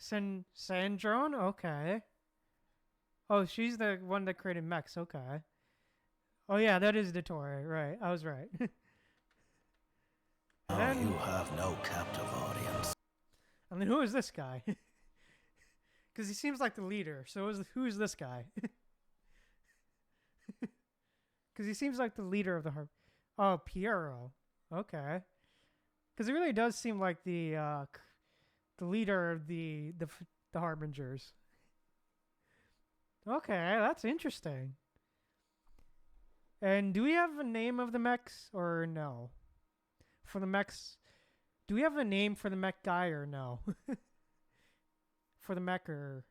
Sandrone? Okay. Oh, she's the one that created mechs, okay. Oh yeah, that is Dottore, right. I was right. Now you have no captive audience. And then who is this guy? Because he seems like the leader, so who's this guy? Because he seems like the leader of the Oh, Piero. Okay. Because it really does seem like the leader of the Harbingers. Okay, that's interesting. And do we have a name of the mechs or no? For the mechs, do we have a name for the mech guy or no? For the mech, or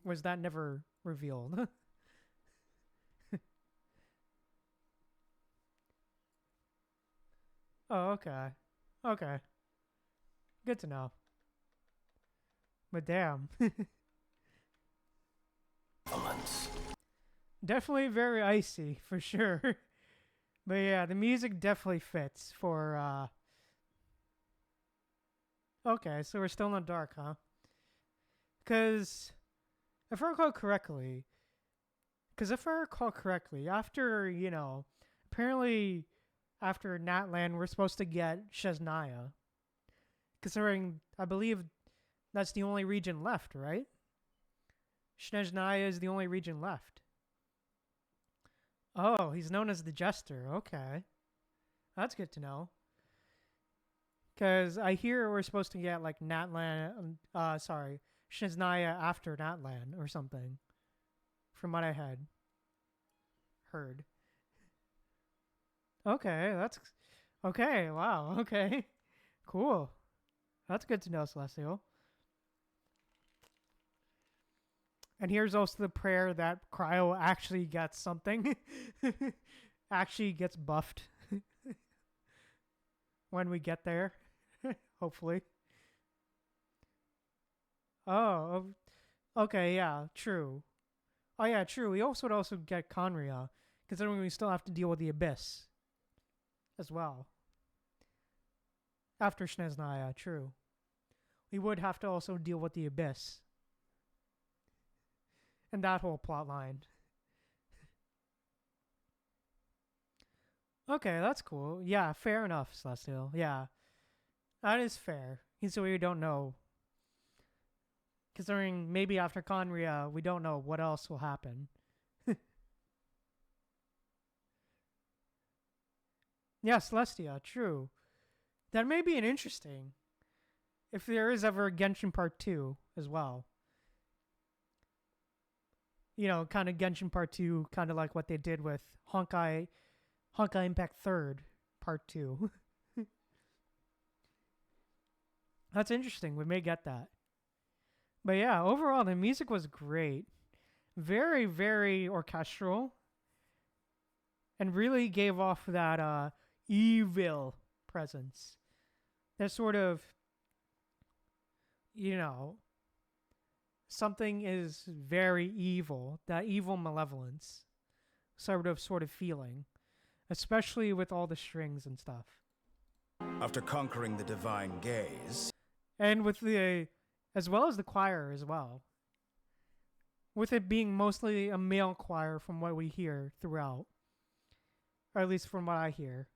was that never revealed? Oh, okay. Okay. Good to know. But damn. Definitely very icy, for sure. But yeah, the music definitely fits for, Okay, so we're still in the dark, huh? Because, if I recall correctly, after, apparently after Natlan, we're supposed to get Shesnaya. Considering, I believe that's the only region left, right? Snezhnaya is the only region left. Oh, he's known as the Jester. Okay. That's good to know. Because I hear we're supposed to get, like, Snezhnaya after Natlan or something. From what I had heard. Okay, that's... Okay, wow, okay. Cool. That's good to know, Celestial. And here's also the prayer that Cryo actually gets something. Actually gets buffed. When we get there. Hopefully. Oh, okay, yeah, true. Oh yeah, true. We also would also get Conria, considering we still have to deal with the Abyss. As well. After Snezhnaya, true. We would have to also deal with the Abyss. And that whole plot line. Okay, that's cool. Yeah, fair enough, Celestial. Yeah. That is fair. So we don't know. Considering maybe after Conria, we don't know what else will happen. Yeah, Celestia, true. That may be an interesting. If there is ever a Genshin Part 2 as well. Kind of Genshin Part 2, kind of like what they did with Honkai Impact 3rd Part 2. That's interesting. We may get that. But yeah, overall, the music was great. Very, very orchestral. And really gave off that evil presence. That sort of, something is very evil. That evil malevolence sort of feeling. Especially with all the strings and stuff. After conquering the divine gaze... And with as well as the choir as well. With it being mostly a male choir from what we hear throughout. Or at least from what I hear.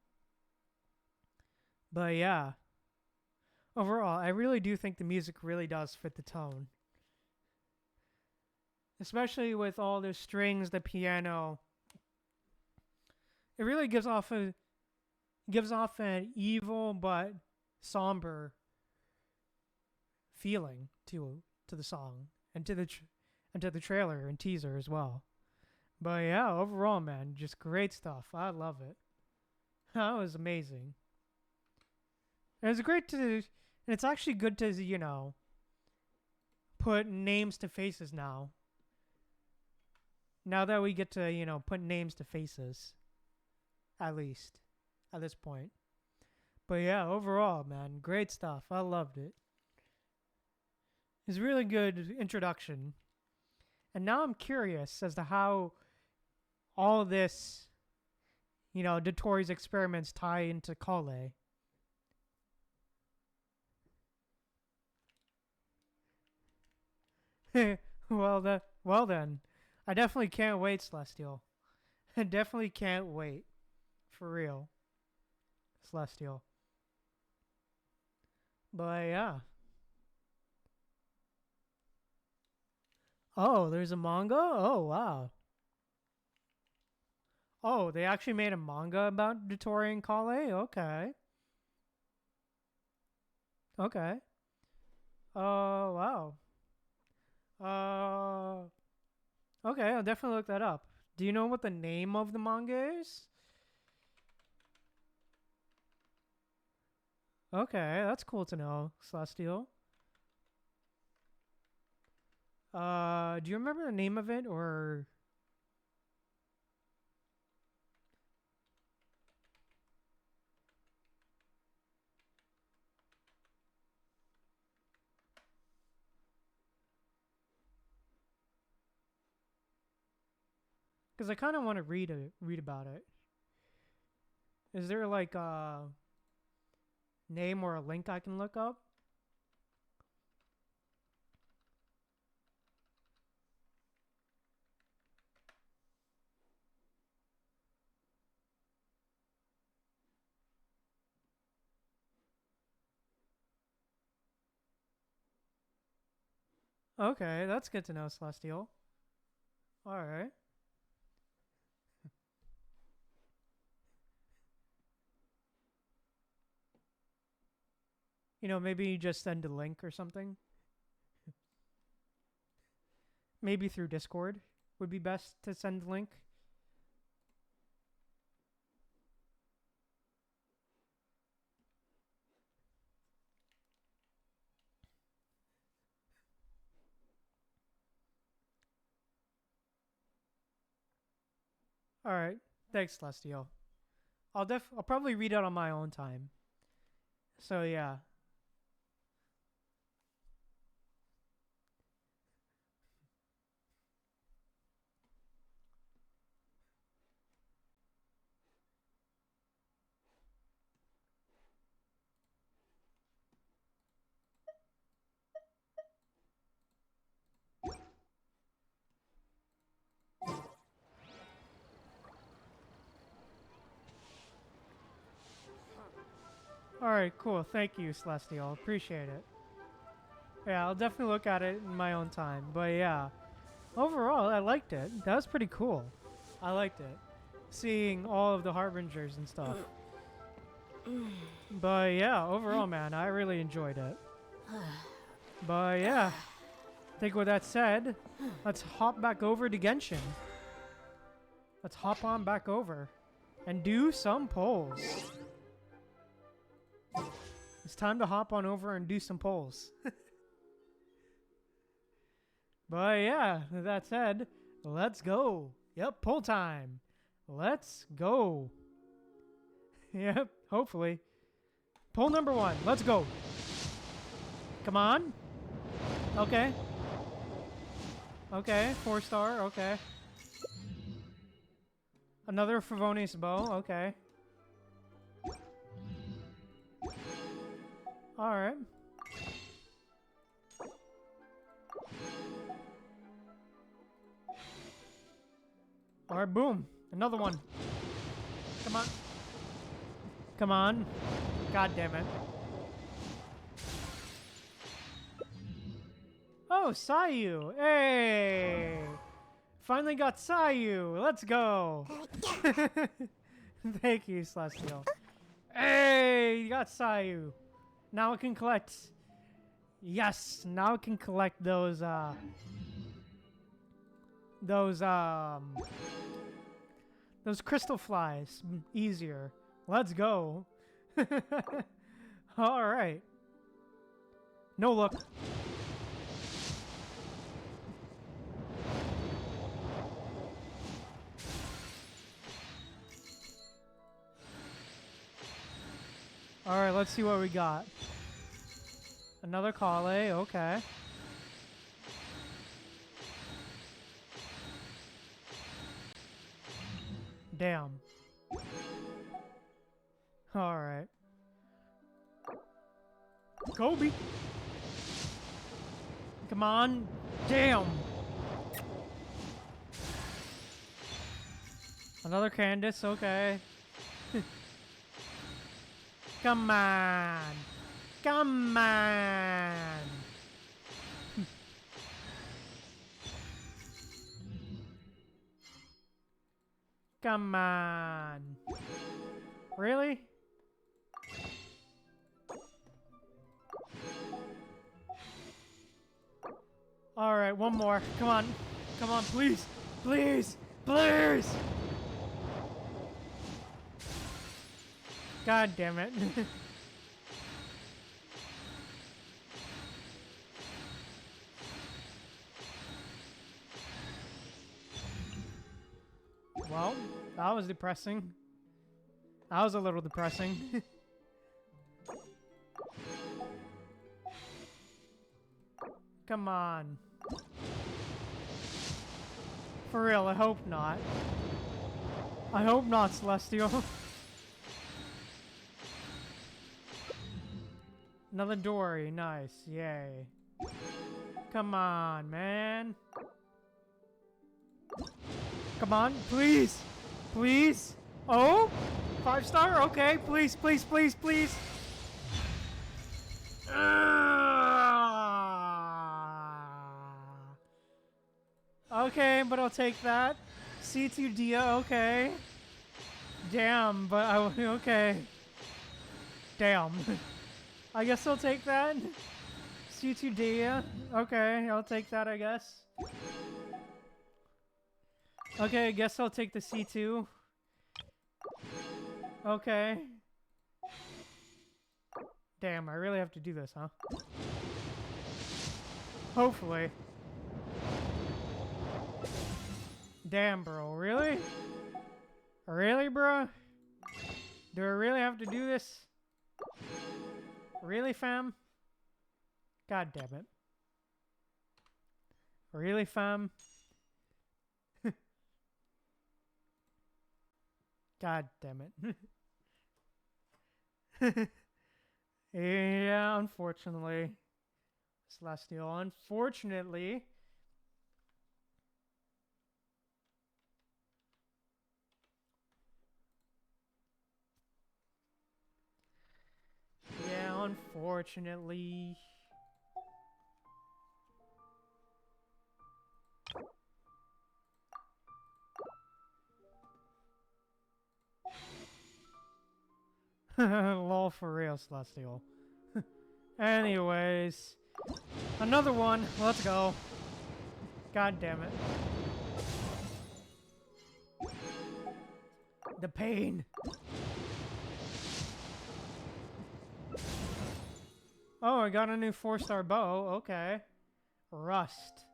But yeah. Overall, I really do think the music really does fit the tone. Especially with all the strings, the piano. It really gives off an evil but somber feeling to the song and to the trailer and teaser as well. But yeah, overall, man, just great stuff. I love it. That was amazing. And it's great and it's actually good to, put names to faces now. Now that we get to, put names to faces. At least. At this point. But yeah, overall, man, great stuff. I loved it. It's a really good introduction. And now I'm curious as to how all this, Dotori's experiments tie into Kale. well then. I definitely can't wait, Celestial. I definitely can't wait. For real. Celestial. But yeah. Oh, there's a manga? Oh, wow. Oh, they actually made a manga about Dotori and Kale? Okay. Okay. Oh, wow. Okay, I'll definitely look that up. Do you know what the name of the manga is? Okay, that's cool to know, Celestial. Do you remember the name of it, or... Because I kind of want to read about it. Is there like a name or a link I can look up? Okay, that's good to know, Celestial. Alright. You know, maybe you just send a link or something. Maybe through Discord would be best to send a link. Alright. Thanks, Celestial. I'll probably read it on my own time. So yeah. Alright, cool. Thank you, Celestial. Appreciate it. Yeah, I'll definitely look at it in my own time. But yeah, overall, I liked it. That was pretty cool. I liked it. Seeing all of the Harbingers and stuff. But yeah, overall, man, I really enjoyed it. But yeah, I think with that said, let's hop back over to Genshin. Let's hop on back over and do some polls. It's time to hop on over and do some polls. But yeah, with that said, let's go. Yep, poll time. Let's go. Yep, hopefully. Poll number 1. Let's go. Come on. Okay. Okay, 4-star. Okay. Another Favonius bow. Okay. Alright. Alright, boom. Another one. Come on. Come on. God damn it. Oh, Sayu. Hey. Finally got Sayu. Let's go. Thank you, Celestial. Hey, you got Sayu. Now I can collect. Yes, now I can collect those crystal flies easier. Let's go. All right. No look. All right, let's see what we got. Another Kale, okay. Damn. All right. Kobe. Come on. Damn. Another Candace, okay. Come on. Come on. Come on. Really? All right, one more. Come on. Come on, please. Please. Please. God damn it. Well, that was depressing. That was a little depressing. Come on. For real, I hope not. I hope not, Celestial. Another Dory, nice, yay. Come on, man. Come on, please! Please! Oh! 5-star? Okay, please, please, please, please! Okay, but I'll take that. C2 Dia, okay. Damn, but okay. Damn. I guess I'll take that. C2 Dia, okay, I'll take that, I guess. Okay, I guess I'll take the C2. Okay. Damn, I really have to do this, huh? Hopefully. Damn, bro, really? Really, bro? Do I really have to do this? Really, fam? God damn it. Really, fam? God damn it. Yeah, unfortunately. Celestial, unfortunately. Yeah, unfortunately. Lol, for real, Celestial. Anyways. Another one. Let's go. God damn it. The pain. Oh, I got a new 4-star bow. Okay. Rust.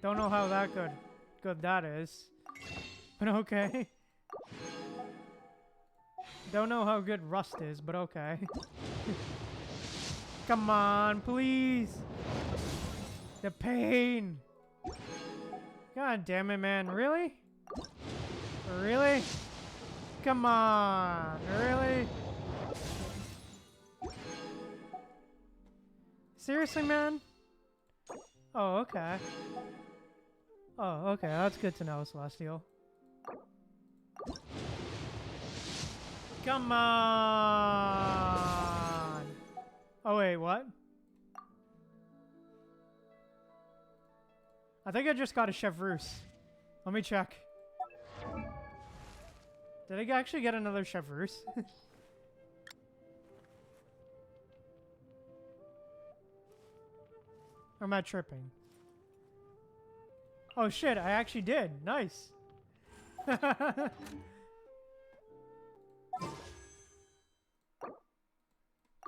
Don't know how that good that is. But okay. Don't know how good rust is, but okay. Come on, please. The pain. God damn it, man. Really? Really? Come on. Really? Seriously, man? Oh, okay. Oh, okay. That's good to know, Celestial. Come on! Oh, wait, what? I think I just got a Chevreuse. Let me check. Did I actually get another Chevreuse? Or am I tripping? Oh shit, I actually did. Nice.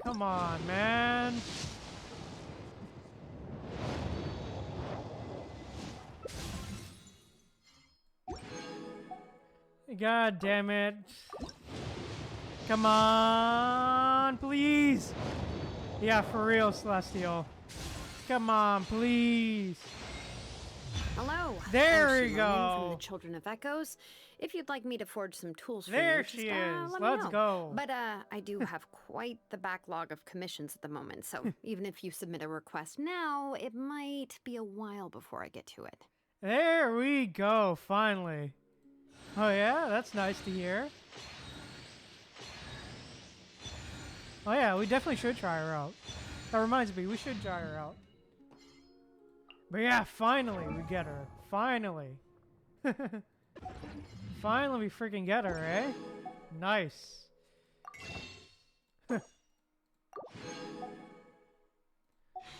Come on, man. God damn it. Come on, please. Yeah, for real, Celestial. Come on, please. Hello. There I'm we Xilonen go. From the Children of Echoes. If you'd like me to forge some tools for There you, she just, is. let me Let's know. go. But I do have quite the backlog of commissions at the moment, so even if you submit a request now, it might be a while before I get to it. There we go, finally. Oh yeah, that's nice to hear. Oh yeah, we definitely should try her out. That reminds me, we should try her out. But yeah, finally we get her. Finally. Finally we freaking get her, eh? Nice.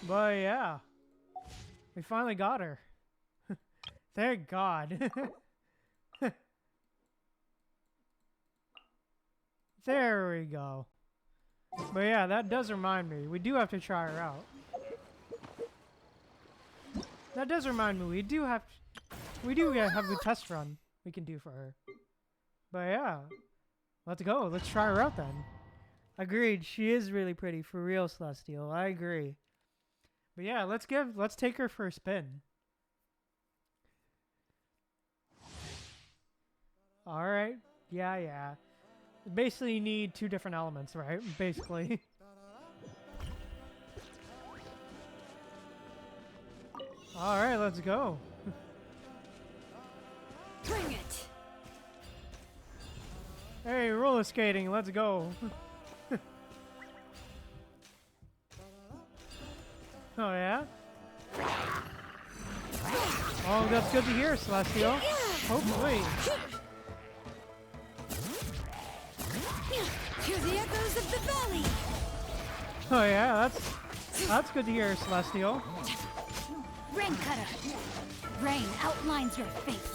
But yeah. We finally got her. Thank God. There we go. But yeah, that does remind me. We do have to try her out. That does remind me. We do have a test run we can do for her. But yeah. Let's go. Let's try her out then. Agreed. She is really pretty. For real, Celestial. I agree. But yeah, let's take her for a spin. Alright. Yeah, yeah. Basically, you need two different elements, right? Basically. Alright, let's go. Bring it! Hey, roller skating, let's go. Oh, yeah? Oh, that's good to hear, Celestial. Hopefully. Hear the echoes of the valley! Oh, yeah, that's good to hear, Celestial. Rain cutter! Rain outlines your face.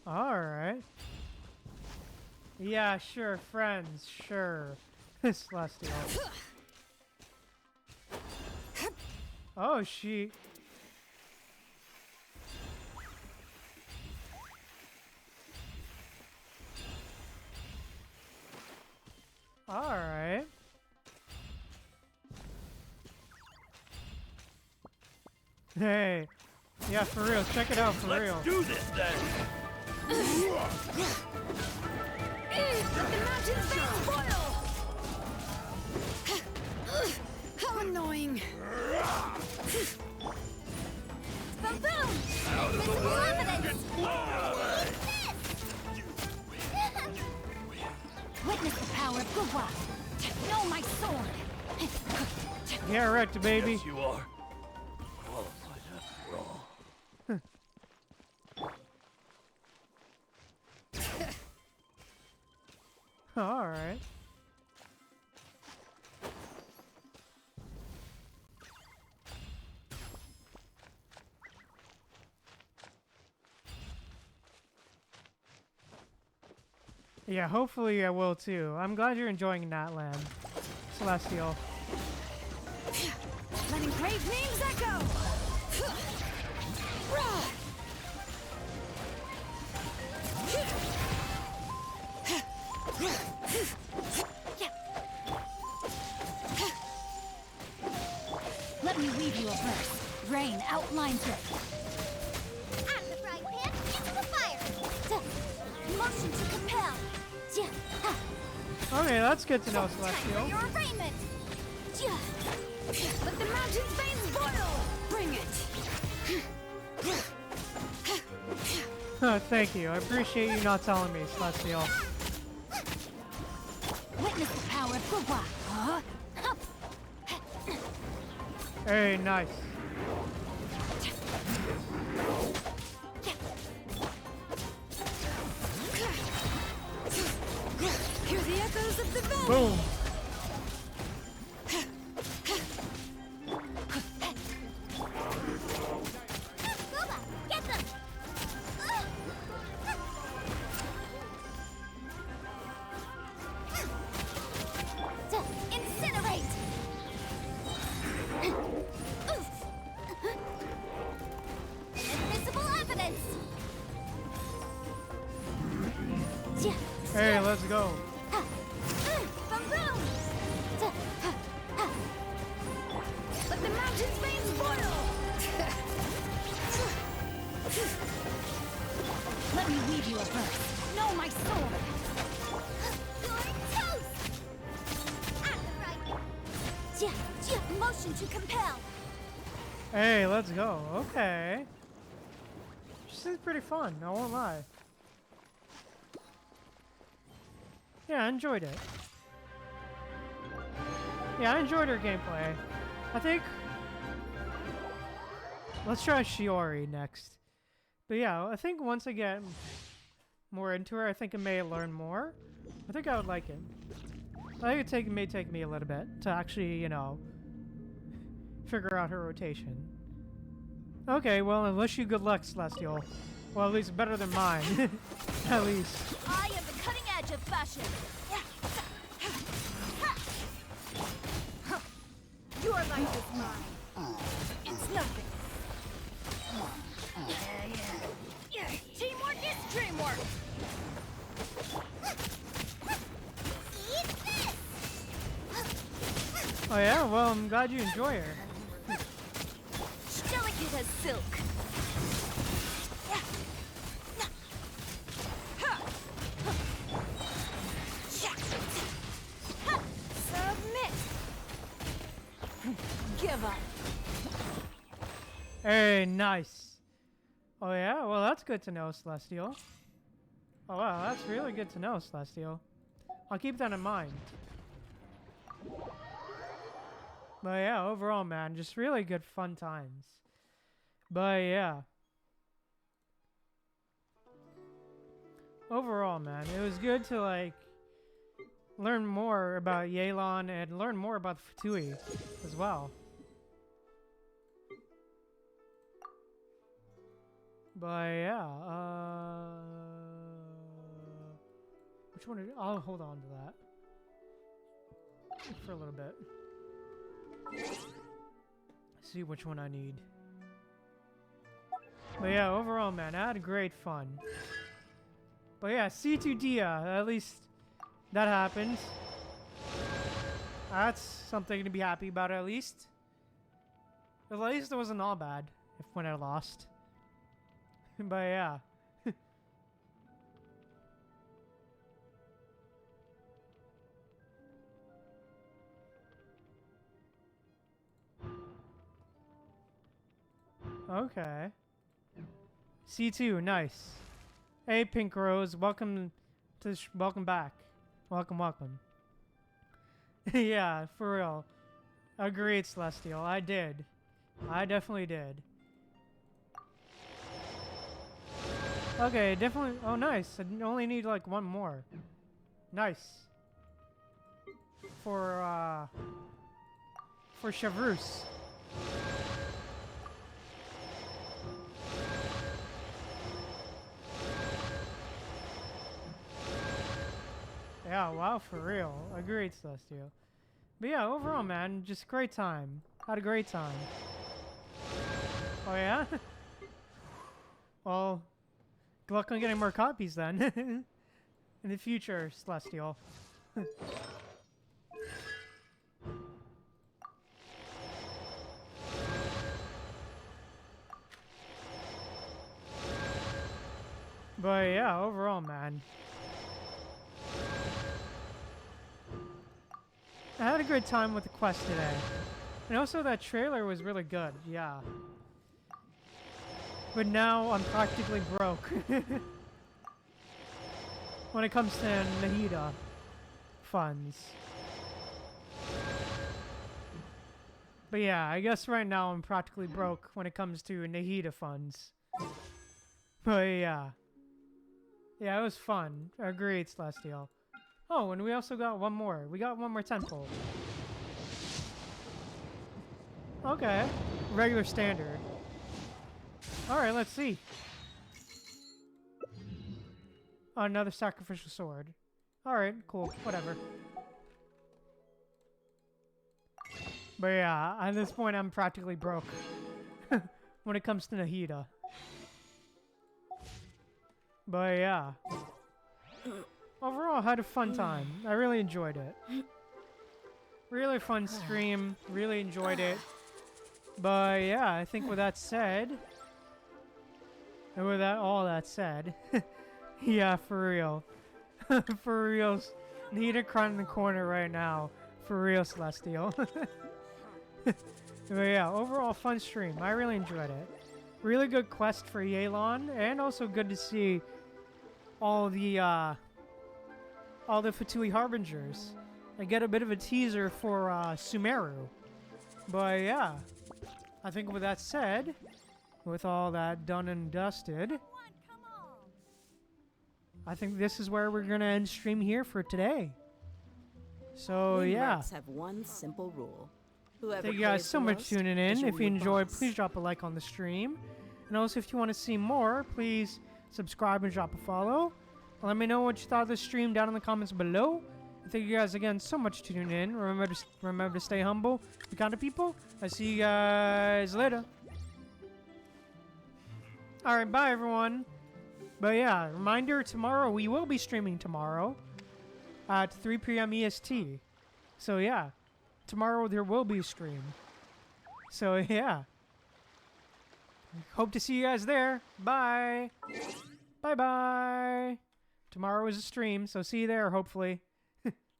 Alright. Yeah, sure, friends, sure. Celestial. Oh, she... Alright. Hey. Yeah, for real. Check it out, for real. Let's do this then! Let the mountains veins boil! How annoying! Boom boom! Invisible evidence! Witness the power of Gugwa! Know my sword! Yeah, wrecked, baby. Yes, you are. Qualified after all. Alright. Yeah, hopefully I will too. I'm glad you're enjoying Natland, Celestial. Letting great names echo! Let me weave you a verse. Rain outlines it. Out of the frying pan, into the fire. Motion to compel. Okay, that's good to know, Time for Celestial. your arraignment. Let the mountain's veins boil. Bring it. Oh, thank you. I appreciate you not telling me, Celestial. Witness the power of Gugwa. Hey, nice. Hear the echoes of the valley. Boom. Boba, get them! Incinerate. Invisible evidence! Hey, let's go. Boom boom. Let the mountain's veins boil. Let me weave you a verse. Know my sword. You're toast! Out of the frying Motion to compel. Hey, let's go. Okay. This is pretty fun, I won't lie. Yeah, I enjoyed it. Yeah, I enjoyed her gameplay. I think... Let's try Shiori next. But yeah, I think once I get more into her, I think I may learn more. I think I would like it. I think it may take me a little bit to actually, you know, figure out her rotation. Okay, well, I wish you good luck, Celestial. Well, at least better than mine. At least. I am the cutting edge of fashion. Your life is mine. It's nothing. Teamwork is dreamwork. Eat this! Oh yeah? Well, I'm glad you enjoy her. Delicate as silk. Submit. Give up. Hey, nice. Oh yeah? Well, that's good to know, Celestial. Oh wow, that's really good to know, Celestial. I'll keep that in mind. But yeah, overall, man, just really good fun times. But yeah. Overall, man, it was good to, like, learn more about Yelan and learn more about the Fatui as well. But yeah, which one? I'll hold on to that for a little bit. See which one I need. But yeah, overall, man, I had great fun. But yeah, C2Dia, at least that happened. That's something to be happy about, at least. At least it wasn't all bad when I lost. But yeah. Okay. C2, nice. Hey, Pink Rose, welcome to welcome back. Welcome. Yeah, for real. Agreed, Celestial. I did. I definitely did. Okay, definitely. Oh, nice. I only need like one more. Nice. For Chavrus. Yeah, wow, for real. Agreed, Celestial. But yeah, overall, man, just great time. Had a great time. Oh, yeah? Well, good luck on getting more copies then. In the future, Celestial. But yeah, overall, man. I had a good time with the quest today. And also that trailer was really good, yeah. But now I'm practically broke. When it comes to Nahida funds. But yeah, I guess right now I'm practically broke when it comes to Nahida funds. But yeah. Yeah, it was fun. Agreed, Celestial. Oh, and we also got one more. We got one more temple. Okay. Regular standard. Alright, let's see. Another sacrificial sword. Alright, cool. Whatever. But yeah, at this point I'm practically broke. When it comes to Nahida. But yeah. Overall, I had a fun time. I really enjoyed it. Really fun stream. Really enjoyed it. But yeah, I think with that said... And with that, all that said... yeah, for real. For real. Need a crying in the corner right now. For real, Celestial. But yeah, overall fun stream. I really enjoyed it. Really good quest for Yelan. And also good to see all the Fatui Harbingers. I get a bit of a teaser for Sumeru. But yeah, I think with that said, with all that done and dusted, I think this is where we're gonna end stream here for today. So yeah, Rats have one simple rule. Whoever thank you guys plays so the much most for tuning is in. your If you new enjoyed, boss. please drop a like on the stream. And also, if you want to see more, please subscribe and drop a follow. Let me know what you thought of the stream down in the comments below. Thank you guys again so much for tuning in. Remember to stay humble, be kind of people. I'll see you guys later. Alright, bye everyone. But yeah, reminder, tomorrow, we will be streaming tomorrow at 3 p.m. EST. So yeah, tomorrow there will be a stream. So yeah. Hope to see you guys there. Bye. Bye-bye. Tomorrow is a stream, so see you there, hopefully.